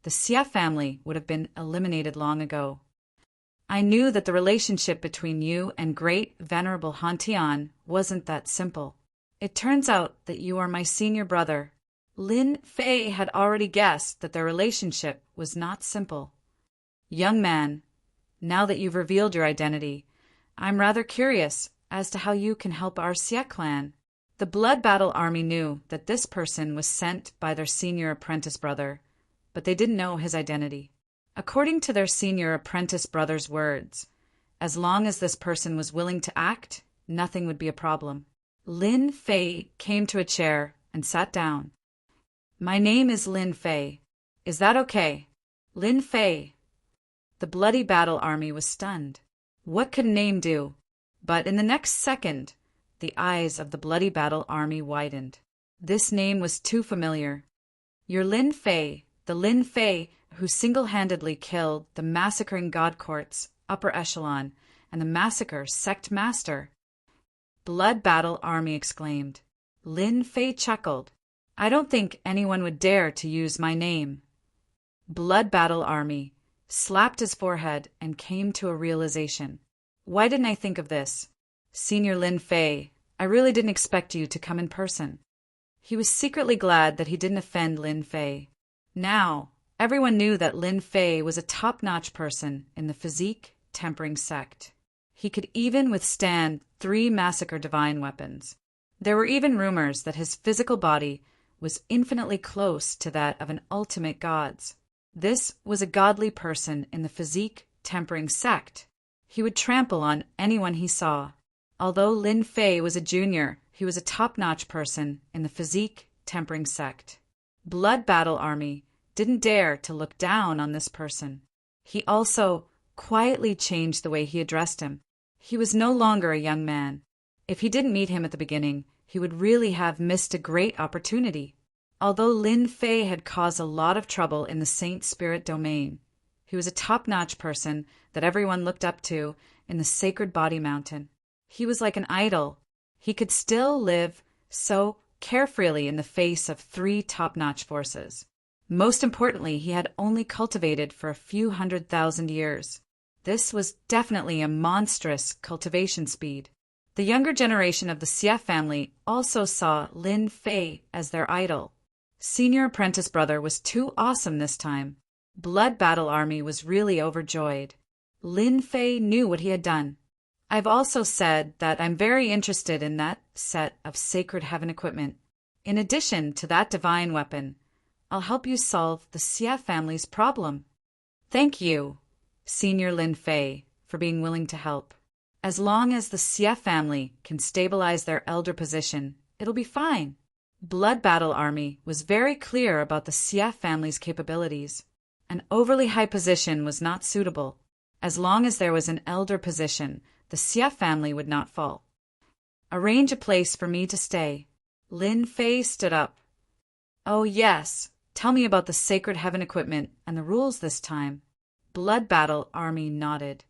the Xia family would have been eliminated long ago. I knew that the relationship between you and Great Venerable Hantian wasn't that simple. It turns out that you are my senior brother. Lin Fei had already guessed that their relationship was not simple. Young man, now that you've revealed your identity, I'm rather curious as to how you can help our Xia clan. The Blood Battle Army knew that this person was sent by their senior apprentice brother, but they didn't know his identity. According to their senior apprentice brother's words, as long as this person was willing to act, nothing would be a problem. Lin Fei came to a chair and sat down. My name is Lin Fei. Is that okay? Lin Fei. The Bloody Battle Army was stunned. What could a name do? But in the next second, the eyes of the Bloody Battle Army widened. This name was too familiar. You're Lin Fei, the Lin Fei who single-handedly killed the massacring God Court's upper echelon and the massacre sect master. Blood Battle Army exclaimed. Lin Fei chuckled. I don't think anyone would dare to use my name. Blood Battle Army slapped his forehead and came to a realization. Why didn't I think of this? Senior Lin Fei, I really didn't expect you to come in person. He was secretly glad that he didn't offend Lin Fei. Now, everyone knew that Lin Fei was a top-notch person in the physique tempering sect. He could even withstand 3 massacre divine weapons. There were even rumors that his physical body was infinitely close to that of an ultimate god's. This was a godly person in the physique tempering sect. He would trample on anyone he saw. Although Lin Fei was a junior, he was a top-notch person in the physique tempering sect. Blood Battle Army didn't dare to look down on this person. He also quietly changed the way he addressed him. He was no longer a young man. If he didn't meet him at the beginning, he would really have missed a great opportunity. Although Lin Fei had caused a lot of trouble in the Saint Spirit domain, he was a top-notch person that everyone looked up to in the Sacred Body Mountain. He was like an idol. He could still live so carefreely in the face of 3 top-notch forces. Most importantly, he had only cultivated for a few 100,000 years. This was definitely a monstrous cultivation speed. The younger generation of the Xia family also saw Lin Fei as their idol. Senior apprentice brother was too awesome this time. Blood Battle Army was really overjoyed. Lin Fei knew what he had done. I've also said that I'm very interested in that set of Sacred Heaven equipment. In addition to that divine weapon, I'll help you solve the Xia family's problem. Thank you, Senior Lin Fei, for being willing to help. As long as the Xia family can stabilize their elder position, it'll be fine. Blood Battle Army was very clear about the Xia family's capabilities. An overly high position was not suitable. As long as there was an elder position, the Xia family would not fall. Arrange a place for me to stay. Lin Fei stood up. Oh yes, tell me about the Sacred Heaven equipment and the rules this time. Blood Battle Army nodded.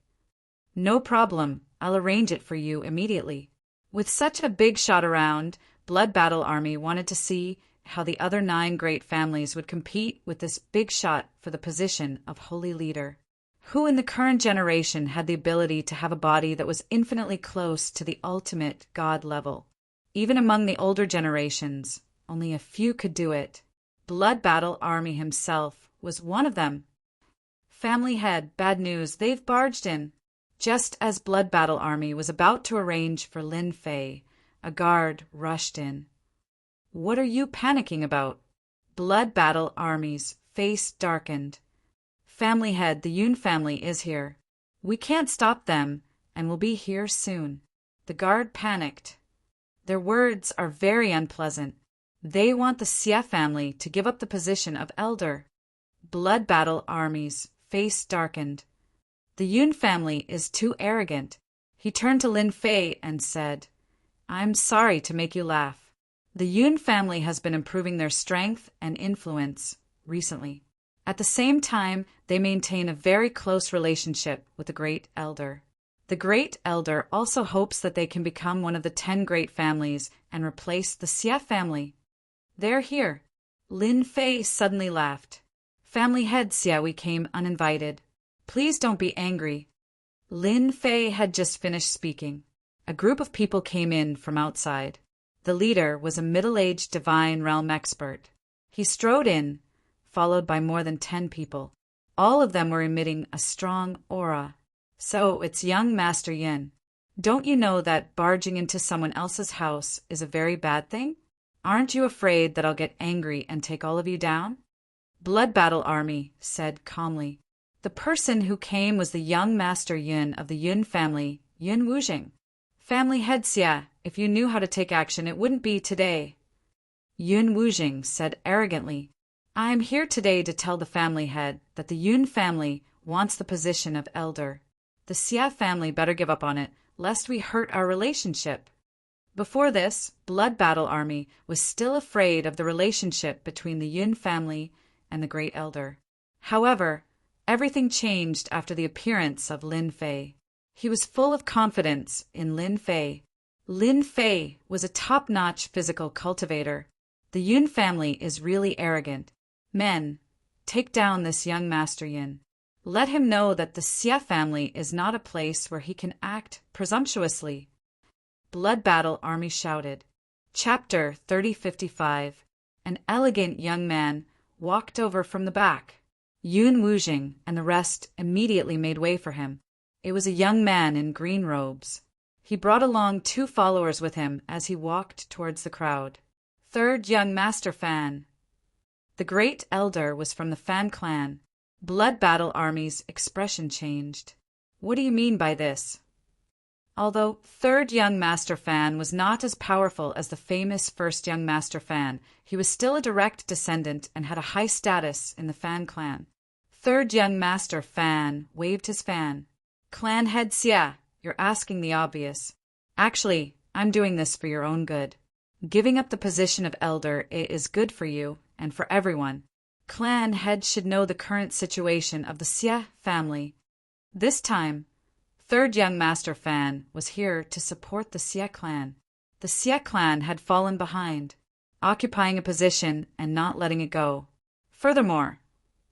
No problem, I'll arrange it for you immediately. With such a big shot around, Blood Battle Army wanted to see how the other 9 great families would compete with this big shot for the position of holy leader. Who in the current generation had the ability to have a body that was infinitely close to the ultimate God level? Even among the older generations, only a few could do it. Blood Battle Army himself was one of them. Family head, bad news, they've barged in. Just as Blood Battle Army was about to arrange for Lin Fei, a guard rushed in. What are you panicking about? Blood Battle Army's face darkened. Family head, the Yun family is here. We can't stop them, and will be here soon. The guard panicked. Their words are very unpleasant. They want the Xie family to give up the position of elder. Blood Battle Army's face darkened. The Yun family is too arrogant. He turned to Lin Fei and said, I'm sorry to make you laugh. The Yun family has been improving their strength and influence recently. At the same time, they maintain a very close relationship with the Great Elder. The Great Elder also hopes that they can become one of the 10 great families and replace the Xie family. They're here. Lin Fei suddenly laughed. Family head Xie, we came uninvited. Please don't be angry. Lin Fei had just finished speaking. A group of people came in from outside. The leader was a middle-aged divine realm expert. He strode in, followed by more than 10 people. All of them were emitting a strong aura. So it's young Master Yin. Don't you know that barging into someone else's house is a very bad thing? Aren't you afraid that I'll get angry and take all of you down? Blood Battle Army said calmly. The person who came was the young Master Yin of the Yun family, Yun Wujing. Family head Xie, if you knew how to take action, it wouldn't be today. Yun Wujing said arrogantly, I am here today to tell the family head that the Yun family wants the position of elder. The Xie family better give up on it, lest we hurt our relationship. Before this, Blood Battle Army was still afraid of the relationship between the Yun family and the Great Elder. However, everything changed after the appearance of Lin Fei. He was full of confidence in Lin Fei. Lin Fei was a top-notch physical cultivator. The Yun family is really arrogant. Men, take down this young Master Yin. Let him know that the Xie family is not a place where he can act presumptuously. Blood Battle Army shouted. Chapter 3055. An elegant young man walked over from the back. Yun Wujing and the rest immediately made way for him. It was a young man in green robes. He brought along 2 followers with him as he walked towards the crowd. Third young Master Fan. The Great Elder was from the Fan clan. Blood Battle Army's expression changed. What do you mean by this? Although third young Master Fan was not as powerful as the famous first young Master Fan, he was still a direct descendant and had a high status in the Fan clan. Third young Master Fan waved his fan. Clan head Xie, you're asking the obvious. Actually, I'm doing this for your own good. Giving up the position of elder is good for you and for everyone. Clan head should know the current situation of the Xie family. This time, third young Master Fan was here to support the Xie clan. The Xie clan had fallen behind, occupying a position and not letting it go. Furthermore,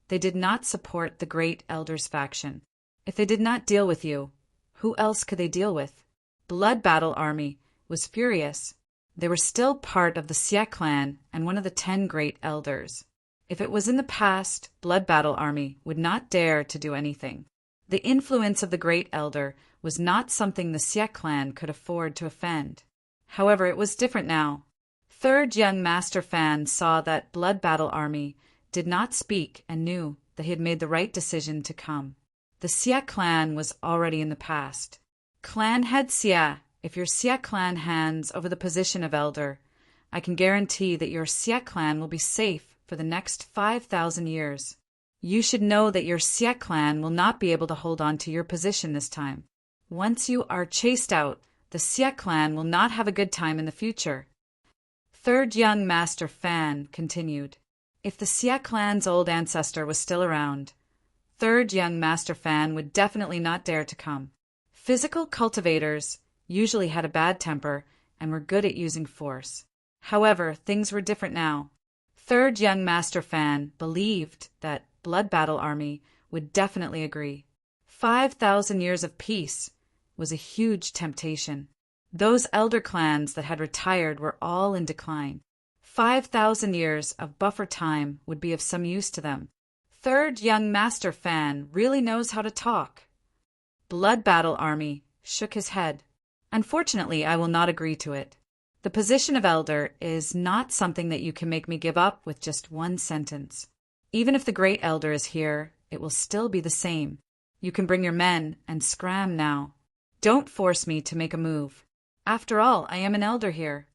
they did not support the Great Elder's faction. If they did not deal with you, who else could they deal with? Blood Battle Army was furious. They were still part of the Xie clan and one of the 10 Great Elders. If it was in the past, Blood Battle Army would not dare to do anything. The influence of the Great Elder was not something the Xie clan could afford to offend. However, it was different now. Third young Master Fan saw that Blood Battle Army did not speak and knew that he had made the right decision to come. The Xie clan was already in the past. Clan head Xie, if your Xie clan hands over the position of elder, I can guarantee that your Xie clan will be safe for the next 5,000 years. You should know that your Xie clan will not be able to hold on to your position this time. Once you are chased out, the Xie clan will not have a good time in the future. Third young Master Fan continued. If the Xie clan's old ancestor was still around, Third young Master Fan would definitely not dare to come. Physical cultivators usually had a bad temper and were good at using force. However, things were different now. Third young Master Fan believed that Blood Battle Army would definitely agree. 5,000 years of peace was a huge temptation. Those elder clans that had retired were all in decline. 5,000 years of buffer time would be of some use to them. Third young Master Fan really knows how to talk. Blood Battle Army shook his head. Unfortunately, I will not agree to it. The position of elder is not something that you can make me give up with just one sentence. Even if the great elder is here, it will still be the same. You can bring your men and scram now. Don't force me to make a move. After all, I am an elder here.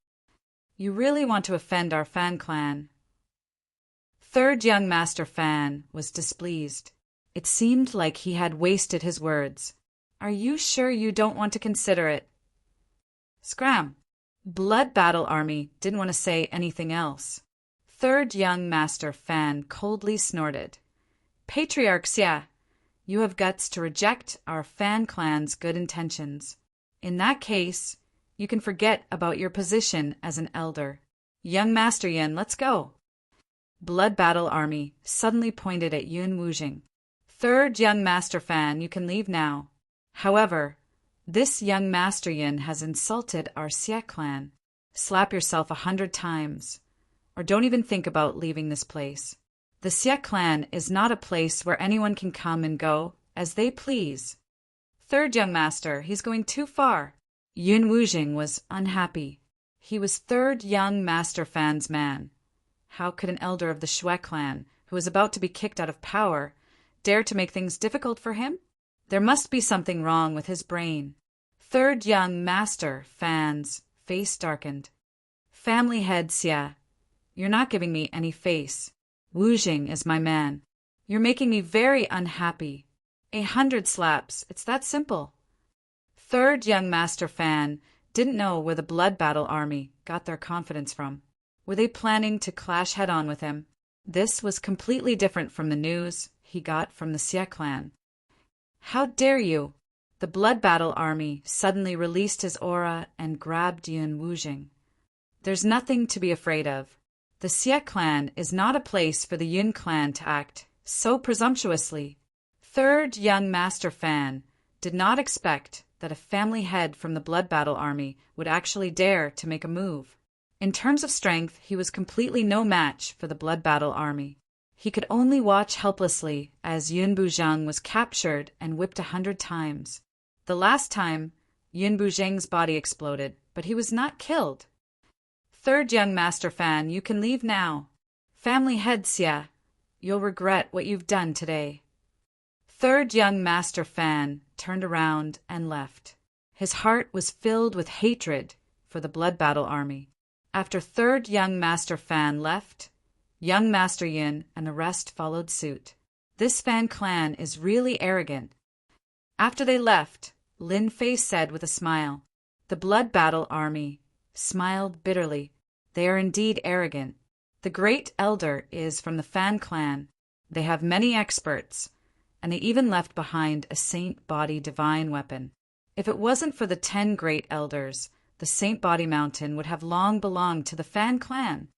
You really want to offend our Fan clan. Third young Master Fan was displeased. It seemed like he had wasted his words. Are you sure you don't want to consider it? Scram. Blood Battle Army didn't want to say anything else. Third young Master Fan coldly snorted. Patriarch Xia, you have guts to reject our Fan clan's good intentions. In that case, you can forget about your position as an elder. Young Master Yin, let's go. Blood Battle Army suddenly pointed at Yun Wujing. Third young Master Fan, you can leave now. However, this young Master Yin has insulted our Xie clan. Slap yourself 100 times. Or don't even think about leaving this place. The Xie clan is not a place where anyone can come and go as they please. Third young master, he's going too far. Yun Wujing was unhappy. He was third young Master Fan's man. How could an elder of the Shui clan, who was about to be kicked out of power, dare to make things difficult for him? There must be something wrong with his brain. Third young Master Fan's face darkened. Family head Xia, you're not giving me any face. Wujing is my man. You're making me very unhappy. 100 slaps, it's that simple. Third young Master Fan didn't know where the Blood Battle Army got their confidence from. Were they planning to clash head-on with him? This was completely different from the news he got from the Xie clan. How dare you? The Blood Battle Army suddenly released his aura and grabbed Yun Wujing. There's nothing to be afraid of. The Xie clan is not a place for the Yun clan to act so presumptuously. Third young Master Fan did not expect that a family head from the Blood Battle Army would actually dare to make a move. In terms of strength, he was completely no match for the Blood Battle Army. He could only watch helplessly as Yun Buzheng was captured and whipped 100 times. The last time, Yun Buzheng's body exploded, but he was not killed. Third young Master Fan, you can leave now. Family head Xia, you'll regret what you've done today. Third young Master Fan turned around and left. His heart was filled with hatred for the Blood Battle Army. After third young Master Fan left, young Master Yin and the rest followed suit. This Fan clan is really arrogant. After they left, Lin Fei said with a smile, the Blood Battle Army smiled bitterly. They are indeed arrogant. The Great Elder is from the Fan clan. They have many experts, and they even left behind a Saint Body divine weapon. If it wasn't for the 10 Great Elders, the Saint Body Mountain would have long belonged to the Fan clan.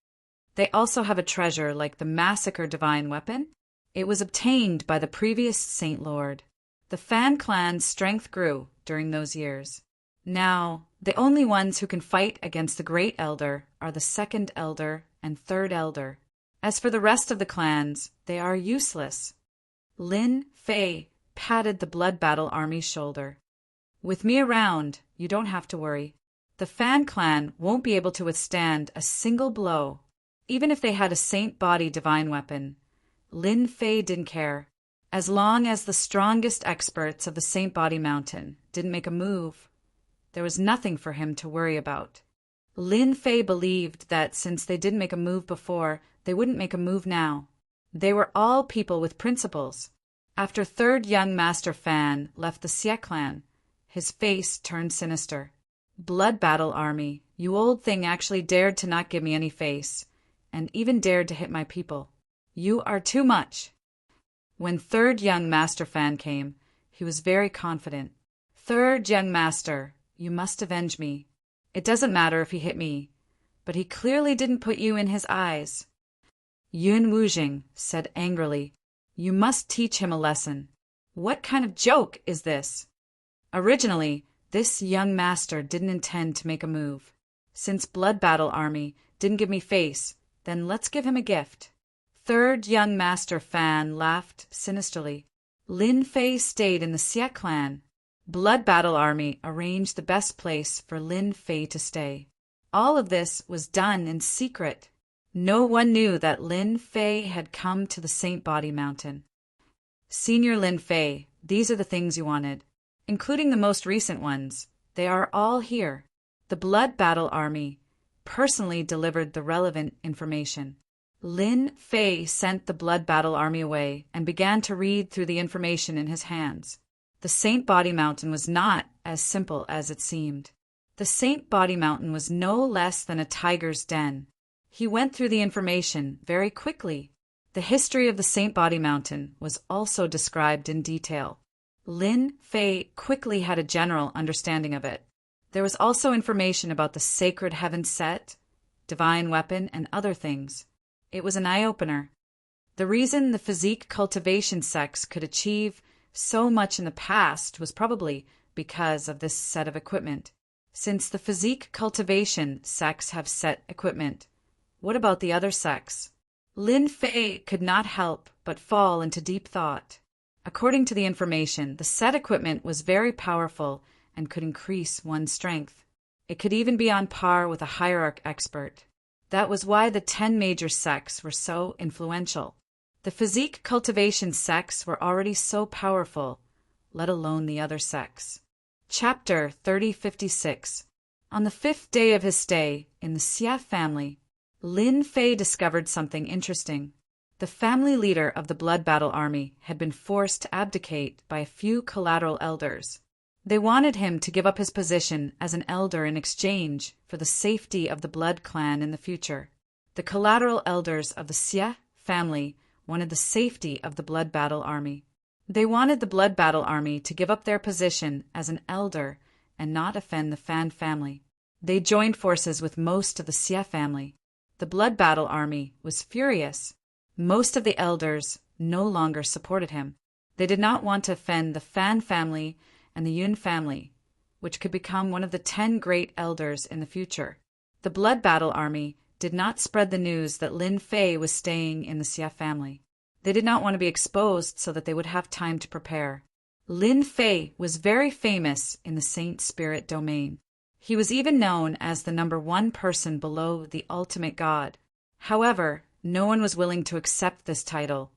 They also have a treasure like the Massacre divine weapon. It was obtained by the previous Saint Lord. The Fan clan's strength grew during those years. Now, the only ones who can fight against the Great Elder are the Second Elder and Third Elder. As for the rest of the clans, they are useless. Lin Fei patted the Blood Battle Army's shoulder. With me around, you don't have to worry. The Fan clan won't be able to withstand a single blow, even if they had a Saint Body divine weapon. Lin Fei didn't care. As long as the strongest experts of the Saint Body Mountain didn't make a move, there was nothing for him to worry about. Lin Fei believed that since they didn't make a move before, they wouldn't make a move now. They were all people with principles. After third young Master Fan left the Xie clan, his face turned sinister. Blood Battle Army, you old thing actually dared to not give me any face, and even dared to hit my people. You are too much. When third young master Fan came, he was very confident. Third young master, you must avenge me. It doesn't matter if he hit me, but he clearly didn't put you in his eyes. Yun Wujing said angrily, you must teach him a lesson. What kind of joke is this? Originally, this young master didn't intend to make a move. Since Blood Battle Army didn't give me face, then let's give him a gift. Third young master Fan laughed sinisterly. Lin Fei stayed in the Xie clan. Blood Battle Army arranged the best place for Lin Fei to stay. All of this was done in secret. No one knew that Lin Fei had come to the Saint Body Mountain. Senior Lin Fei, these are the things you wanted, including the most recent ones. They are all here. The Blood Battle Army personally delivered the relevant information. Lin Fei sent the Blood Battle Army away and began to read through the information in his hands. The Saint Body Mountain was not as simple as it seemed. The Saint Body Mountain was no less than a tiger's den. He went through the information very quickly. The history of the Saint Body Mountain was also described in detail. Lin Fei quickly had a general understanding of it. There was also information about the sacred heaven set, divine weapon, and other things. It was an eye-opener. The reason the physique cultivation sects could achieve so much in the past was probably because of this set of equipment. Since the physique cultivation sects have set equipment, what about the other sects? Lin Fei could not help but fall into deep thought. According to the information, the set equipment was very powerful and could increase one's strength. It could even be on par with a hierarch expert. That was why the 10 major sects were so influential. The physique cultivation sects were already so powerful, let alone the other sects. Chapter 3056. On the 5th day of his stay in the Xie family, Lin Fei discovered something interesting. The family leader of the Blood Battle Army had been forced to abdicate by a few collateral elders. They wanted him to give up his position as an elder in exchange for the safety of the Blood clan in the future. The collateral elders of the Xie family wanted the safety of the Blood Battle Army. They wanted the Blood Battle Army to give up their position as an elder and not offend the Fan family. They joined forces with most of the Xie family. The Blood Battle Army was furious. Most of the elders no longer supported him. They did not want to offend the Fan family and the Yun family, which could become one of the 10 great elders in the future. The Blood Battle Army did not spread the news that Lin Fei was staying in the Xie family. They did not want to be exposed so that they would have time to prepare. Lin Fei was very famous in the Saint Spirit domain. He was even known as the #1 person below the ultimate god. However, no one was willing to accept this title,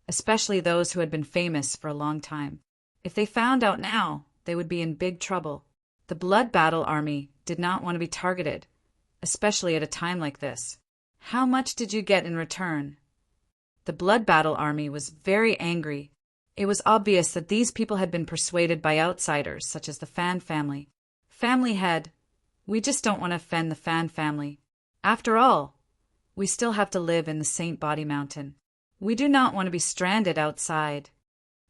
especially those who had been famous for a long time. If they found out now, they would be in big trouble. The Blood Battle Army did not want to be targeted, especially at a time like this. How much did you get in return? The Blood Battle Army was very angry. It was obvious that these people had been persuaded by outsiders, such as the Fan family. Family head, we just don't want to offend the Fan family. After all, we still have to live in the Saint Body Mountain. We do not want to be stranded outside.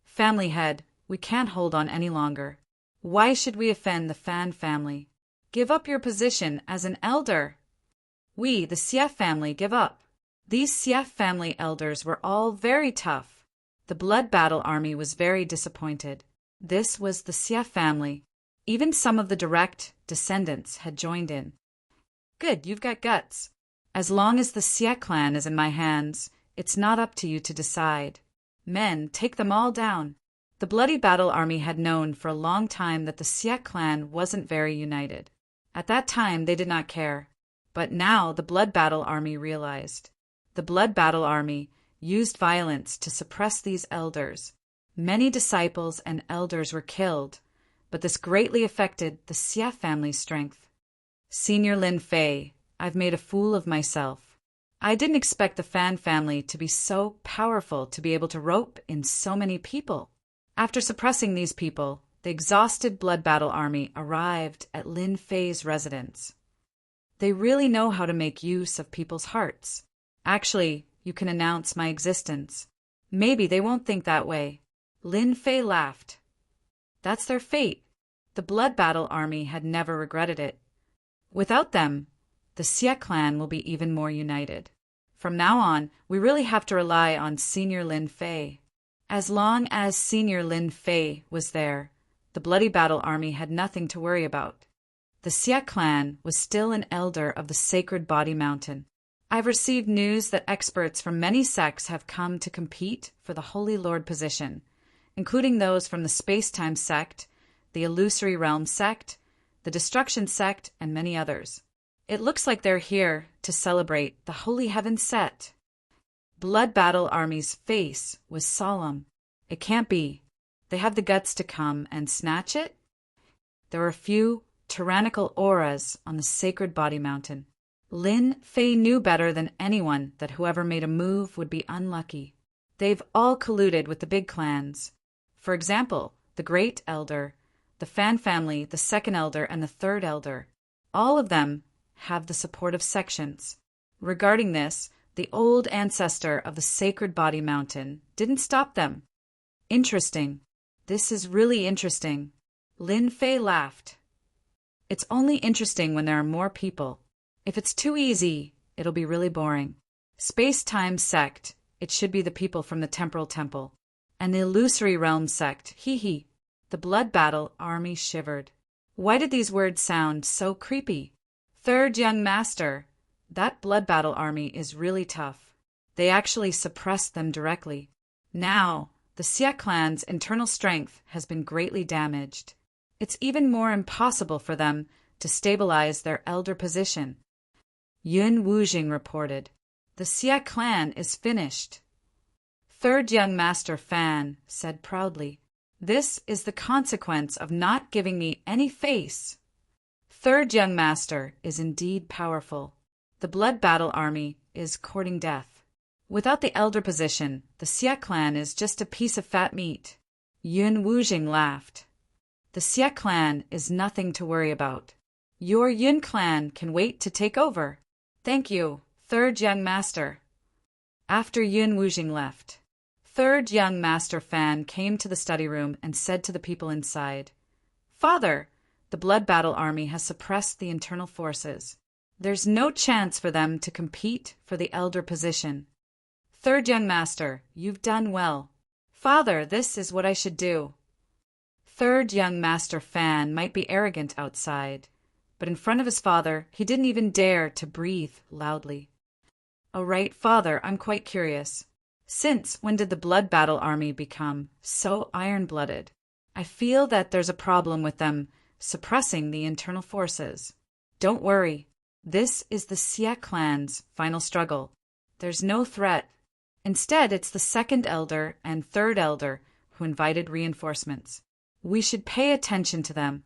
Family head, we can't hold on any longer. Why should we offend the Fan family? Give up your position as an elder. We, the Xie family, give up. These Xie family elders were all very tough. The Blood Battle Army was very disappointed. This was the Xie family. Even some of the direct descendants had joined in. Good, you've got guts. As long as the Xie clan is in my hands, it's not up to you to decide. Men, take them all down. The Bloody Battle Army had known for a long time that the Xie clan wasn't very united. At that time, they did not care. But now the Blood Battle Army realized. The Blood Battle Army used violence to suppress these elders. Many disciples and elders were killed, but this greatly affected the Xie family's strength. Senior Lin Fei, I've made a fool of myself. I didn't expect the Fan family to be so powerful to be able to rope in so many people. After suppressing these people, the exhausted Blood Battle Army arrived at Lin Fei's residence. They really know how to make use of people's hearts. Actually, you can announce my existence. Maybe they won't think that way. Lin Fei laughed. That's their fate. The Blood Battle Army had never regretted it. Without them, the Xie clan will be even more united. From now on, we really have to rely on Senior Lin Fei. As long as Senior Lin Fei was there, the Bloody Battle Army had nothing to worry about. The Xie clan was still an elder of the Sacred Body Mountain. I've received news that experts from many sects have come to compete for the Holy Lord position, including those from the Space-Time sect, the Illusory Realm sect, the Destruction sect, and many others. It looks like they're here to celebrate the Holy Heaven set. Blood Battle Army's face was solemn. It can't be. They have the guts to come and snatch it? There were a few tyrannical auras on the Sacred Body Mountain. Lin Fei knew better than anyone that whoever made a move would be unlucky. They've all colluded with the big clans. For example, the Great Elder, the Fan family, the Second Elder, and the Third Elder. All of them have the support of sections. Regarding this, the old ancestor of the Sacred Body Mountain didn't stop them. Interesting. This is really interesting. Lin Fei laughed. It's only interesting when there are more people. If it's too easy, it'll be really boring. Space-Time sect, it should be the people from the Temporal Temple. And the Illusory Realm sect, hee. The Blood Battle Army shivered. Why did these words sound so creepy? Third Young Master, that Blood Battle Army is really tough. They actually suppressed them directly. Now, the Xie clan's internal strength has been greatly damaged. It's even more impossible for them to stabilize their elder position. Yun Wujing reported, "The Xie clan is finished." Third Young Master Fan said proudly, "This is the consequence of not giving me any face." Third Young Master is indeed powerful. The Blood Battle Army is courting death. Without the elder position, the Xie clan is just a piece of fat meat. Yun Wujing laughed. The Xie clan is nothing to worry about. Your Yun clan can wait to take over. Thank you, Third Young Master. After Yun Wujing left, Third Young Master Fan came to the study room and said to the people inside, "Father, the Blood Battle Army has suppressed the internal forces. There's no chance for them to compete for the elder position. Third Young Master, you've done well. Father, this is what I should do." Third Young Master Fan might be arrogant outside, but in front of his father, he didn't even dare to breathe loudly. "Oh, right, Father, I'm quite curious. Since when did the Blood Battle Army become so iron-blooded? I feel that there's a problem with them suppressing the internal forces. Don't worry. This is the Xie clan's final struggle. There's no threat. Instead, it's the Second Elder and Third Elder who invited reinforcements. We should pay attention to them.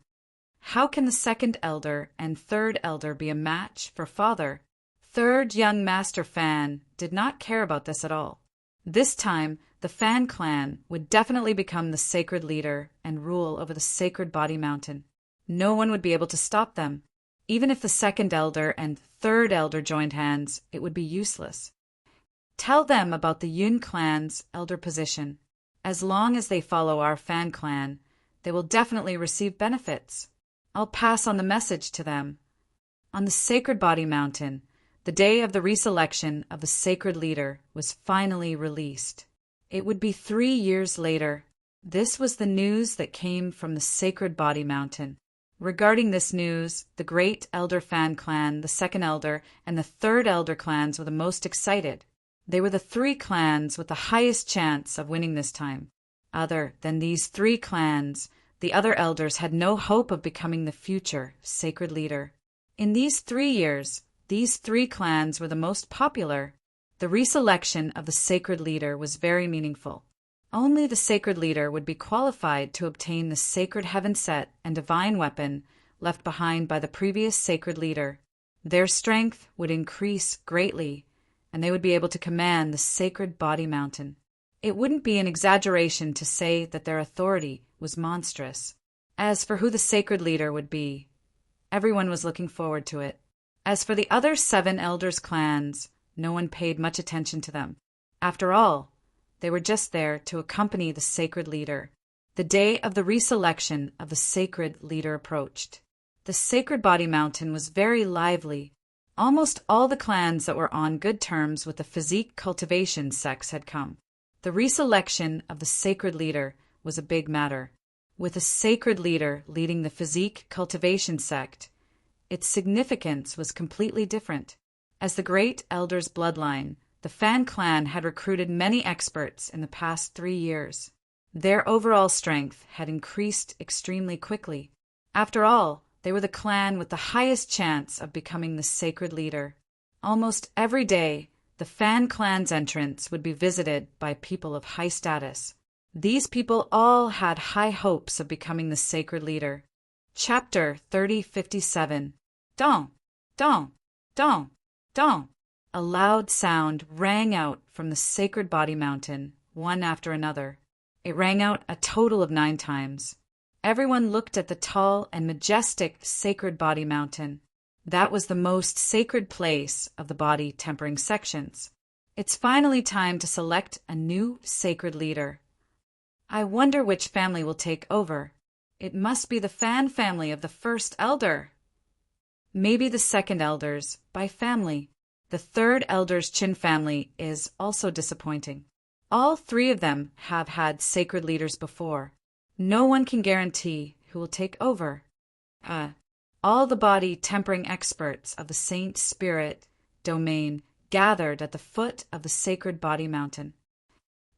How can the Second Elder and Third Elder be a match for Father?" Third Young Master Fan did not care about this at all. This time, the Fan clan would definitely become the sacred leader and rule over the Sacred Body Mountain. No one would be able to stop them. Even if the Second Elder and Third Elder joined hands, it would be useless. Tell them about the Yun clan's elder position. As long as they follow our Fan clan, they will definitely receive benefits. I'll pass on the message to them. On the Sacred Body Mountain, the day of the reselection of the sacred leader was finally released. It would be 3 years later. This was the news that came from the Sacred Body Mountain. Regarding this news, the Great Elder Fan clan, the Second Elder, and the Third Elder clans were the most excited. They were the 3 clans with the highest chance of winning this time. Other than these 3 clans, the other elders had no hope of becoming the future sacred leader. In these 3 years, these 3 clans were the most popular. The reselection of the sacred leader was very meaningful. Only the sacred leader would be qualified to obtain the sacred heaven set and divine weapon left behind by the previous sacred leader. Their strength would increase greatly, and they would be able to command the Sacred Body Mountain. It wouldn't be an exaggeration to say that their authority was monstrous. As for who the sacred leader would be, everyone was looking forward to it. As for the other 7 elders' clans, no one paid much attention to them. After all, They were just there to accompany the sacred leader. The day of the reselection of the sacred leader approached. The Sacred Body Mountain was very lively. Almost all the clans that were on good terms with the physique cultivation sects had come. The reselection of the sacred leader was a big matter. With a sacred leader leading the physique cultivation sect, its significance was completely different. As the Great Elder's bloodline, the Fan clan had recruited many experts in the past 3 years. Their overall strength had increased extremely quickly. After all, they were the clan with the highest chance of becoming the sacred leader. Almost every day, the Fan clan's entrance would be visited by people of high status. These people all had high hopes of becoming the sacred leader. Chapter 3057. Dong, dong, dong, dong. A loud sound rang out from the Sacred Body Mountain, one after another. It rang out a total of 9 times. Everyone looked at the tall and majestic Sacred Body Mountain. That was the most sacred place of the body tempering sections. It's finally time to select a new sacred leader. I wonder which family will take over. It must be the Fan family of the first elder. Maybe the second elders, by family. The third elder's Chin family is also disappointing. All 3 of them have had sacred leaders before. No one can guarantee who will take over. All the body tempering experts of the Saint Spirit domain gathered at the foot of the Sacred Body Mountain.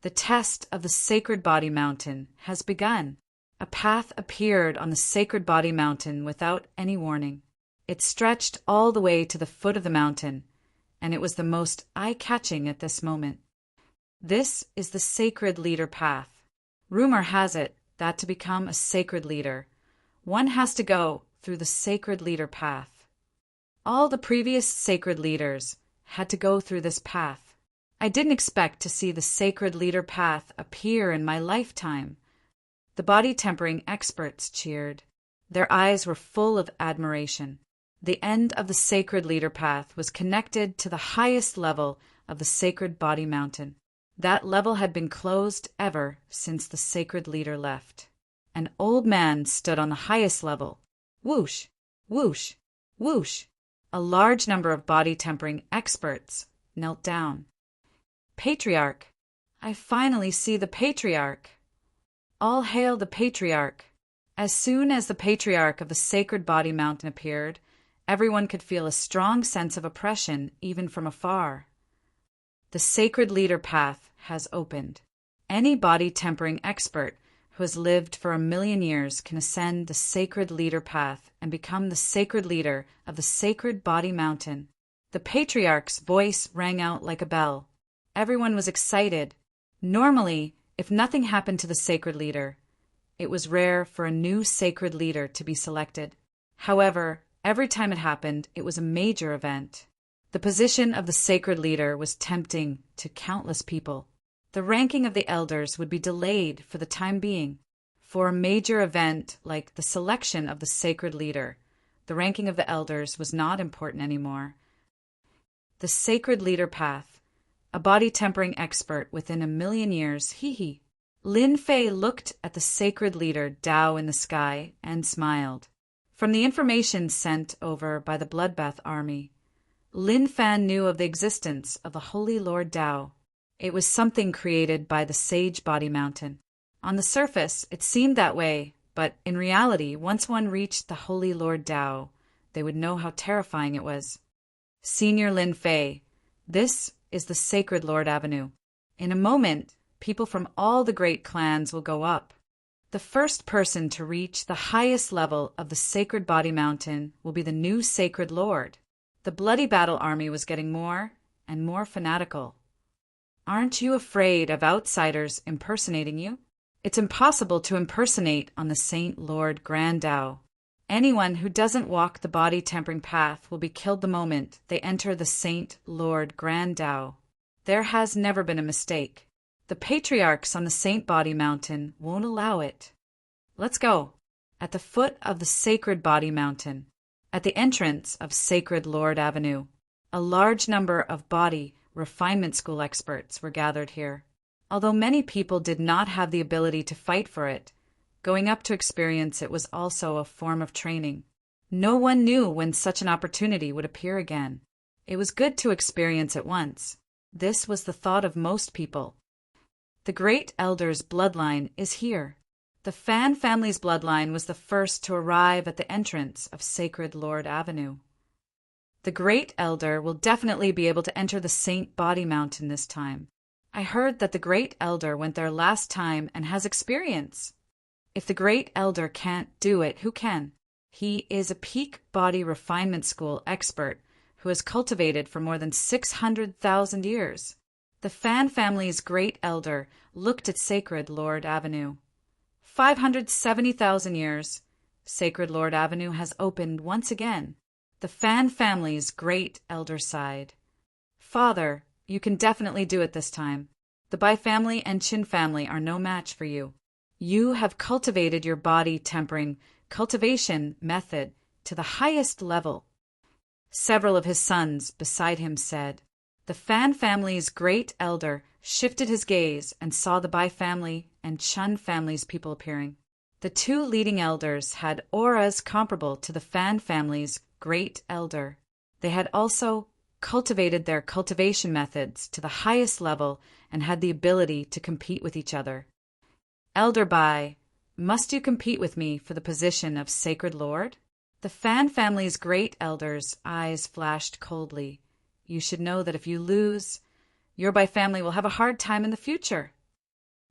The test of the Sacred Body Mountain has begun. A path appeared on the Sacred Body Mountain without any warning. It stretched all the way to the foot of the mountain, and it was the most eye-catching at this moment. This is the Sacred Leader Path. Rumor has it that to become a sacred leader, one has to go through the Sacred Leader Path. All the previous sacred leaders had to go through this path. I didn't expect to see the Sacred Leader Path appear in my lifetime. The body tempering experts cheered. Their eyes were full of admiration. The end of the Sacred Leader Path was connected to the highest level of the Sacred Body Mountain. That level had been closed ever since the sacred leader left. An old man stood on the highest level. Whoosh, whoosh, whoosh. A large number of body tempering experts knelt down. Patriarch. I finally see the Patriarch. All hail the Patriarch. As soon as the Patriarch of the Sacred Body Mountain appeared, everyone could feel a strong sense of oppression even from afar. The Sacred Leader Path has opened. Any body tempering expert who has lived for 1,000,000 years can ascend the Sacred Leader Path and become the sacred leader of the Sacred Body Mountain. The Patriarch's voice rang out like a bell. Everyone was excited. Normally, if nothing happened to the sacred leader, it was rare for a new sacred leader to be selected. However, every time it happened, it was a major event. The position of the sacred leader was tempting to countless people. The ranking of the elders would be delayed for the time being. For a major event like the selection of the sacred leader, the ranking of the elders was not important anymore. The Sacred Leader Path. A body tempering expert within 1,000,000 years, hee. Lin Fei looked at the sacred leader Dao in the sky and smiled. From the information sent over by the Bloodbath army, Lin Fan knew of the existence of the Holy Lord Dao. It was something created by the Sage Body Mountain. On the surface, it seemed that way, but in reality, once one reached the Holy Lord Dao, they would know how terrifying it was. Senior Lin Fei, this is the Sacred Lord Avenue. In a moment, people from all the great clans will go up. The first person to reach the highest level of the Sacred Body Mountain will be the new Sacred Lord. The Bloody Battle Army was getting more and more fanatical. Aren't you afraid of outsiders impersonating you? It's impossible to impersonate on the Saint Lord Grand Dao. Anyone who doesn't walk the body tempering path will be killed the moment they enter the Saint Lord Grand Dao. There has never been a mistake. The patriarchs on the Saint Body Mountain won't allow it. Let's go. At the foot of the Sacred Body Mountain, at the entrance of Sacred Lord Avenue, a large number of body refinement school experts were gathered here. Although many people did not have the ability to fight for it, going up to experience it was also a form of training. No one knew when such an opportunity would appear again. It was good to experience it once. This was the thought of most people. The Great Elder's bloodline is here. The Fan family's bloodline was the first to arrive at the entrance of Sacred Lord Avenue. The Great Elder will definitely be able to enter the Saint Body Mountain this time. I heard that the Great Elder went there last time and has experience. If the Great Elder can't do it, who can? He is a peak body refinement school expert who has cultivated for more than 600,000 years. The Fan family's Great Elder looked at Sacred Lord Avenue. 570,000 years, Sacred Lord Avenue has opened once again. The Fan family's Great Elder sighed. Father, you can definitely do it this time. The Bai family and Chin family are no match for you. You have cultivated your body tempering cultivation method to the highest level. Several of his sons beside him said. The Fan family's Great Elder shifted his gaze and saw the Bai family and Chun family's people appearing. The two leading elders had auras comparable to the Fan family's Great Elder. They had also cultivated their cultivation methods to the highest level and had the ability to compete with each other. Elder Bai, must you compete with me for the position of Sacred Lord? The Fan family's Great Elder's eyes flashed coldly. You should know that if you lose, your Bai family will have a hard time in the future.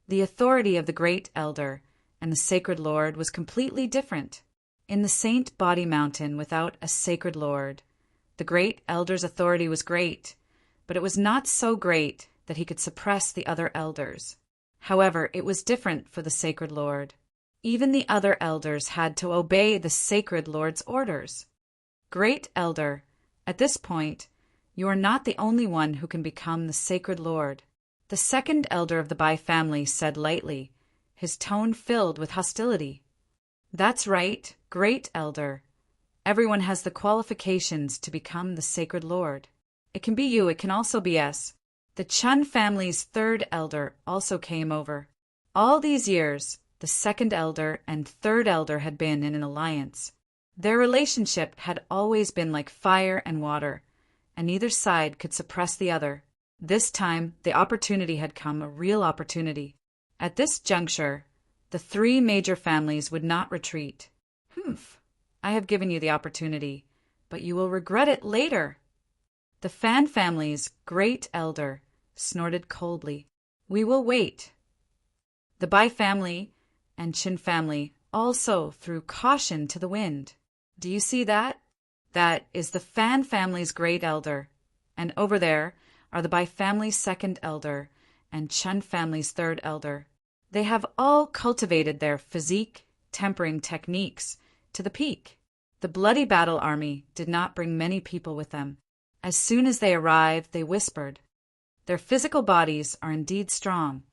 The authority of the Great Elder and the Sacred Lord was completely different. In the Saint Body Mountain without a Sacred Lord, the Great Elder's authority was great, but it was not so great that he could suppress the other elders. However, it was different for the Sacred Lord. Even the other elders had to obey the Sacred Lord's orders. Great Elder, at this point, you are not the only one who can become the Sacred Lord. The second elder of the Bai family said lightly, his tone filled with hostility. That's right, Great Elder. Everyone has the qualifications to become the Sacred Lord. It can be you, it can also be us. The Chun family's third elder also came over. All these years, the second elder and third elder had been in an alliance. Their relationship had always been like fire and water, and neither side could suppress the other. This time, the opportunity had come, a real opportunity. At this juncture, the three major families would not retreat. I have given you the opportunity, but you will regret it later. The Fan family's Great Elder snorted coldly. We will wait. The Bai family and Chin family also threw caution to the wind. Do you see that? That is the Fan family's Great Elder, and over there are the Bai family's second elder and Chun family's third elder. They have all cultivated their physique tempering techniques to the peak. The bloody battle army did not bring many people with them. As soon as they arrived, they whispered. Their physical bodies are indeed strong,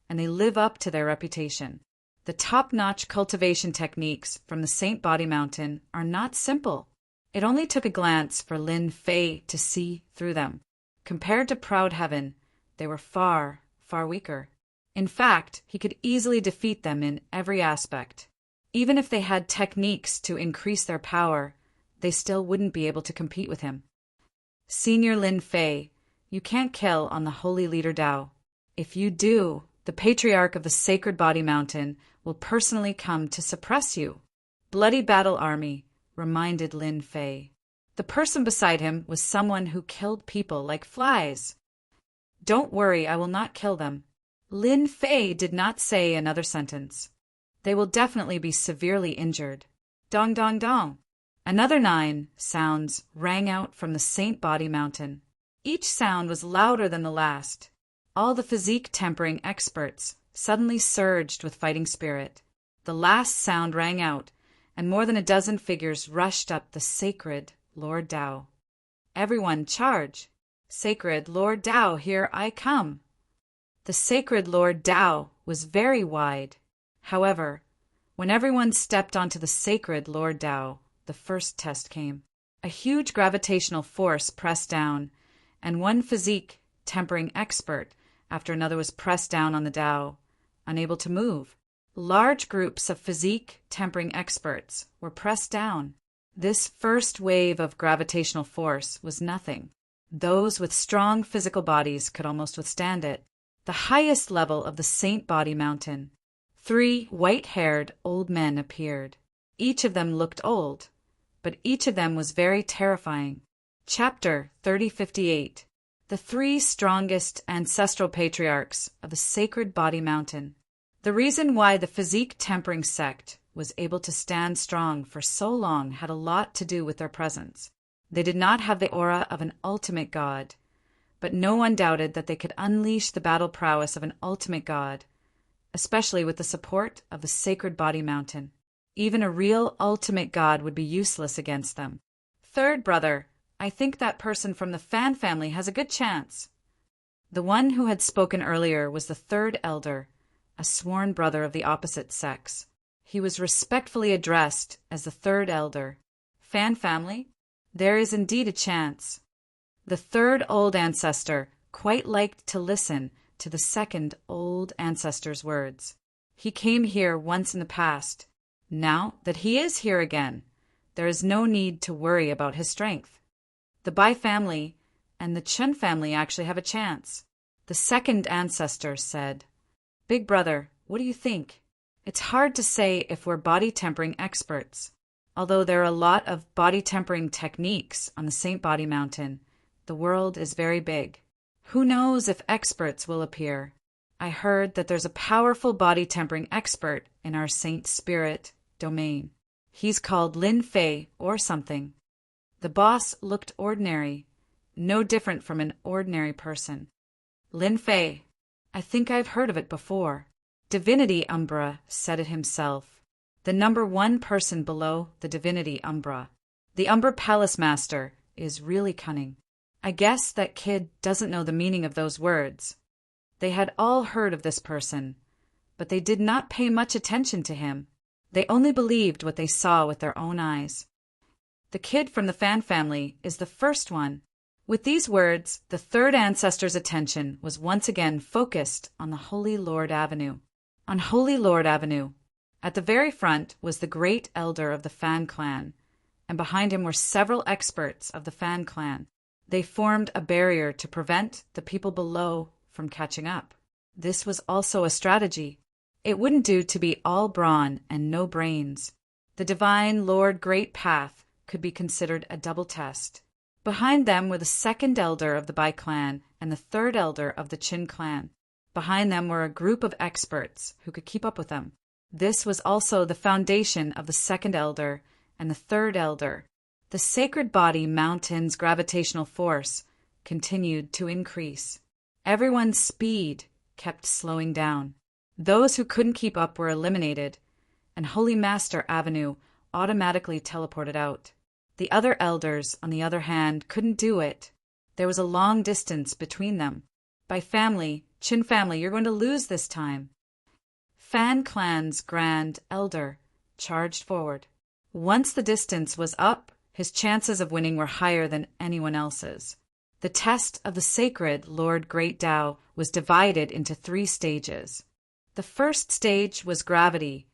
and they live up to their reputation. The top-notch cultivation techniques from the Saint Body Mountain are not simple. It only took a glance for Lin Fei to see through them. Compared to Proud Heaven, they were far, far weaker. In fact, he could easily defeat them in every aspect. Even if they had techniques to increase their power, they still wouldn't be able to compete with him. Senior Lin Fei, you can't kill on the Holy Leader Dao. If you do, the Patriarch of the Sacred Body Mountain will personally come to suppress you. Bloody Battle Army, reminded Lin Fei. The person beside him was someone who killed people like flies. Don't worry, I will not kill them. Lin Fei did not say another sentence. They will definitely be severely injured. Dong dong dong. Another 9 sounds rang out from the Saint Body Mountain. Each sound was louder than the last. All the physique tempering experts suddenly surged with fighting spirit. The last sound rang out, and more than a dozen figures rushed up the Sacred Lord Dao. Everyone charge! Sacred Lord Dao, here I come! The Sacred Lord Dao was very wide. However, when everyone stepped onto the Sacred Lord Dao, the first test came. A huge gravitational force pressed down, and one physique tempering expert after another was pressed down on the Tao, unable to move. Large groups of physique tempering experts were pressed down. This first wave of gravitational force was nothing. Those with strong physical bodies could almost withstand it. The highest level of the Saint Body Mountain. 3 white-haired old men appeared. Each of them looked old, but each of them was very terrifying. Chapter 3058. The 3 strongest ancestral patriarchs of the Sacred Body Mountain. The reason why the physique tempering sect was able to stand strong for so long had a lot to do with their presence. They did not have the aura of an ultimate god, but no one doubted that they could unleash the battle prowess of an ultimate god, especially with the support of the Sacred Body Mountain. Even a real ultimate god would be useless against them. Third brother, I think that person from the Fan family has a good chance. The one who had spoken earlier was the third elder, a sworn brother of the opposite sex. He was respectfully addressed as the third elder. Fan family? There is indeed a chance. The third old ancestor quite liked to listen to the second old ancestor's words. He came here once in the past. Now that he is here again, there is no need to worry about his strength. The Bai family and the Chen family actually have a chance. The second ancestor said, Big brother, what do you think? It's hard to say if we're body tempering experts. Although there are a lot of body tempering techniques on the Saint Body Mountain, the world is very big. Who knows if experts will appear? I heard that there's a powerful body tempering expert in our Saint Spirit domain. He's called Lin Fei or something. The boss looked ordinary, no different from an ordinary person. Lin Fei. I think I've heard of it before. Divinity Umbra said it himself. The number 1 person below the Divinity Umbra. The Umbra Palace Master is really cunning. I guess that kid doesn't know the meaning of those words. They had all heard of this person, but they did not pay much attention to him. They only believed what they saw with their own eyes. The kid from the Fan family is the first one. With these words, the third ancestor's attention was once again focused on the Holy Lord Avenue. On Holy Lord Avenue, at the very front was the great elder of the Fan clan, and behind him were several experts of the Fan clan. They formed a barrier to prevent the people below from catching up. This was also a strategy. It wouldn't do to be all brawn and no brains. The Divine Lord Great Path could be considered a double test. Behind them were the second elder of the Bai clan and the third elder of the Qin clan. Behind them were a group of experts who could keep up with them. This was also the foundation of the second elder and the third elder. The Sacred Body Mountain's gravitational force continued to increase. Everyone's speed kept slowing down. Those who couldn't keep up were eliminated, and Holy Master Avenue automatically teleported out. The other elders, on the other hand, couldn't do it. There was a long distance between them. By family, Qin family, you're going to lose this time. Fan clan's grand elder charged forward. Once the distance was up, his chances of winning were higher than anyone else's. The test of the sacred Lord Great Tao was divided into 3 stages. The first stage was gravity,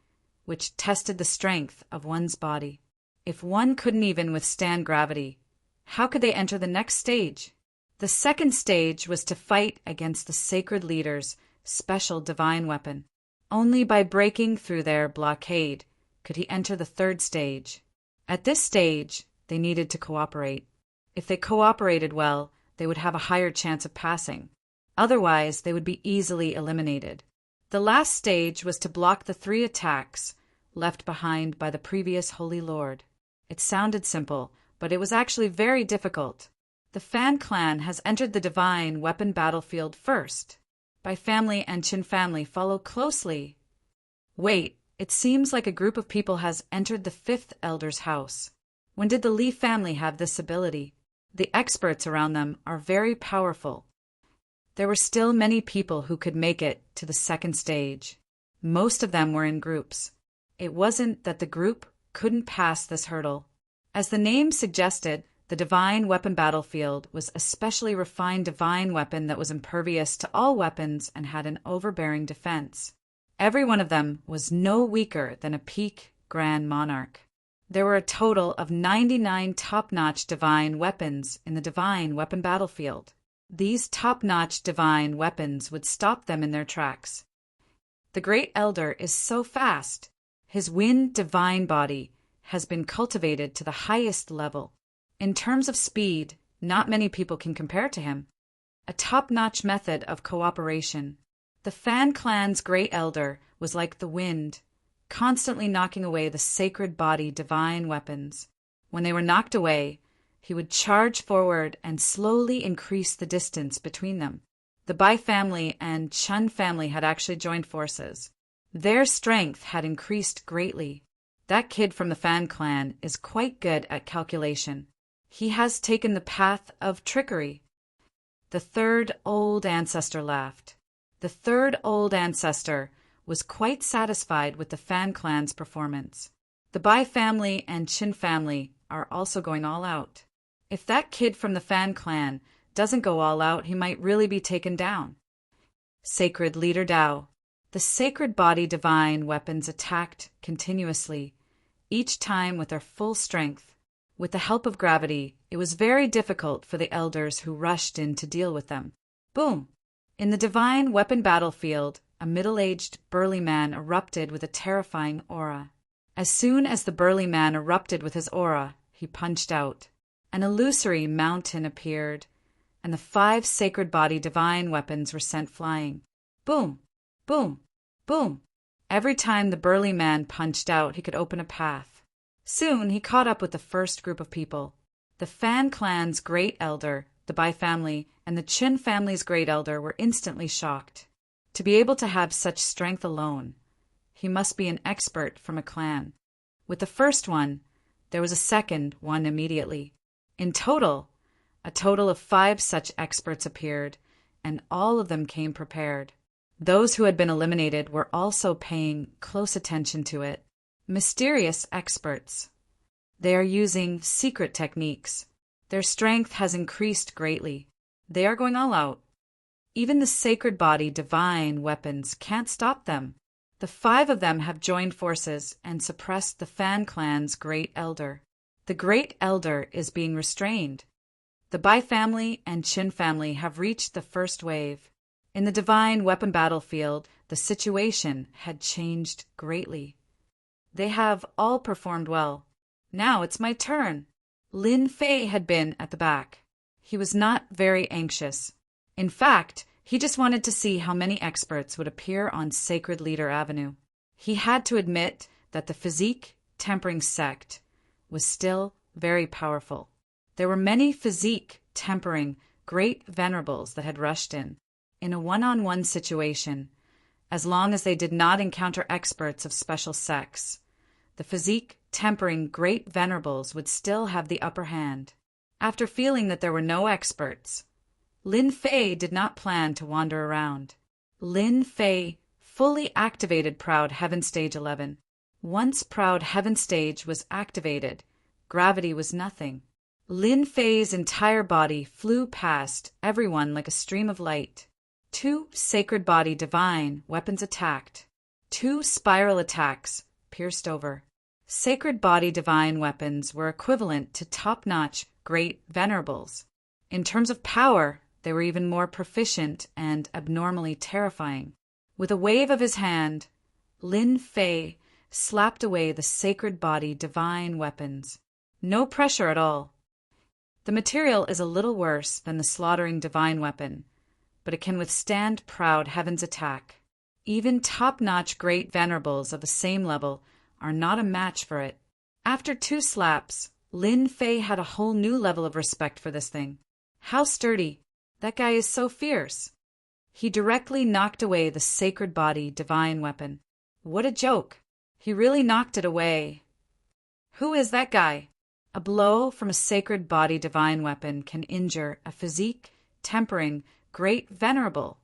which tested the strength of one's body. If one couldn't even withstand gravity, how could they enter the next stage? The second stage was to fight against the sacred leader's special divine weapon. Only by breaking through their blockade could he enter the third stage. At this stage, they needed to cooperate. If they cooperated well, they would have a higher chance of passing. Otherwise, they would be easily eliminated. The last stage was to block the 3 attacks left behind by the previous Holy Lord. It sounded simple, but it was actually very difficult. The Fan clan has entered the divine weapon battlefield first. Bai family and Qin family follow closely. Wait, it seems like a group of people has entered the 5th elder's house. When did the Li family have this ability? The experts around them are very powerful. There were still many people who could make it to the second stage. Most of them were in groups. It wasn't that the group couldn't pass this hurdle. As the name suggested, The divine weapon battlefield was a specially refined divine weapon that was impervious to all weapons and had an overbearing defense. Every one of them was no weaker than a peak Grand Monarch. There were a total of 99 top-notch divine weapons in the divine weapon battlefield. These top-notch divine weapons would stop them in their tracks. The Great Elder is so fast. His wind divine body has been cultivated to the highest level. In terms of speed, not many people can compare to him. A top-notch method of cooperation. The Fan Clan's Great Elder was like the wind, constantly knocking away the sacred body divine weapons. When they were knocked away, he would charge forward and slowly increase the distance between them. The Bai family and Chun family had actually joined forces. Their strength had increased greatly. That kid from the Fan Clan is quite good at calculation. He has taken the path of trickery. The third old ancestor laughed. The third old ancestor was quite satisfied with the Fan Clan's performance. The Bai family and Chin family are also going all out. If that kid from the Fan Clan doesn't go all out, he might really be taken down. Sacred Leader Dao. The sacred body divine weapons attacked continuously, each time with their full strength. With the help of gravity, it was very difficult for the elders who rushed in to deal with them. Boom! In the divine weapon battlefield, a middle-aged burly man erupted with a terrifying aura. As soon as the burly man erupted with his aura, he punched out. An illusory mountain appeared, and the 5 sacred body divine weapons were sent flying. Boom! Boom! Boom! Every time the burly man punched out, he could open a path. Soon he caught up with the first group of people. The Fan Clan's Great Elder, the Bai family, and the Chin family's Great Elder were instantly shocked. To be able to have such strength alone, he must be an expert from a clan. With the first one, there was a second one immediately. In total, a total of 5 such experts appeared, and all of them came prepared. Those who had been eliminated were also paying close attention to it. Mysterious experts. They are using secret techniques. Their strength has increased greatly. They are going all out. Even the sacred body divine weapons can't stop them. The 5 of them have joined forces and suppressed the Fan Clan's Great Elder. The Great Elder is being restrained. The Bai family and Chin family have reached the first wave. In the divine weapon battlefield, the situation had changed greatly. They have all performed well. Now it's my turn. Lin Fei had been at the back. He was not very anxious. In fact, he just wanted to see how many experts would appear on Sacred Leader Avenue. He had to admit that the physique tempering sect was still very powerful. There were many physique tempering great venerables that had rushed in a one-on-one situation, as long as they did not encounter experts of special sects. The physique tempering great venerables would still have the upper hand. After feeling that there were no experts, Lin Fei did not plan to wander around. Lin Fei fully activated Proud Heaven Stage 11. Once Proud Heaven Stage was activated, gravity was nothing. Lin Fei's entire body flew past everyone like a stream of light. 2 sacred body divine weapons attacked. 2 spiral attacks pierced over. Sacred body divine weapons were equivalent to top-notch great venerables. In terms of power, they were even more proficient and abnormally terrifying. With a wave of his hand, Lin Fei slapped away the sacred body divine weapons. No pressure at all. The material is a little worse than the slaughtering divine weapon, but it can withstand Proud Heaven's attack. Even top-notch great venerables of the same level are not a match for it. After 2 slaps, Lin Fei had a whole new level of respect for this thing. How sturdy! That guy is so fierce. He directly knocked away the sacred body divine weapon. What a joke! He really knocked it away. Who is that guy? A blow from a sacred body divine weapon can injure a physique tempering great venerable.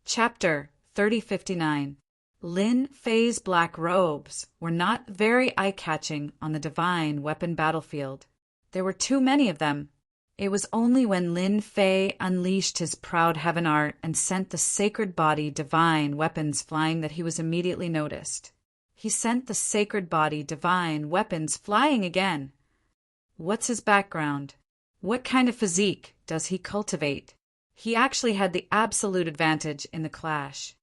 Chapter 3059. Lin Fei's black robes were not very eye-catching on the divine weapon battlefield. There were too many of them. It was only when Lin Fei unleashed his proud heaven art and sent the sacred body divine weapons flying that he was immediately noticed. He sent the sacred body divine weapons flying again. What's his background? What kind of physique does he cultivate? He actually had the absolute advantage in the clash.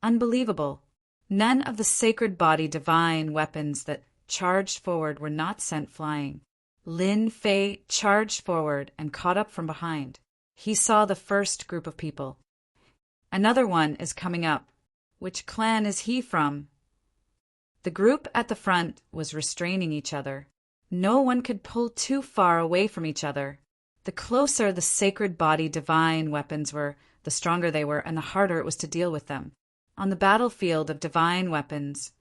Unbelievable. None of the sacred body divine weapons that charged forward were not sent flying. Lin Fei charged forward and caught up from behind. He saw the first group of people. Another one is coming up. Which clan is he from? The group at the front was restraining each other. No one could pull too far away from each other. The closer the sacred body divine weapons were, the stronger they were and the harder it was to deal with them. On the battlefield of divine weapons,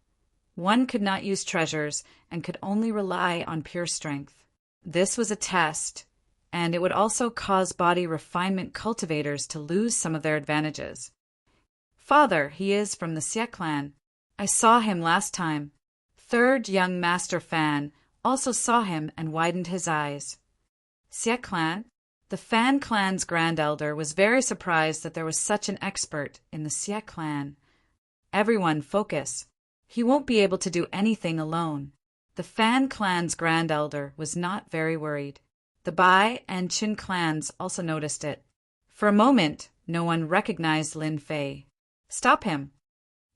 one could not use treasures and could only rely on pure strength. This was a test, and it would also cause body refinement cultivators to lose some of their advantages. Father, he is from the Xie clan. I saw him last time. Third young master Fan also saw him and widened his eyes. Xie clan? The Fan clan's grand elder was very surprised that there was such an expert in the Xie clan. Everyone focus. He won't be able to do anything alone. The Fan clan's grand elder was not very worried. The Bai and Qin clans also noticed it. For a moment, no one recognized Lin Fei. Stop him.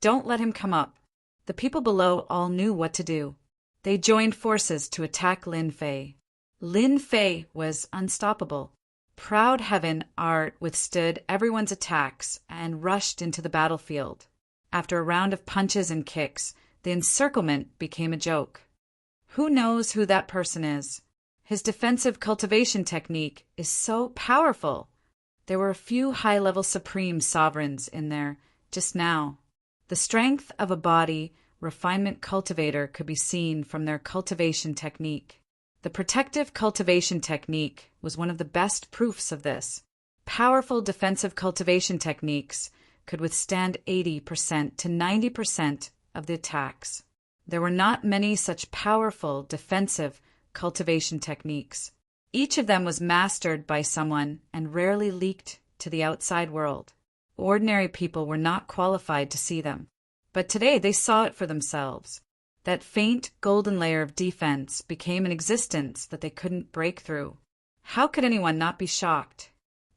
Don't let him come up. The people below all knew what to do. They joined forces to attack Lin Fei. Lin Fei was unstoppable. Proud heaven art withstood everyone's attacks and rushed into the battlefield. After a round of punches and kicks, the encirclement became a joke. Who knows who that person is? His defensive cultivation technique is so powerful. There were a few high-level supreme sovereigns in there just now. The strength of a body refinement cultivator could be seen from their cultivation technique. The protective cultivation technique was one of the best proofs of this. Powerful defensive cultivation techniques could withstand 80% to 90% of the attacks. There were not many such powerful defensive cultivation techniques. Each of them was mastered by someone and rarely leaked to the outside world. Ordinary people were not qualified to see them. But today they saw it for themselves. That faint golden layer of defense became an existence that they couldn't break through. How could anyone not be shocked?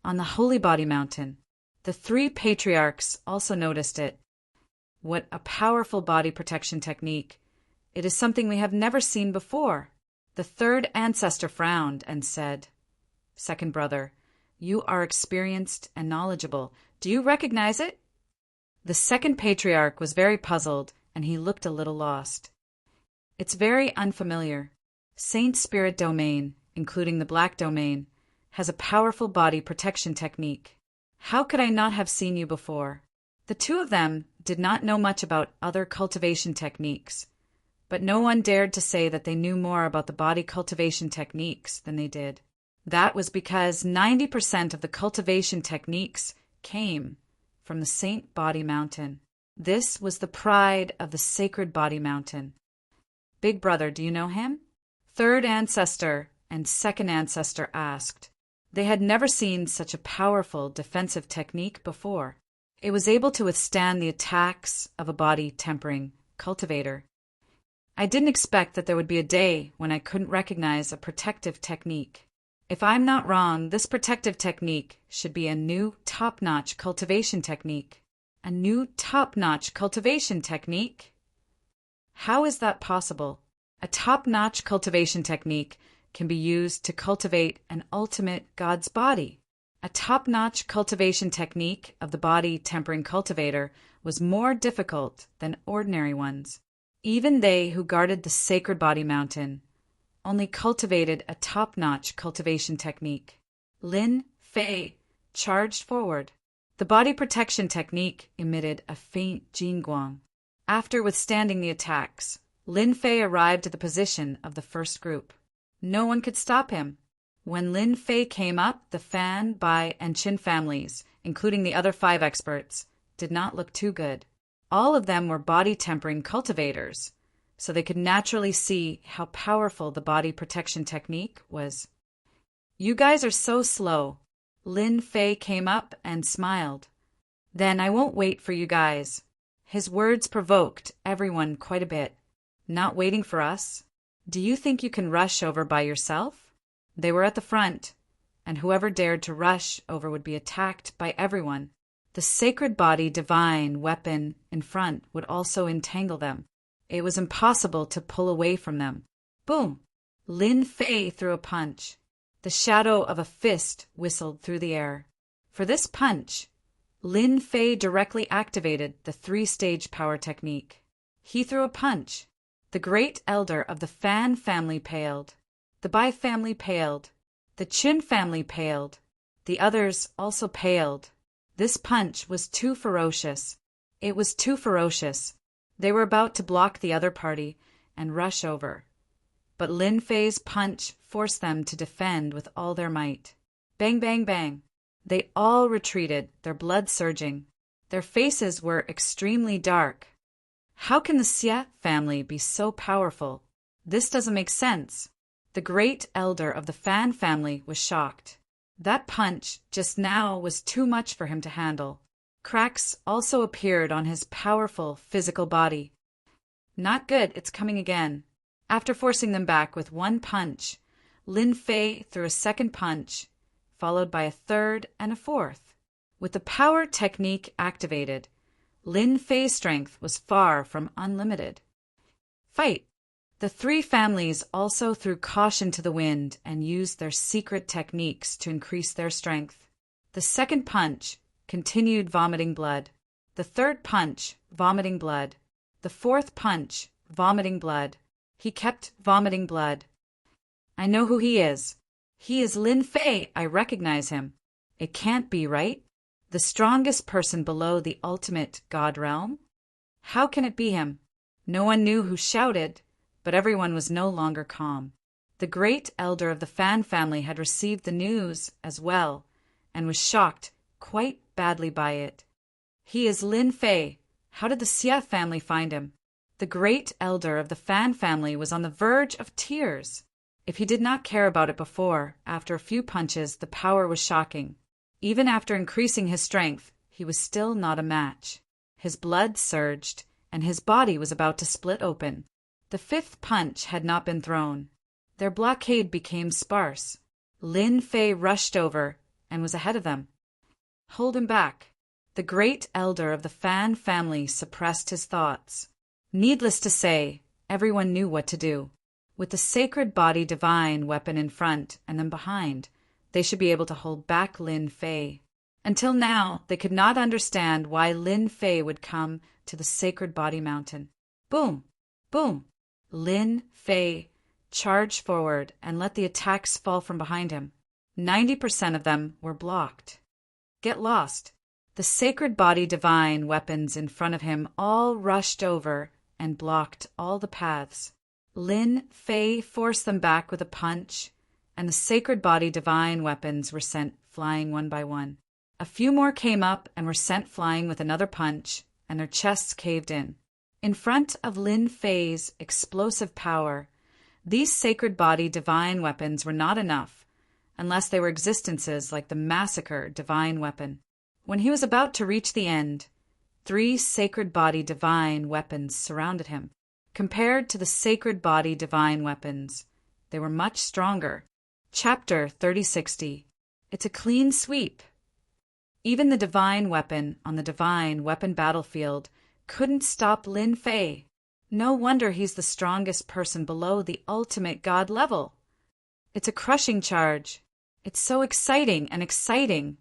On the Holy Body Mountain, the three patriarchs also noticed it. What a powerful body protection technique. It is something we have never seen before. The third ancestor frowned and said, Second brother, you are experienced and knowledgeable. Do you recognize it? The second patriarch was very puzzled, and he looked a little lost. It's very unfamiliar. Saint Spirit Domain, including the Black Domain, has a powerful body protection technique. How could I not have seen you before? The two of them did not know much about other cultivation techniques, but no one dared to say that they knew more about the body cultivation techniques than they did. That was because 90% of the cultivation techniques came from the Saint Body Mountain. This was the pride of the Sacred Body Mountain. Big brother, do you know him? Third ancestor and second ancestor asked. They had never seen such a powerful defensive technique before. It was able to withstand the attacks of a body tempering cultivator. I didn't expect that there would be a day when I couldn't recognize a protective technique. If I'm not wrong, this protective technique should be a new top-notch cultivation technique. A new top-notch cultivation technique? How is that possible? A top-notch cultivation technique can be used to cultivate an ultimate God's body. A top-notch cultivation technique of the body tempering cultivator was more difficult than ordinary ones. Even they who guarded the Sacred Body Mountain only cultivated a top-notch cultivation technique. Lin Fei charged forward. The body protection technique emitted a faint jingguang. After withstanding the attacks, Lin Fei arrived at the position of the first group. No one could stop him. When Lin Fei came up, the Fan, Bai, and Qin families, including the other 5 experts, did not look too good. All of them were body-tempering cultivators, so they could naturally see how powerful the body protection technique was. "You guys are so slow." Lin Fei came up and smiled. "Then I won't wait for you guys." His words provoked everyone quite a bit. "Not waiting for us? Do you think you can rush over by yourself?" They were at the front, and whoever dared to rush over would be attacked by everyone. The sacred body divine weapon in front would also entangle them. It was impossible to pull away from them. Boom! Lin Fei threw a punch. The shadow of a fist whistled through the air. For this punch, Lin Fei directly activated the three-stage power technique. He threw a punch. The great elder of the Fan family paled. The Bai family paled. The Qin family paled. The others also paled. This punch was too ferocious. It was too ferocious. They were about to block the other party and rush over. But Lin Fei's punch forced them to defend with all their might. Bang, bang, bang. They all retreated, their blood surging. Their faces were extremely dark. How can the Xie family be so powerful? This doesn't make sense. The great elder of the Fan family was shocked. That punch just now was too much for him to handle. Cracks also appeared on his powerful physical body. Not good, it's coming again. After forcing them back with one punch, Lin Fei threw a second punch, followed by a third and a fourth. With the power technique activated, Lin Fei's strength was far from unlimited. Fight! The three families also threw caution to the wind and used their secret techniques to increase their strength. The second punch continued vomiting blood. The third punch, vomiting blood. The fourth punch, vomiting blood. He kept vomiting blood. "I know who he is. He is Lin Fei. I recognize him. It can't be, right? The strongest person below the ultimate God realm? How can it be him?" No one knew who shouted, but everyone was no longer calm. The great elder of the Fan family had received the news as well and was shocked quite badly by it. "He is Lin Fei. How did the Xie family find him?" The great elder of the Fan family was on the verge of tears. If he did not care about it before, after a few punches the power was shocking. Even after increasing his strength, he was still not a match. His blood surged, and his body was about to split open. The fifth punch had not been thrown. Their blockade became sparse. Lin Fei rushed over and was ahead of them. "Hold him back." The great elder of the Fan family suppressed his thoughts. Needless to say, everyone knew what to do. With the sacred body divine weapon in front and then behind, they should be able to hold back Lin Fei. Until now, they could not understand why Lin Fei would come to the sacred body mountain. Boom! Boom! Lin Fei charged forward and let the attacks fall from behind him. 90% of them were blocked. Get lost. The sacred body divine weapons in front of him all rushed over and blocked all the paths. Lin Fei forced them back with a punch, and the sacred body divine weapons were sent flying one by one. A few more came up and were sent flying with another punch, and their chests caved in. In front of Lin Fei's explosive power, these sacred body divine weapons were not enough, unless they were existences like the massacre divine weapon. When he was about to reach the end, 3 sacred body divine weapons surrounded him. Compared to the sacred body divine weapons, they were much stronger. Chapter 3060. It's a clean sweep. Even the divine weapon on the divine weapon battlefield couldn't stop Lin Fei. No wonder he's the strongest person below the ultimate god level. It's a crushing charge. It's so exciting and exciting.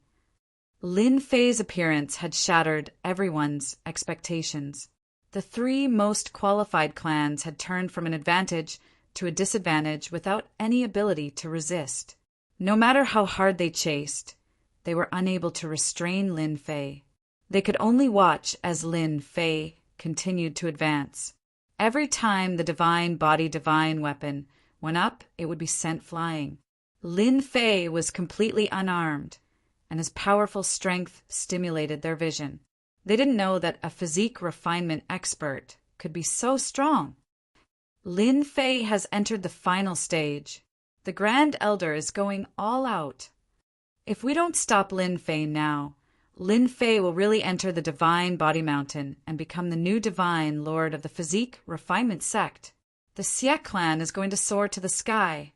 Lin Fei's appearance had shattered everyone's expectations. The 3 most qualified clans had turned from an advantage to a disadvantage without any ability to resist. No matter how hard they chased, they were unable to restrain Lin Fei. They could only watch as Lin Fei continued to advance. Every time the divine body divine weapon went up, it would be sent flying. Lin Fei was completely unarmed, and his powerful strength stimulated their vision. They didn't know that a physique refinement expert could be so strong. Lin Fei has entered the final stage. The Grand Elder is going all out. If we don't stop Lin Fei now, Lin Fei will really enter the Divine Body Mountain and become the new Divine Lord of the Physique Refinement sect. The Xie clan is going to soar to the sky.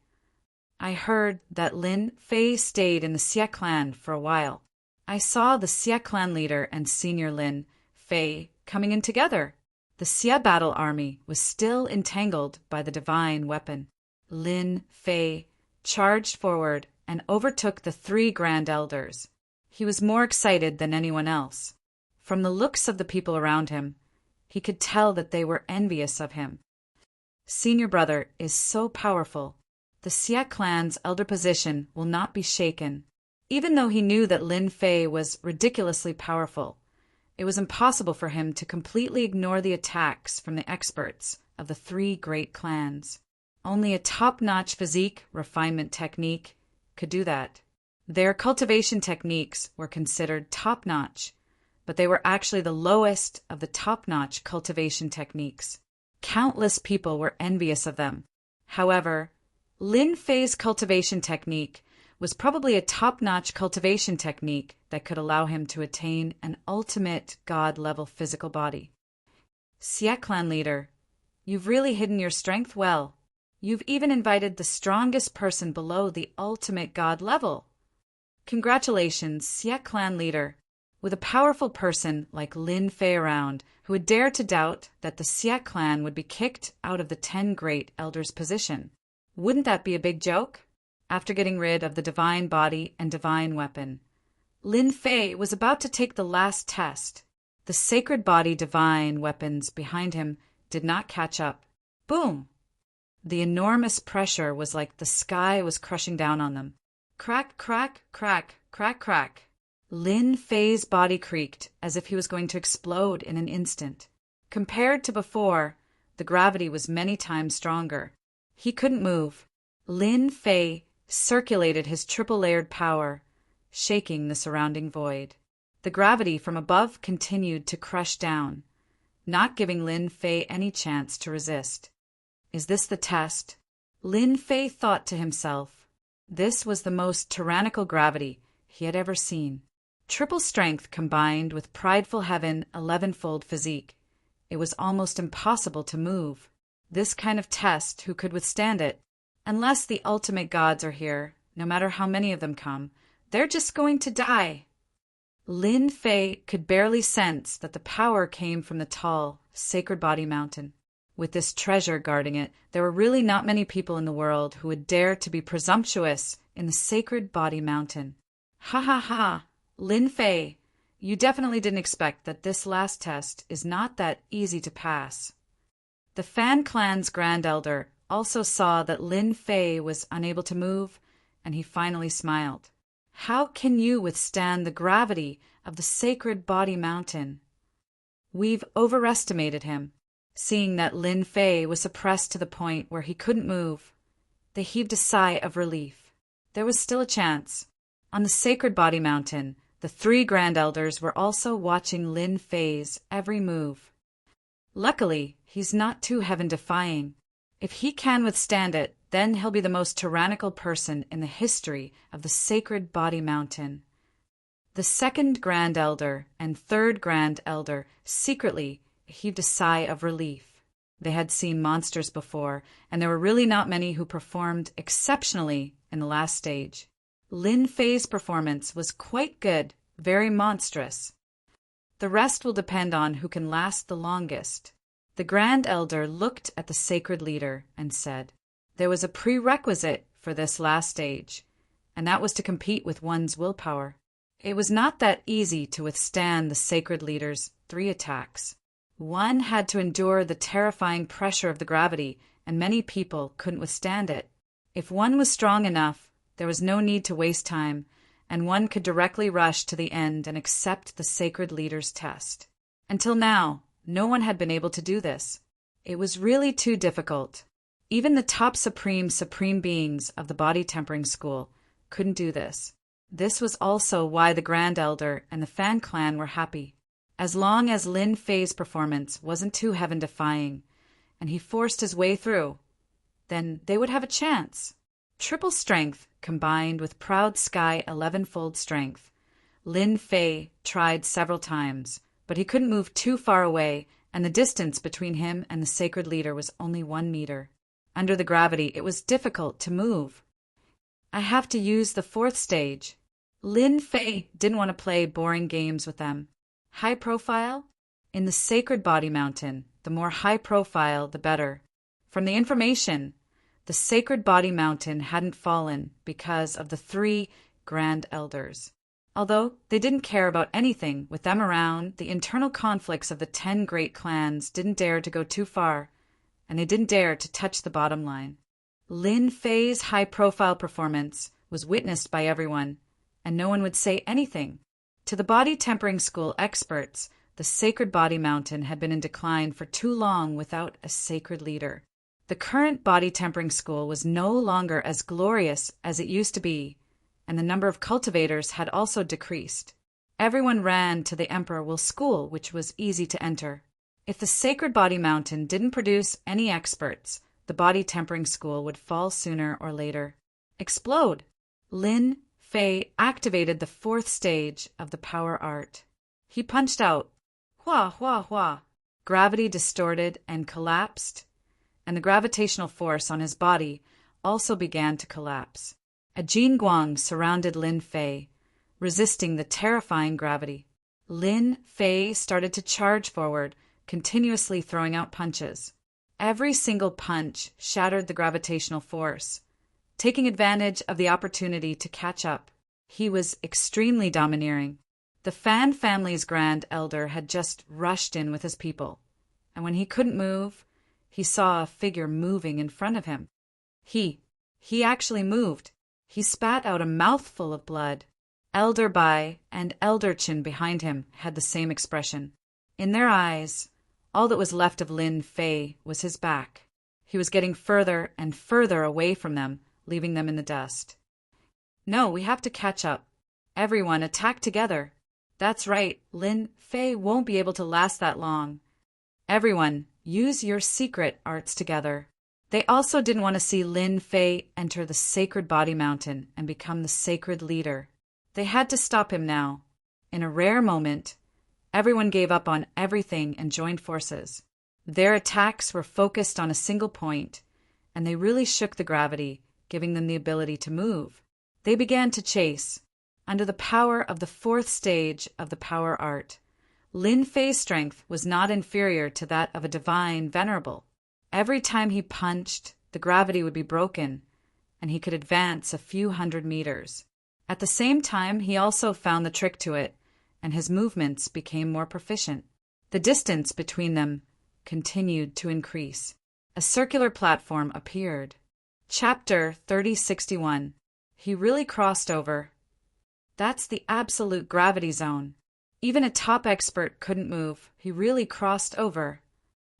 I heard that Lin Fei stayed in the Xie clan for a while. I saw the Xie clan leader and senior Lin Fei coming in together. The Xie battle army was still entangled by the divine weapon. Lin Fei charged forward and overtook the 3 Grand Elders. He was more excited than anyone else. From the looks of the people around him, he could tell that they were envious of him. Senior brother is so powerful. The Xie clan's elder position will not be shaken. Even though he knew that Lin Fei was ridiculously powerful, it was impossible for him to completely ignore the attacks from the experts of the 3 great clans. Only a top-notch physique refinement technique could do that. Their cultivation techniques were considered top-notch, but they were actually the lowest of the top-notch cultivation techniques. Countless people were envious of them. However, Lin Fei's cultivation technique was probably a top-notch cultivation technique that could allow him to attain an ultimate God-level physical body. Xie clan leader, you've really hidden your strength well. You've even invited the strongest person below the ultimate God level. Congratulations, Xie clan leader. With a powerful person like Lin Fei around, who would dare to doubt that the Xie clan would be kicked out of the 10 Great Elders' position. Wouldn't that be a big joke? After getting rid of the divine body and divine weapon, Lin Fei was about to take the last test. The sacred body divine weapons behind him did not catch up. Boom! The enormous pressure was like the sky was crushing down on them. Crack, crack, crack, crack, crack. Lin Fei's body creaked as if he was going to explode in an instant. Compared to before, the gravity was many times stronger. He couldn't move. Lin Fei circulated his triple-layered power, shaking the surrounding void. The gravity from above continued to crush down, not giving Lin Fei any chance to resist. Is this the test? Lin Fei thought to himself. This was the most tyrannical gravity he had ever seen. Triple strength combined with prideful heaven 11-fold physique. It was almost impossible to move. This kind of test, who could withstand it? Unless the ultimate gods are here, no matter how many of them come, they're just going to die. Lin Fei could barely sense that the power came from the tall, sacred body mountain. With this treasure guarding it, there were really not many people in the world who would dare to be presumptuous in the sacred body mountain. Ha ha ha! Lin Fei, you definitely didn't expect that this last test is not that easy to pass. The Fan clan's Grand Elder also saw that Lin Fei was unable to move, and he finally smiled. How can you withstand the gravity of the sacred body mountain? We've overestimated him. Seeing that Lin Fei was suppressed to the point where he couldn't move, they heaved a sigh of relief. There was still a chance. On the sacred body mountain, the 3 Grand Elders were also watching Lin Fei's every move. Luckily, he's not too heaven-defying. If he can withstand it, then he'll be the most tyrannical person in the history of the sacred body mountain. The 2nd Grand Elder and 3rd Grand Elder secretly heaved a sigh of relief. They had seen monsters before, and there were really not many who performed exceptionally in the last stage. Lin Fei's performance was quite good, very monstrous. The rest will depend on who can last the longest. The Grand Elder looked at the sacred leader and said, there was a prerequisite for this last stage, and that was to compete with one's willpower. It was not that easy to withstand the sacred leader's 3 attacks. One had to endure the terrifying pressure of the gravity, and many people couldn't withstand it. If one was strong enough, there was no need to waste time, and one could directly rush to the end and accept the sacred leader's test. Until now, no one had been able to do this. It was really too difficult. Even the top supreme beings of the body tempering school couldn't do this. This was also why the Grand Elder and the Fan clan were happy. As long as Lin Fei's performance wasn't too heaven-defying, and he forced his way through. Then they would have a chance. Triple strength combined with proud sky 11-fold strength. Lin Fei tried several times, but he couldn't move too far away, and the distance between him and the sacred leader was only 1 meter. Under the gravity, it was difficult to move. I have to use the 4th stage. Lin Fei didn't want to play boring games with them. High profile? In the sacred body mountain, the more high profile, the better. From the information, the sacred body mountain hadn't fallen because of the 3 grand elders. Although they didn't care about anything with them around, the internal conflicts of the 10 great clans didn't dare to go too far, and they didn't dare to touch the bottom line. Lin Fei's high-profile performance was witnessed by everyone, and no one would say anything. To the body tempering school experts, the sacred body mountain had been in decline for too long without a sacred leader. The current body tempering school was no longer as glorious as it used to be, and the number of cultivators had also decreased. Everyone ran to the Emperor Will School, which was easy to enter. If the sacred body mountain didn't produce any experts, the body tempering school would fall sooner or later. Explode! Lin Fei activated the 4th stage of the power art. He punched out. Hua, hua, hua. Gravity distorted and collapsed, and the gravitational force on his body also began to collapse. A Jin Guang surrounded Lin Fei, resisting the terrifying gravity. Lin Fei started to charge forward, continuously throwing out punches. Every single punch shattered the gravitational force. Taking advantage of the opportunity to catch up, he was extremely domineering. The Fan family's grand elder had just rushed in with his people, and when he couldn't move, he saw a figure moving in front of him. He actually moved. He spat out a mouthful of blood. Elder Bai and Elder Qin behind him had the same expression. In their eyes, all that was left of Lin Fei was his back. He was getting further and further away from them, leaving them in the dust. No, we have to catch up. Everyone attack together. That's right, Lin Fei won't be able to last that long. Everyone, use your secret arts together. They also didn't want to see Lin Fei enter the sacred body mountain and become the sacred leader. They had to stop him now. In a rare moment, everyone gave up on everything and joined forces. Their attacks were focused on a single point, and they really shook the gravity, giving them the ability to move. They began to chase. Under the power of the 4th stage of the power art, Lin Fei's strength was not inferior to that of a divine venerable. Every time he punched, the gravity would be broken, and he could advance a few hundred meters. At the same time, he also found the trick to it, and his movements became more proficient. The distance between them continued to increase. A circular platform appeared. Chapter 3061. He really crossed over. That's the absolute gravity zone. Even a top expert couldn't move. He really crossed over.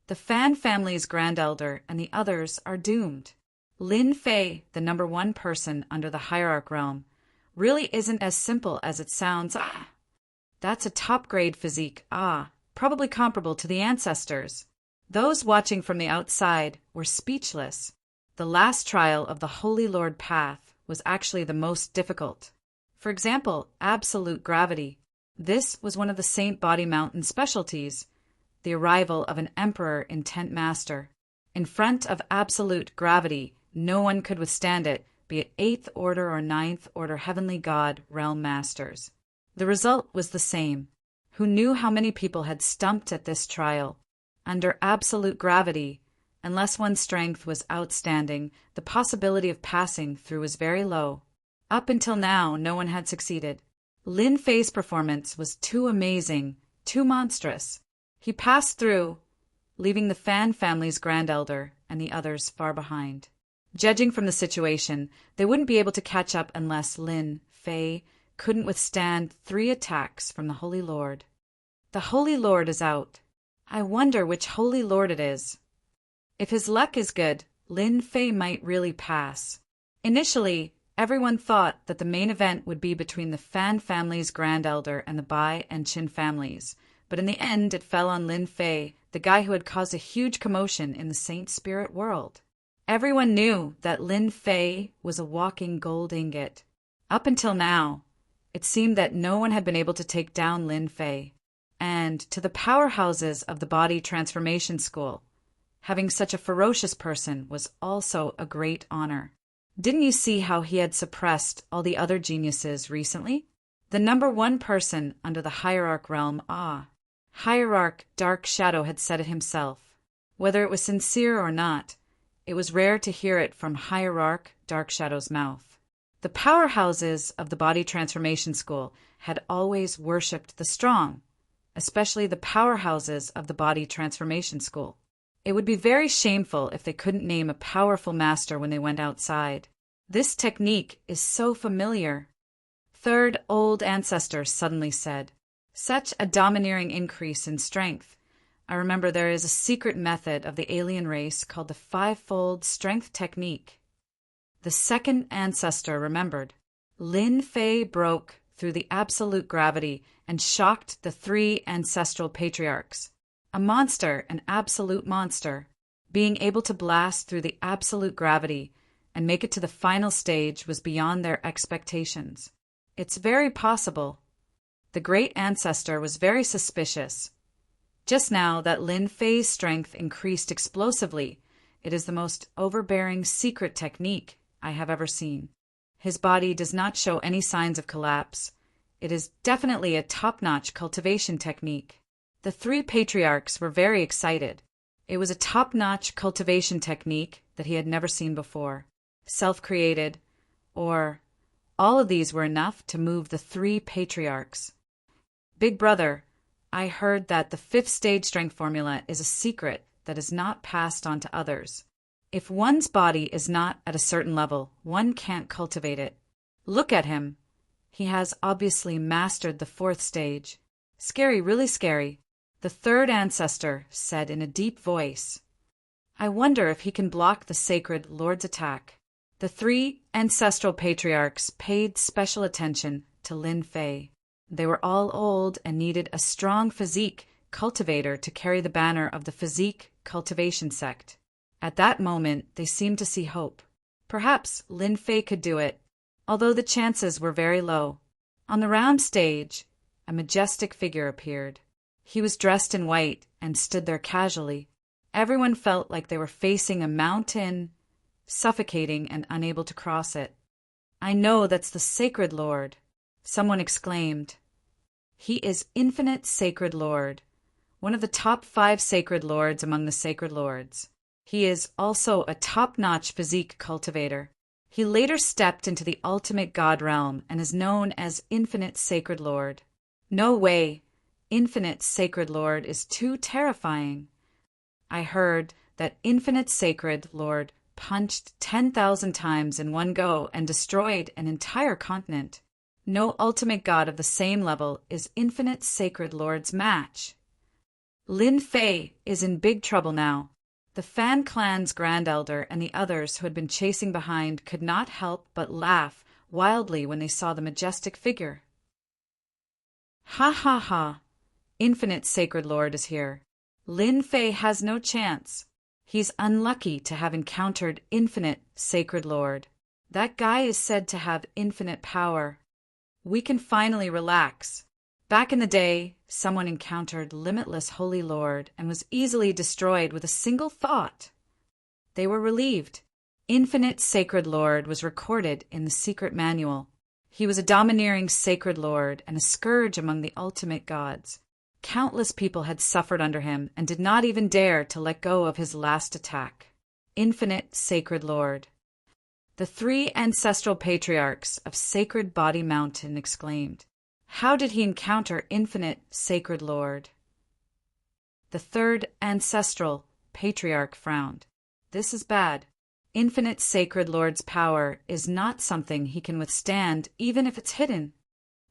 The Fan family's grand elder and the others are doomed. Lin Fei, the number 1 person under the hierarch realm, really isn't as simple as it sounds. That's a top-grade physique. Probably comparable to the ancestors. Those watching from the outside were speechless. The last trial of the Holy Lord path was actually the most difficult. For example, absolute gravity. This was one of the Saint Body Mountain specialties, the arrival of an emperor intent master. In front of absolute gravity, no one could withstand it, be it 8th order or 9th order heavenly god realm masters. The result was the same. Who knew how many people had stumped at this trial? Under absolute gravity, unless one's strength was outstanding, the possibility of passing through was very low. Up until now, no one had succeeded. Lin Fei's performance was too amazing, too monstrous. He passed through, leaving the Fan family's grand elder and the others far behind. Judging from the situation, they wouldn't be able to catch up unless Lin Fei couldn't withstand 3 attacks from the Holy Lord. The Holy Lord is out. I wonder which Holy Lord it is. If his luck is good, Lin Fei might really pass. Initially, everyone thought that the main event would be between the Fan family's grand elder and the Bai and Qin families, but in the end it fell on Lin Fei, the guy who had caused a huge commotion in the Saint Spirit world. Everyone knew that Lin Fei was a walking gold ingot. Up until now, it seemed that no one had been able to take down Lin Fei. And to the powerhouses of the Body Transformation School, having such a ferocious person was also a great honor. Didn't you see how he had suppressed all the other geniuses recently? The number one person under the Hierarch realm, Hierarch Dark Shadow had said it himself. Whether it was sincere or not, it was rare to hear it from Hierarch Dark Shadow's mouth. The powerhouses of the Body Transformation School had always worshipped the strong, especially the powerhouses of the Body Transformation School. It would be very shameful if they couldn't name a powerful master when they went outside. This technique is so familiar. Third Old Ancestor suddenly said, such a domineering increase in strength. I remember there is a secret method of the alien race called the fivefold strength technique. The second ancestor remembered. Lin Fei broke through the absolute gravity and shocked the three ancestral patriarchs. A monster, an absolute monster, being able to blast through the absolute gravity and make it to the final stage was beyond their expectations. It's very possible. The great ancestor was very suspicious. Just now that Lin Fei's strength increased explosively, it is the most overbearing secret technique I have ever seen. His body does not show any signs of collapse. It is definitely a top-notch cultivation technique. The three patriarchs were very excited. It was a top-notch cultivation technique that he had never seen before. Self-created, or all of these were enough to move the three patriarchs. Big brother, I heard that the fifth stage strength formula is a secret that is not passed on to others. If one's body is not at a certain level, one can't cultivate it. Look at him. He has obviously mastered the fourth stage. Scary, really scary. The third ancestor said in a deep voice, I wonder if he can block the sacred Lord's attack. The three ancestral patriarchs paid special attention to Lin Fei. They were all old and needed a strong physique cultivator to carry the banner of the physique cultivation sect. At that moment, they seemed to see hope. Perhaps Lin Fei could do it, although the chances were very low. On the round stage, a majestic figure appeared. He was dressed in white and stood there casually. Everyone felt like they were facing a mountain, suffocating and unable to cross it. I know that's the Sacred Lord. Someone exclaimed. He is Infinite Sacred Lord, one of the top 5 Sacred Lords among the Sacred Lords. He is also a top-notch physique cultivator. He later stepped into the ultimate God realm and is known as Infinite Sacred Lord. No way. Infinite Sacred Lord is too terrifying. I heard that Infinite Sacred Lord punched 10,000 times in one go and destroyed an entire continent. No ultimate god of the same level is Infinite Sacred Lord's match. Lin Fei is in big trouble now. The Fan Clan's Grand Elder and the others who had been chasing behind could not help but laugh wildly when they saw the majestic figure. Ha ha ha! Infinite Sacred Lord is here. Lin Fei has no chance. He's unlucky to have encountered Infinite Sacred Lord. That guy is said to have infinite power. We can finally relax. Back in the day, someone encountered Limitless Holy Lord and was easily destroyed with a single thought. They were relieved. Infinite Sacred Lord was recorded in the secret manual. He was a domineering Sacred Lord and a scourge among the ultimate gods. Countless people had suffered under him and did not even dare to let go of his last attack. Infinite Sacred Lord. The 3 ancestral patriarchs of Sacred Body Mountain exclaimed, how did he encounter Infinite Sacred Lord? The 3rd ancestral patriarch frowned. This is bad. Infinite Sacred Lord's power is not something he can withstand even if it's hidden.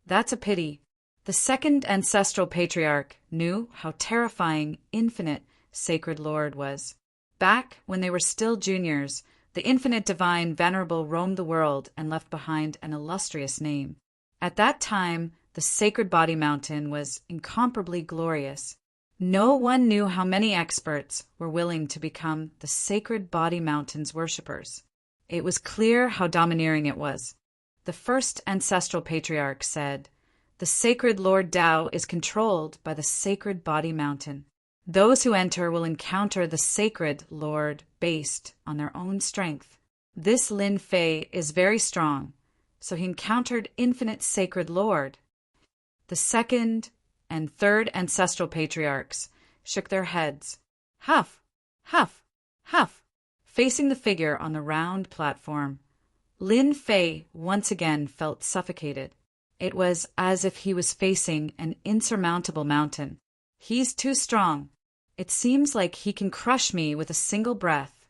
That's a pity. The 2nd ancestral patriarch knew how terrifying Infinite Sacred Lord was. Back when they were still juniors, the Infinite Divine Venerable roamed the world and left behind an illustrious name. At that time, the Sacred Body Mountain was incomparably glorious. No one knew how many experts were willing to become the Sacred Body Mountain's worshippers. It was clear how domineering it was. The first ancestral patriarch said, "The sacred Lord Tao is controlled by the Sacred Body Mountain. Those who enter will encounter the sacred Lord based on their own strength." This Lin Fei is very strong, so he encountered infinite sacred Lord. The second and third ancestral patriarchs shook their heads, huff, huff, huff, facing the figure on the round platform. Lin Fei once again felt suffocated. It was as if he was facing an insurmountable mountain. "He's too strong. It seems like he can crush me with a single breath."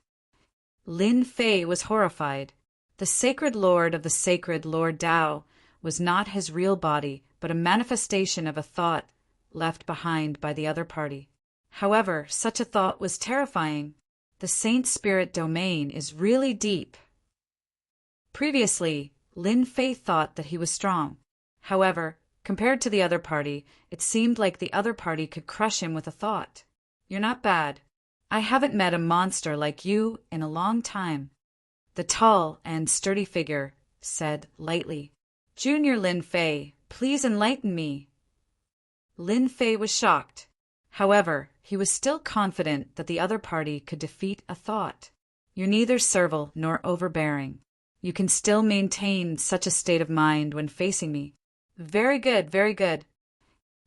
Lin Fei was horrified. The sacred lord of the sacred Lord Tao was not his real body, but a manifestation of a thought left behind by the other party. However, such a thought was terrifying. The saint spirit domain is really deep. Previously, Lin Fei thought that he was strong. However, compared to the other party, it seemed like the other party could crush him with a thought. "You're not bad. I haven't met a monster like you in a long time," the tall and sturdy figure said lightly. "Junior Lin Fei, please enlighten me." Lin Fei was shocked. However, he was still confident that the other party could defeat a thought. "You're neither servile nor overbearing. You can still maintain such a state of mind when facing me." "Very good, very good."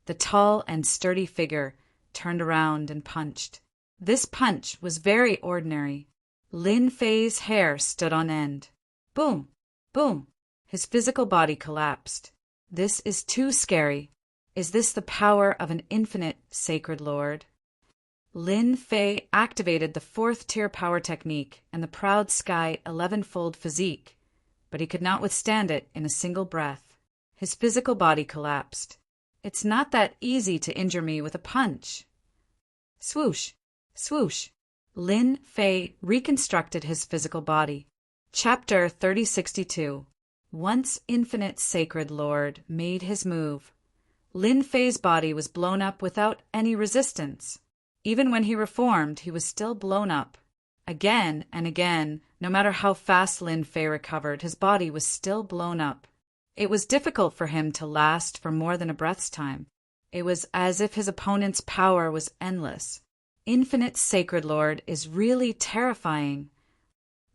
The tall and sturdy figure turned around and punched. This punch was very ordinary. Lin Fei's hair stood on end. Boom! Boom! His physical body collapsed. "This is too scary. Is this the power of an infinite sacred lord?" Lin Fei activated the fourth-tier power technique and the proud sky 11-fold physique, but he could not withstand it in a single breath. His physical body collapsed. "It's not that easy to injure me with a punch." Swoosh! Swoosh! Lin Fei reconstructed his physical body. Chapter 3062. Once infinite sacred lord made his move. Lin Fei's body was blown up without any resistance. Even when he reformed, he was still blown up. Again and again, no matter how fast Lin Fei recovered, his body was still blown up. It was difficult for him to last for more than a breath's time. It was as if his opponent's power was endless. Infinite Sacred Lord is really terrifying.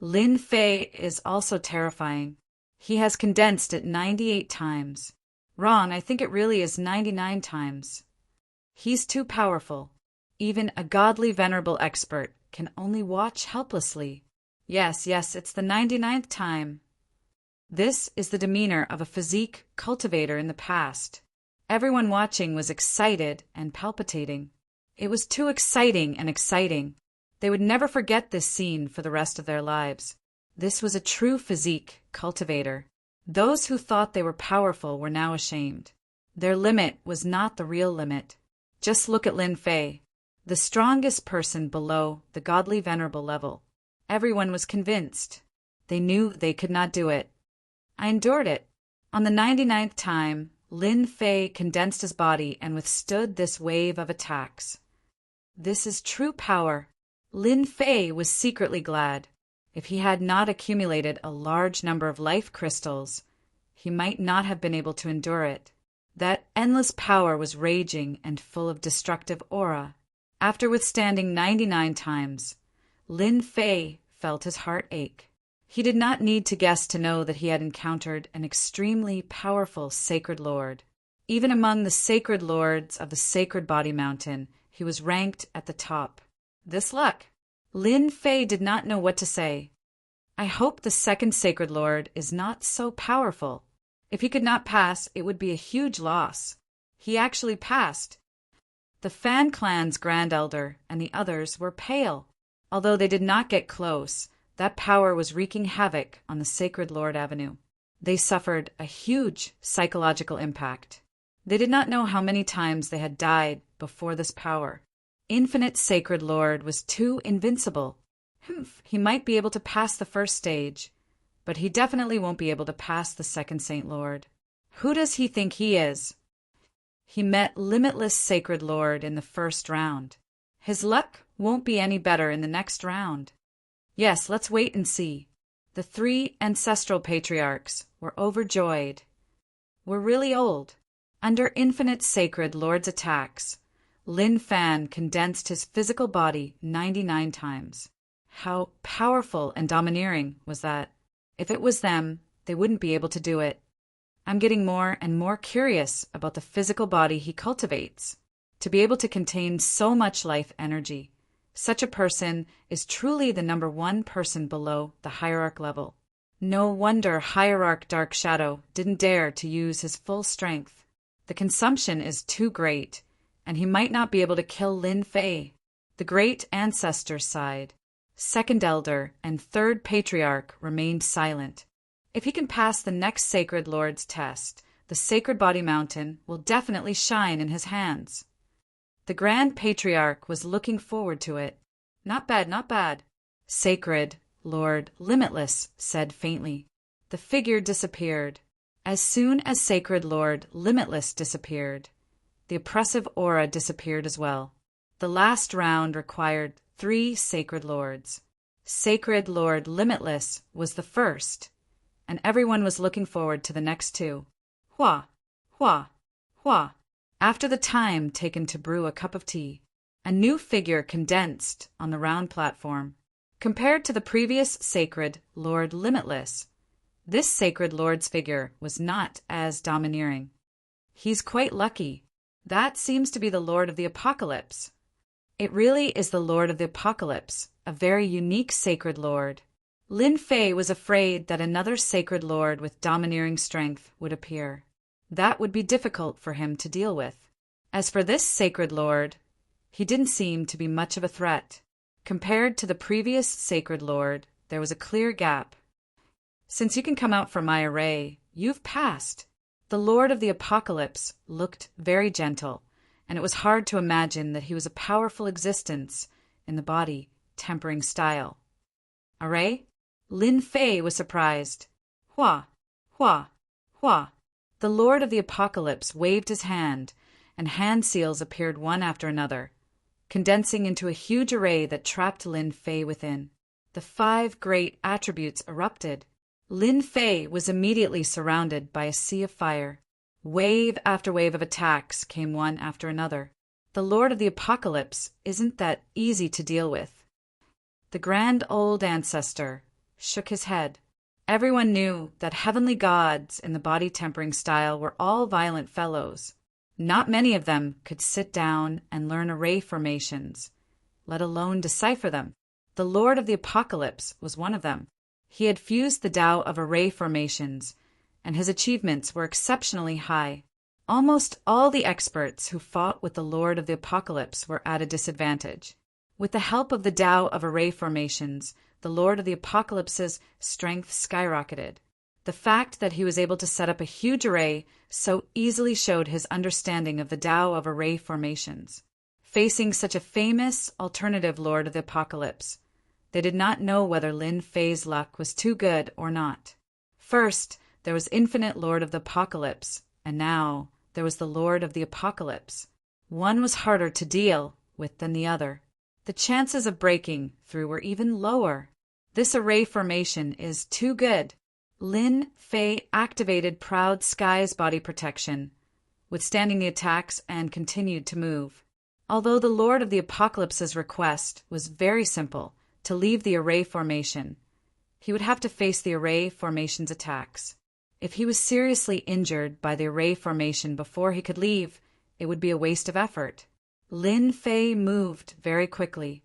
Lin Fei is also terrifying. He has condensed it 98 times. Wrong, I think it really is 99 times. He's too powerful. Even a godly venerable expert can only watch helplessly. Yes, it's the 99th time. This is the demeanor of a physique cultivator in the past. Everyone watching was excited and palpitating. It was too exciting and exciting. They would never forget this scene for the rest of their lives. This was a true physique cultivator. Those who thought they were powerful were now ashamed. Their limit was not the real limit. Just look at Lin Fei, the strongest person below the godly venerable level. Everyone was convinced. They knew they could not do it. I endured it. On the 99th time, Lin Fei condensed his body and withstood this wave of attacks. This is true power. Lin Fei was secretly glad. If he had not accumulated a large number of life crystals, he might not have been able to endure it. That endless power was raging and full of destructive aura. After withstanding 99 times, Lin Fei felt his heart ache. He did not need to guess to know that he had encountered an extremely powerful sacred lord. Even among the sacred lords of the Sacred Body Mountain, he was ranked at the top. This luck! Lin Fei did not know what to say. I hope the second sacred lord is not so powerful. If he could not pass, it would be a huge loss. He actually passed. The Fan Clan's Grand Elder and the others were pale. Although they did not get close, that power was wreaking havoc on the Sacred Lord Avenue. They suffered a huge psychological impact. They did not know how many times they had died before this power. Infinite Sacred Lord was too invincible. He might be able to pass the first stage, but he definitely won't be able to pass the second Saint Lord. Who does he think he is? He met Limitless Sacred Lord in the first round. His luck won't be any better in the next round. Yes, let's wait and see. The 3 ancestral patriarchs were overjoyed. We're really old. Under Infinite Sacred Lord's attacks, Lin Fan condensed his physical body 99 times. How powerful and domineering was that? If it was them, they wouldn't be able to do it. I'm getting more and more curious about the physical body he cultivates. To be able to contain so much life energy, such a person is truly the number 1 person below the hierarch level. No wonder Hierarch Dark Shadow didn't dare to use his full strength. The consumption is too great, and he might not be able to kill Lin Fei. The great ancestors sighed. Second Elder and Third Patriarch remained silent. If he can pass the next Sacred Lord's test, the Sacred Body Mountain will definitely shine in his hands. The Grand Patriarch was looking forward to it. Not bad, not bad. Sacred Lord Limitless said faintly. The figure disappeared. As soon as Sacred Lord Limitless disappeared, the oppressive aura disappeared as well. The last round required 3 Sacred Lords. Sacred Lord Limitless was the first, and everyone was looking forward to the next 2. Hua, hua, hua. After the time taken to brew a cup of tea, a new figure condensed on the round platform. Compared to the previous Sacred Lord Limitless, this Sacred Lord's figure was not as domineering. He's quite lucky. That seems to be the Lord of the Apocalypse. It really is the Lord of the Apocalypse, a very unique Sacred Lord. Lin Fei was afraid that another Sacred Lord with domineering strength would appear. That would be difficult for him to deal with. As for this Sacred Lord, he didn't seem to be much of a threat. Compared to the previous Sacred Lord, there was a clear gap. Since you can come out from my array, you've passed. The Lord of the Apocalypse looked very gentle, and it was hard to imagine that he was a powerful existence in the body tempering style. Array? Lin Fei was surprised. Hua, hua, hua. The Lord of the Apocalypse waved his hand, and hand seals appeared one after another, condensing into a huge array that trapped Lin Fei within. The 5 great attributes erupted. Lin Fei was immediately surrounded by a sea of fire. Wave after wave of attacks came one after another. The Lord of the Apocalypse isn't that easy to deal with. The grand old ancestor shook his head. Everyone knew that heavenly gods in the body tempering style were all violent fellows. Not many of them could sit down and learn array formations, let alone decipher them. The Lord of the Apocalypse was one of them. He had fused the Tao of array formations, and his achievements were exceptionally high. Almost all the experts who fought with the Lord of the Apocalypse were at a disadvantage. With the help of the Tao of array formations, the Lord of the Apocalypse's strength skyrocketed. The fact that he was able to set up a huge array so easily showed his understanding of the Tao of array formations. Facing such a famous alternative Lord of the Apocalypse, they did not know whether Lin Fei's luck was too good or not. First, there was Infinite Lord of the Apocalypse, and now there was the Lord of the Apocalypse. One was harder to deal with than the other. The chances of breaking through were even lower. This array formation is too good. Lin Fei activated Proud Sky's body protection, withstanding the attacks, and continued to move. Although the Lord of the Apocalypse's request was very simple, to leave the array formation, he would have to face the array formation's attacks. If he was seriously injured by the array formation before he could leave, it would be a waste of effort. Lin Fei moved very quickly.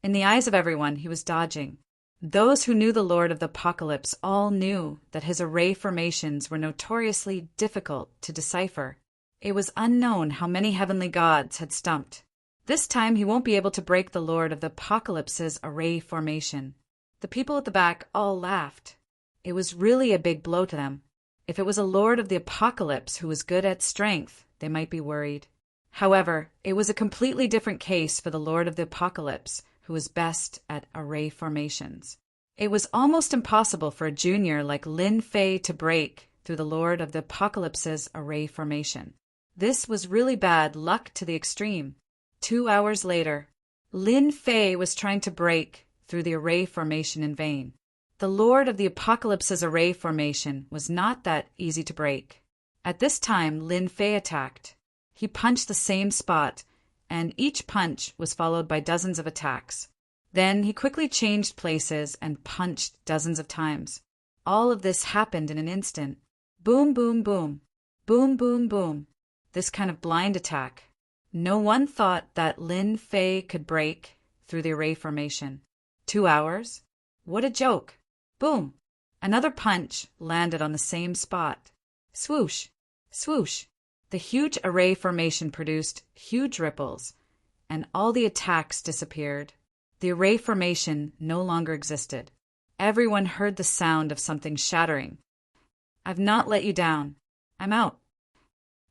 In the eyes of everyone, he was dodging. Those who knew the Lord of the Apocalypse all knew that his array formations were notoriously difficult to decipher. It was unknown how many heavenly gods had stumped. This time he won't be able to break the Lord of the Apocalypse's array formation. The people at the back all laughed. It was really a big blow to them. If it was a Lord of the Apocalypse who was good at strength, they might be worried. However, it was a completely different case for the Lord of the Apocalypse, who was best at array formations. It was almost impossible for a junior like Lin Fei to break through the Lord of the Apocalypse's array formation. This was really bad luck to the extreme. 2 hours later, Lin Fei was trying to break through the array formation in vain. The Lord of the Apocalypse's array formation was not that easy to break. At this time, Lin Fei attacked. He punched the same spot, and each punch was followed by dozens of attacks. Then he quickly changed places and punched dozens of times. All of this happened in an instant. Boom, boom, boom. Boom, boom, boom. This kind of blind attack. No one thought that Lin Fei could break through the array formation. 2 hours? What a joke. Boom. Another punch landed on the same spot. Swoosh. Swoosh. The huge array formation produced huge ripples, and all the attacks disappeared. The array formation no longer existed. Everyone heard the sound of something shattering. I've not let you down. I'm out.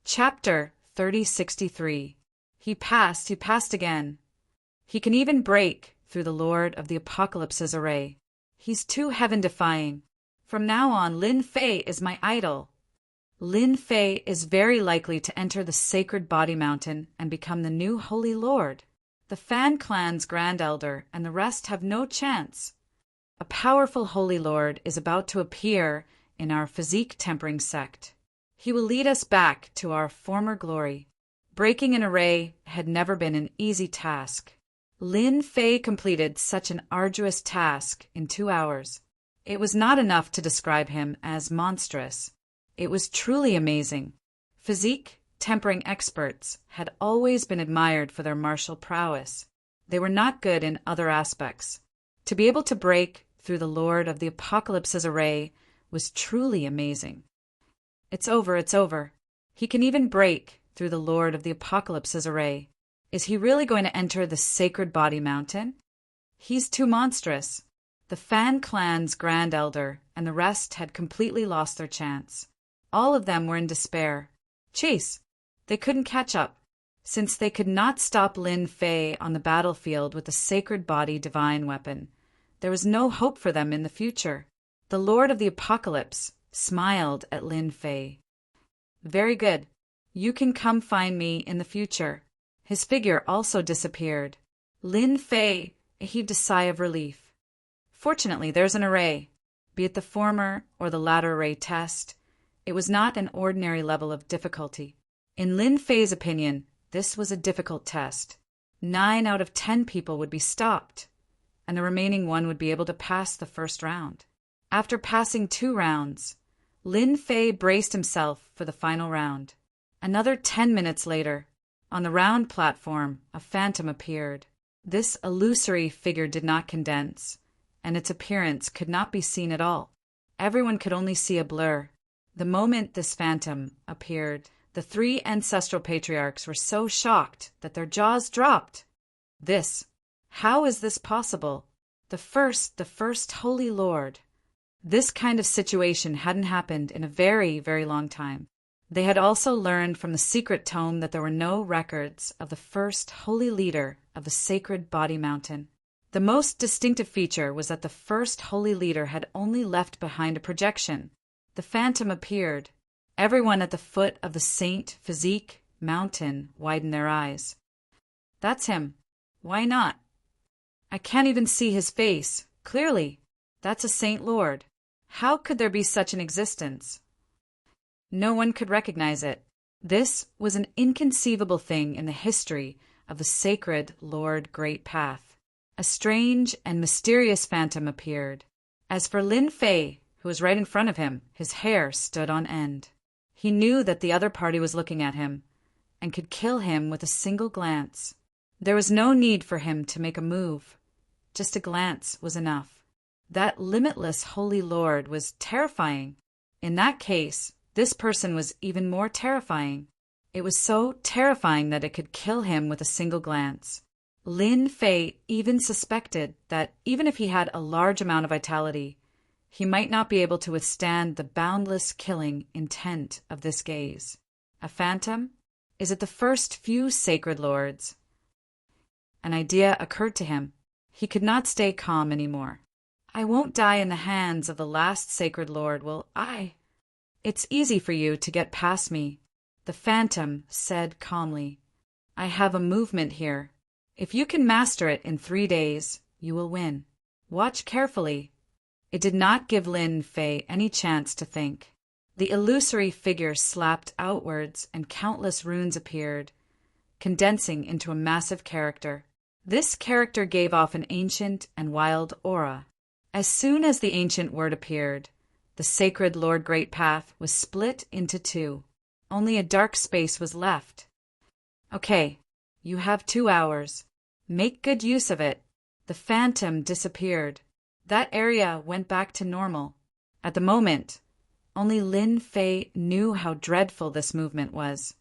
Chapter 3063. He passed again. He can even break through the Lord of the Apocalypse's array. He's too heaven-defying. From now on, Lin Fei is my idol. Lin Fei is very likely to enter the sacred body mountain and become the new Holy Lord. The Fan clan's Grand Elder and the rest have no chance. A powerful Holy Lord is about to appear in our physique tempering sect. He will lead us back to our former glory. Breaking an array had never been an easy task. Lin Fei completed such an arduous task in 2 hours. It was not enough to describe him as monstrous. It was truly amazing. Physique tempering experts had always been admired for their martial prowess. They were not good in other aspects. To be able to break through the Lord of the Apocalypse's array was truly amazing. It's over, it's over. He can even break through the Lord of the Apocalypse's array. Is he really going to enter the sacred body mountain? He's too monstrous. The Fan clan's Grand Elder and the rest had completely lost their chance. All of them were in despair. Chase! They couldn't catch up. Since they could not stop Lin Fei on the battlefield with the sacred body divine weapon, there was no hope for them in the future. The Lord of the Apocalypse smiled at Lin Fei. Very good. You can come find me in the future. His figure also disappeared. Lin Fei heaved a sigh of relief. Fortunately, there's an array. Be it the former or the latter array test, it was not an ordinary level of difficulty. In Lin Fei's opinion, this was a difficult test. 9 out of 10 people would be stopped, and the remaining one would be able to pass the first round. After passing 2 rounds, Lin Fei braced himself for the final round. Another 10 minutes later, on the round platform, a phantom appeared. This illusory figure did not condense, and its appearance could not be seen at all. Everyone could only see a blur. The moment this phantom appeared, the 3 ancestral patriarchs were so shocked that their jaws dropped. How is this possible? The first Holy Lord. This kind of situation hadn't happened in a very, very long time. They had also learned from the secret tome that there were no records of the first holy leader of the sacred body mountain. The most distinctive feature was that the first holy leader had only left behind a projection. The phantom appeared. Everyone at the foot of the Saint Physique mountain widened their eyes. That's him. Why not? I can't even see his face. Clearly, that's a Saint Lord. How could there be such an existence? No one could recognize it. This was an inconceivable thing in the history of the sacred Lord Great Path. A strange and mysterious phantom appeared. As for Lin Fei, who was right in front of him, his hair stood on end. He knew that the other party was looking at him and could kill him with a single glance. There was no need for him to make a move. Just a glance was enough. That limitless Holy Lord was terrifying. In that case, this person was even more terrifying. It was so terrifying that it could kill him with a single glance. Lin Fei even suspected that even if he had a large amount of vitality, he might not be able to withstand the boundless killing intent of this gaze. A phantom? Is it the first few sacred lords? An idea occurred to him. He could not stay calm anymore. I won't die in the hands of the last sacred lord, will I? It's easy for you to get past me. The phantom said calmly, "I have a movement here. If you can master it in 3 days, you will win. Watch carefully." It did not give Lin Fei any chance to think. The illusory figure slapped outwards and countless runes appeared, condensing into a massive character. This character gave off an ancient and wild aura. As soon as the ancient word appeared, the sacred Lord Great Path was split into 2. Only a dark space was left. "Okay, you have 2 hours. Make good use of it." The phantom disappeared. That area went back to normal. At the moment, only Lin Fei knew how dreadful this movement was.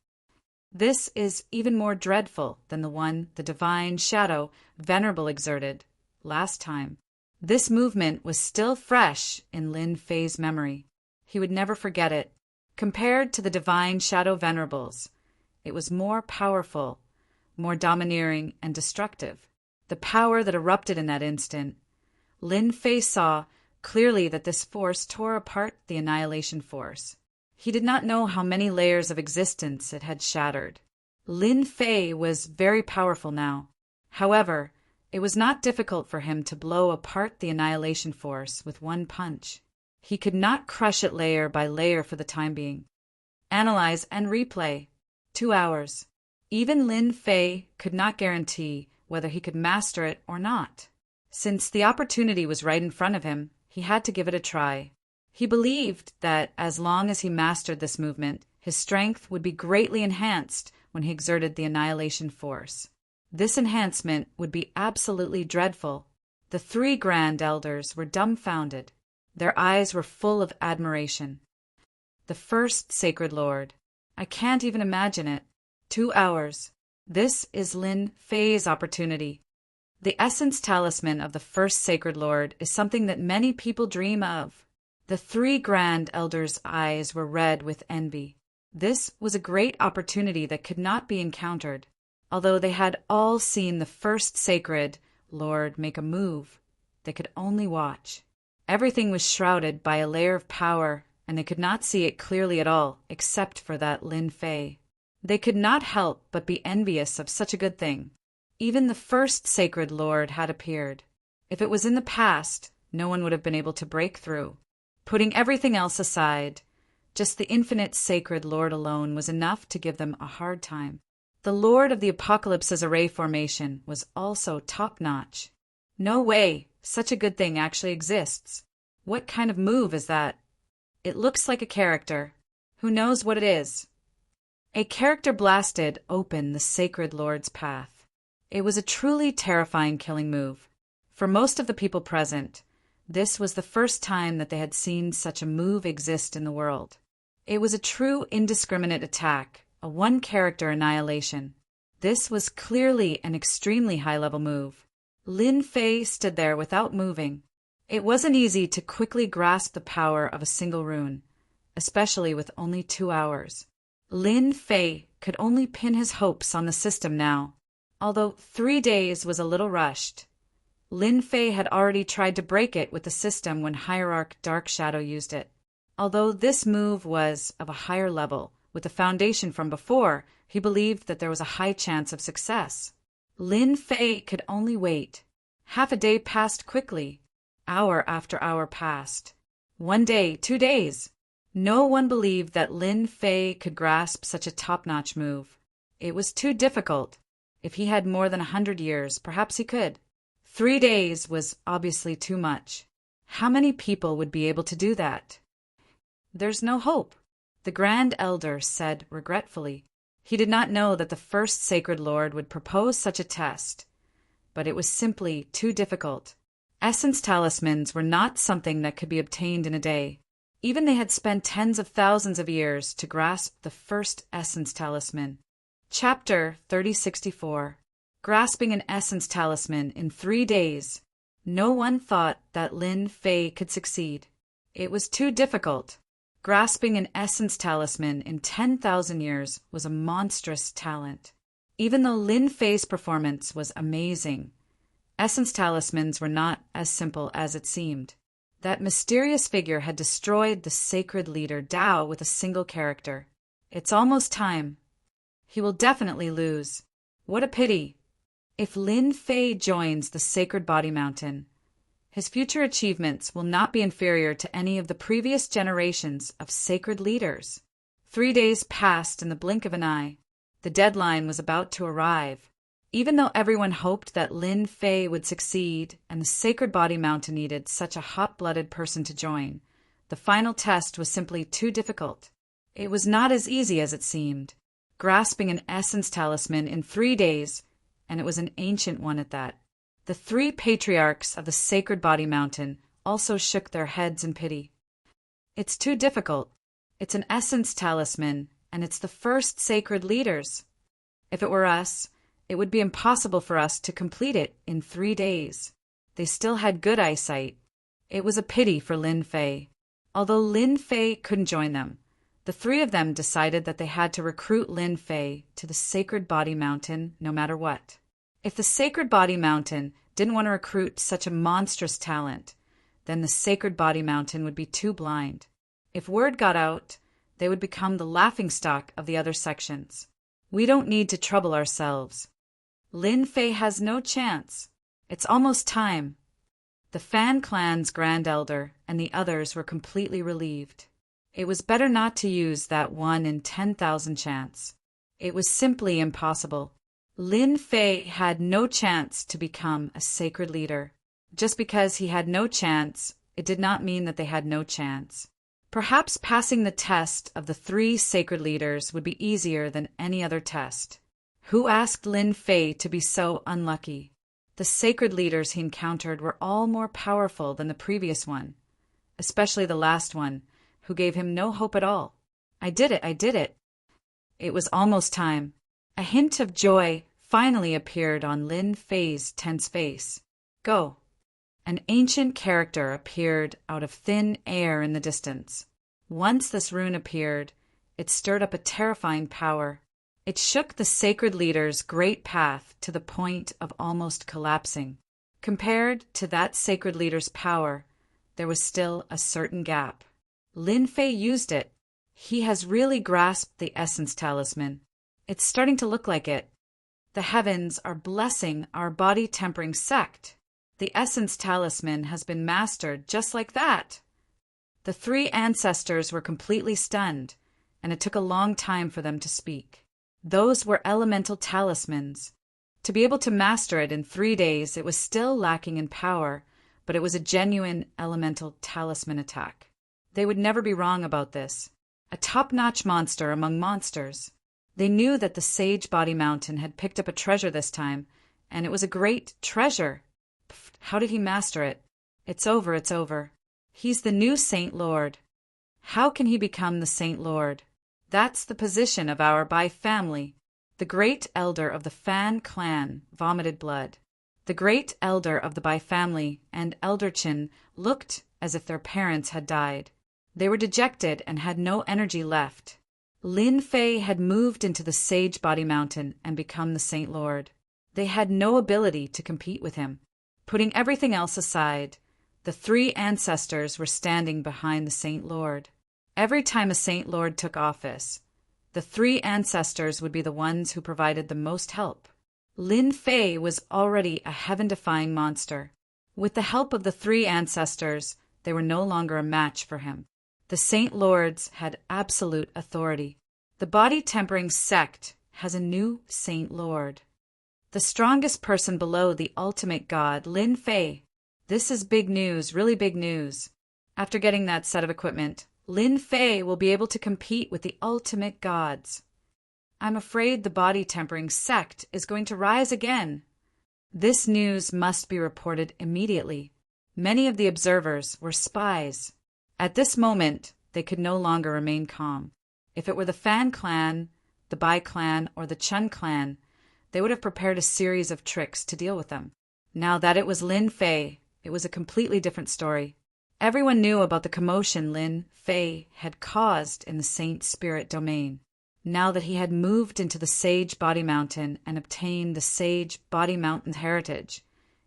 This is even more dreadful than the one the divine shadow Venerable exerted last time. This movement was still fresh in Lin Fei's memory. He would never forget it. Compared to the divine shadow Venerables, it was more powerful, more domineering and destructive. The power that erupted in that instant, Lin Fei saw clearly that this force tore apart the annihilation force. He did not know how many layers of existence it had shattered. Lin Fei was very powerful now. However, it was not difficult for him to blow apart the annihilation force with one punch. He could not crush it layer by layer for the time being. Analyze and replay. 2 hours. Even Lin Fei could not guarantee whether he could master it or not. Since the opportunity was right in front of him, he had to give it a try. He believed that as long as he mastered this movement, his strength would be greatly enhanced when he exerted the annihilation force. This enhancement would be absolutely dreadful. The 3 grand elders were dumbfounded. Their eyes were full of admiration. The first sacred lord. I can't even imagine it. 2 hours. This is Lin Fei's opportunity. The essence talisman of the first sacred lord is something that many people dream of. The 3 grand elders' eyes were red with envy. This was a great opportunity that could not be encountered. Although they had all seen the first sacred lord make a move, they could only watch. Everything was shrouded by a layer of power, and they could not see it clearly at all, except for that Lin Fei. They could not help but be envious of such a good thing. Even the first sacred lord had appeared. If it was in the past, no one would have been able to break through. Putting everything else aside, just the infinite sacred lord alone was enough to give them a hard time. The lord of the Apocalypse's array formation was also top-notch. No way such a good thing actually exists. What kind of move is that? It looks like a character. Who knows what it is? A character blasted open the sacred lord's path. It was a truly terrifying killing move. For most of the people present, this was the first time that they had seen such a move exist in the world. It was a true indiscriminate attack, a one-character annihilation. This was clearly an extremely high-level move. Lin Fei stood there without moving. It wasn't easy to quickly grasp the power of a single rune, especially with only 2 hours. Lin Fei could only pin his hopes on the system now. Although 3 days was a little rushed, Lin Fei had already tried to break it with the system when Hierarch Dark Shadow used it. Although this move was of a higher level, with the foundation from before, he believed that there was a high chance of success. Lin Fei could only wait. Half a day passed quickly. Hour after hour passed. 1 day, 2 days. No one believed that Lin Fei could grasp such a top-notch move. It was too difficult. If he had more than 100 years, perhaps he could. 3 days was obviously too much. How many people would be able to do that? There's no hope, the Grand Elder said regretfully. He did not know that the first Sacred Lord would propose such a test, but it was simply too difficult. Essence talismans were not something that could be obtained in a day. Even they had spent tens of thousands of years to grasp the first essence talisman. Chapter 3064. Grasping an essence talisman in 3 days. No one thought that Lin Fei could succeed. It was too difficult. Grasping an essence talisman in 10,000 years was a monstrous talent. Even though Lin Fei's performance was amazing, essence talismans were not as simple as it seemed. That mysterious figure had destroyed the sacred leader Dao with a single character. It's almost time. He will definitely lose. What a pity. If Lin Fei joins the Sacred Body Mountain, his future achievements will not be inferior to any of the previous generations of sacred leaders. 3 days passed in the blink of an eye. The deadline was about to arrive. Even though everyone hoped that Lin Fei would succeed and the Sacred Body Mountain needed such a hot-blooded person to join, the final test was simply too difficult. It was not as easy as it seemed. Grasping an essence talisman in 3 days, and it was an ancient one at that. The 3 patriarchs of the Sacred Body Mountain also shook their heads in pity. It's too difficult. It's an essence talisman, and it's the first sacred leaders. If it were us, it would be impossible for us to complete it in 3 days. They still had good eyesight. It was a pity for Lin Fei. Although Lin Fei couldn't join them, the 3 of them decided that they had to recruit Lin Fei to the Sacred Body Mountain no matter what. If the Sacred Body Mountain didn't want to recruit such a monstrous talent, then the Sacred Body Mountain would be too blind. If word got out, they would become the laughingstock of the other sections. We don't need to trouble ourselves. Lin Fei has no chance. It's almost time. The Fan clan's Grand Elder and the others were completely relieved. It was better not to use that 1 in 10,000 chance. It was simply impossible. Lin Fei had no chance to become a sacred leader. Just because he had no chance, it did not mean that they had no chance. Perhaps passing the test of the 3 sacred leaders would be easier than any other test. Who asked Lin Fei to be so unlucky? The sacred leaders he encountered were all more powerful than the previous one, especially the last one, who gave him no hope at all. I did it. It was almost time. A hint of joy finally appeared on Lin Fei's tense face. Go. An ancient character appeared out of thin air in the distance. Once this rune appeared, it stirred up a terrifying power. It shook the sacred leader's great path to the point of almost collapsing. Compared to that sacred leader's power, there was still a certain gap. Lin Fei used it. He has really grasped the essence talisman. It's starting to look like it. The heavens are blessing our body-tempering sect. The essence talisman has been mastered just like that. The 3 ancestors were completely stunned, and it took a long time for them to speak. Those were elemental talismans. To be able to master it in 3 days, it was still lacking in power, but it was a genuine elemental talisman attack. They would never be wrong about this. A top-notch monster among monsters. They knew that the Sage Body Mountain had picked up a treasure this time, and it was a great treasure. How did he master it? It's over. He's the new Saint Lord. How can he become the Saint Lord? That's the position of our Bai family. The great elder of the Fan clan vomited blood. The great elder of the Bai family and Elder Chin looked as if their parents had died. They were dejected and had no energy left. Lin Fei had moved into the Sage Body Mountain and become the Saint Lord. They had no ability to compete with him. Putting everything else aside, the 3 ancestors were standing behind the Saint Lord. Every time a Saint Lord took office, the 3 ancestors would be the ones who provided the most help. Lin Fei was already a heaven-defying monster. With the help of the 3 ancestors, they were no longer a match for him. The Saint Lords had absolute authority. The body-tempering sect has a new Saint Lord. The strongest person below the ultimate god, Lin Fei. This is big news, really big news. After getting that set of equipment, Lin Fei will be able to compete with the ultimate gods. I'm afraid the body-tempering sect is going to rise again. This news must be reported immediately. Many of the observers were spies. At this moment, they could no longer remain calm. If it were the Fan clan, the Bai clan, or the Chun clan, they would have prepared a series of tricks to deal with them. Now that it was Lin Fei, it was a completely different story. Everyone knew about the commotion Lin Fei had caused in the Saint Spirit domain. Now that he had moved into the Sage Body Mountain and obtained the Sage Body Mountain heritage,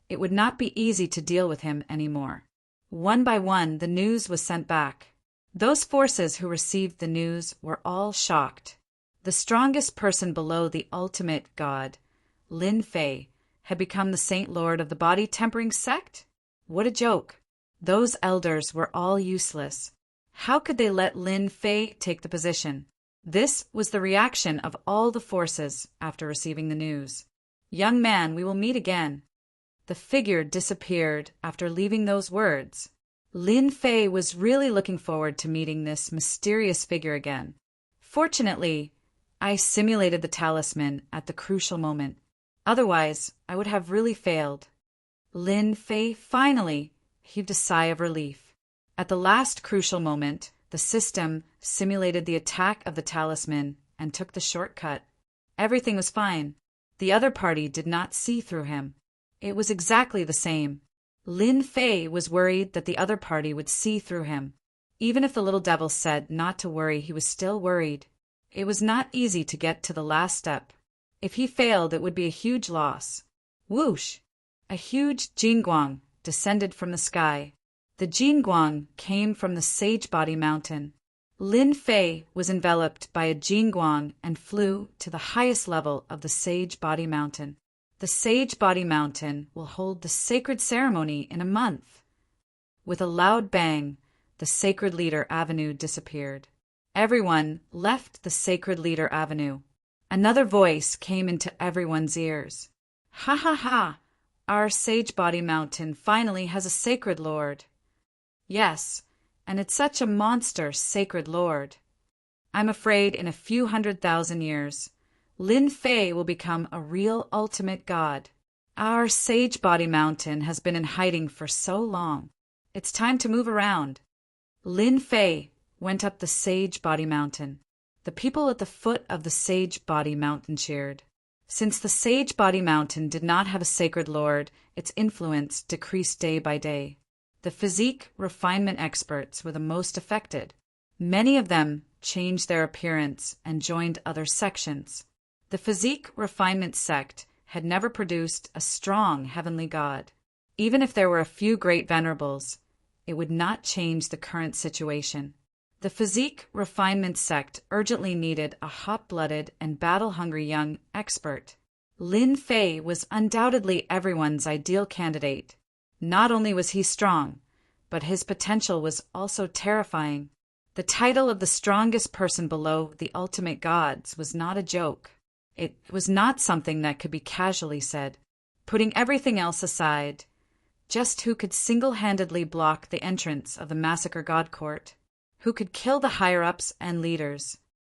it would not be easy to deal with him anymore. One by one, the news was sent back. Those forces who received the news were all shocked. The strongest person below the ultimate god, Lin Fei, had become the Saint Lord of the body-tempering sect? What a joke! Those elders were all useless. How could they let Lin Fei take the position? This was the reaction of all the forces after receiving the news. "Young man, we will meet again." The figure disappeared after leaving those words. Lin Fei was really looking forward to meeting this mysterious figure again. Fortunately, I simulated the talisman at the crucial moment. Otherwise, I would have really failed. Lin Fei finally heaved a sigh of relief. At the last crucial moment, the system simulated the attack of the talisman and took the shortcut. Everything was fine. The other party did not see through him. It was exactly the same. Lin Fei was worried that the other party would see through him. Even if the little devil said not to worry, he was still worried. It was not easy to get to the last step. If he failed, it would be a huge loss. Whoosh! A huge Jingguang descended from the sky. The Jingguang came from the Sage Body Mountain. Lin Fei was enveloped by a Jingguang and flew to the highest level of the Sage Body Mountain. The Sage Body Mountain will hold the sacred ceremony in a month. With a loud bang, the Sacred Leader Avenue disappeared. Everyone left the Sacred Leader Avenue. Another voice came into everyone's ears. "Ha ha ha! Our Sage Body Mountain finally has a sacred lord." "Yes, and it's such a monster sacred lord. I'm afraid in a few 100,000 years, Lin Fei will become a real ultimate god. Our Sage Body Mountain has been in hiding for so long. It's time to move around." Lin Fei went up the Sage Body Mountain. The people at the foot of the Sage Body Mountain cheered. Since the Sage Body Mountain did not have a sacred lord, its influence decreased day by day. The physique refinement experts were the most affected. Many of them changed their appearance and joined other sections. The physique refinement sect had never produced a strong heavenly god. Even if there were a few great venerables, it would not change the current situation. The physique refinement sect urgently needed a hot-blooded and battle-hungry young expert. Lin Fei was undoubtedly everyone's ideal candidate. Not only was he strong, but his potential was also terrifying. The title of the strongest person below the ultimate gods was not a joke. It was not something that could be casually said. Putting everything else aside, just who could single-handedly block the entrance of the Massacre God Court? Who could kill the higher-ups and leaders?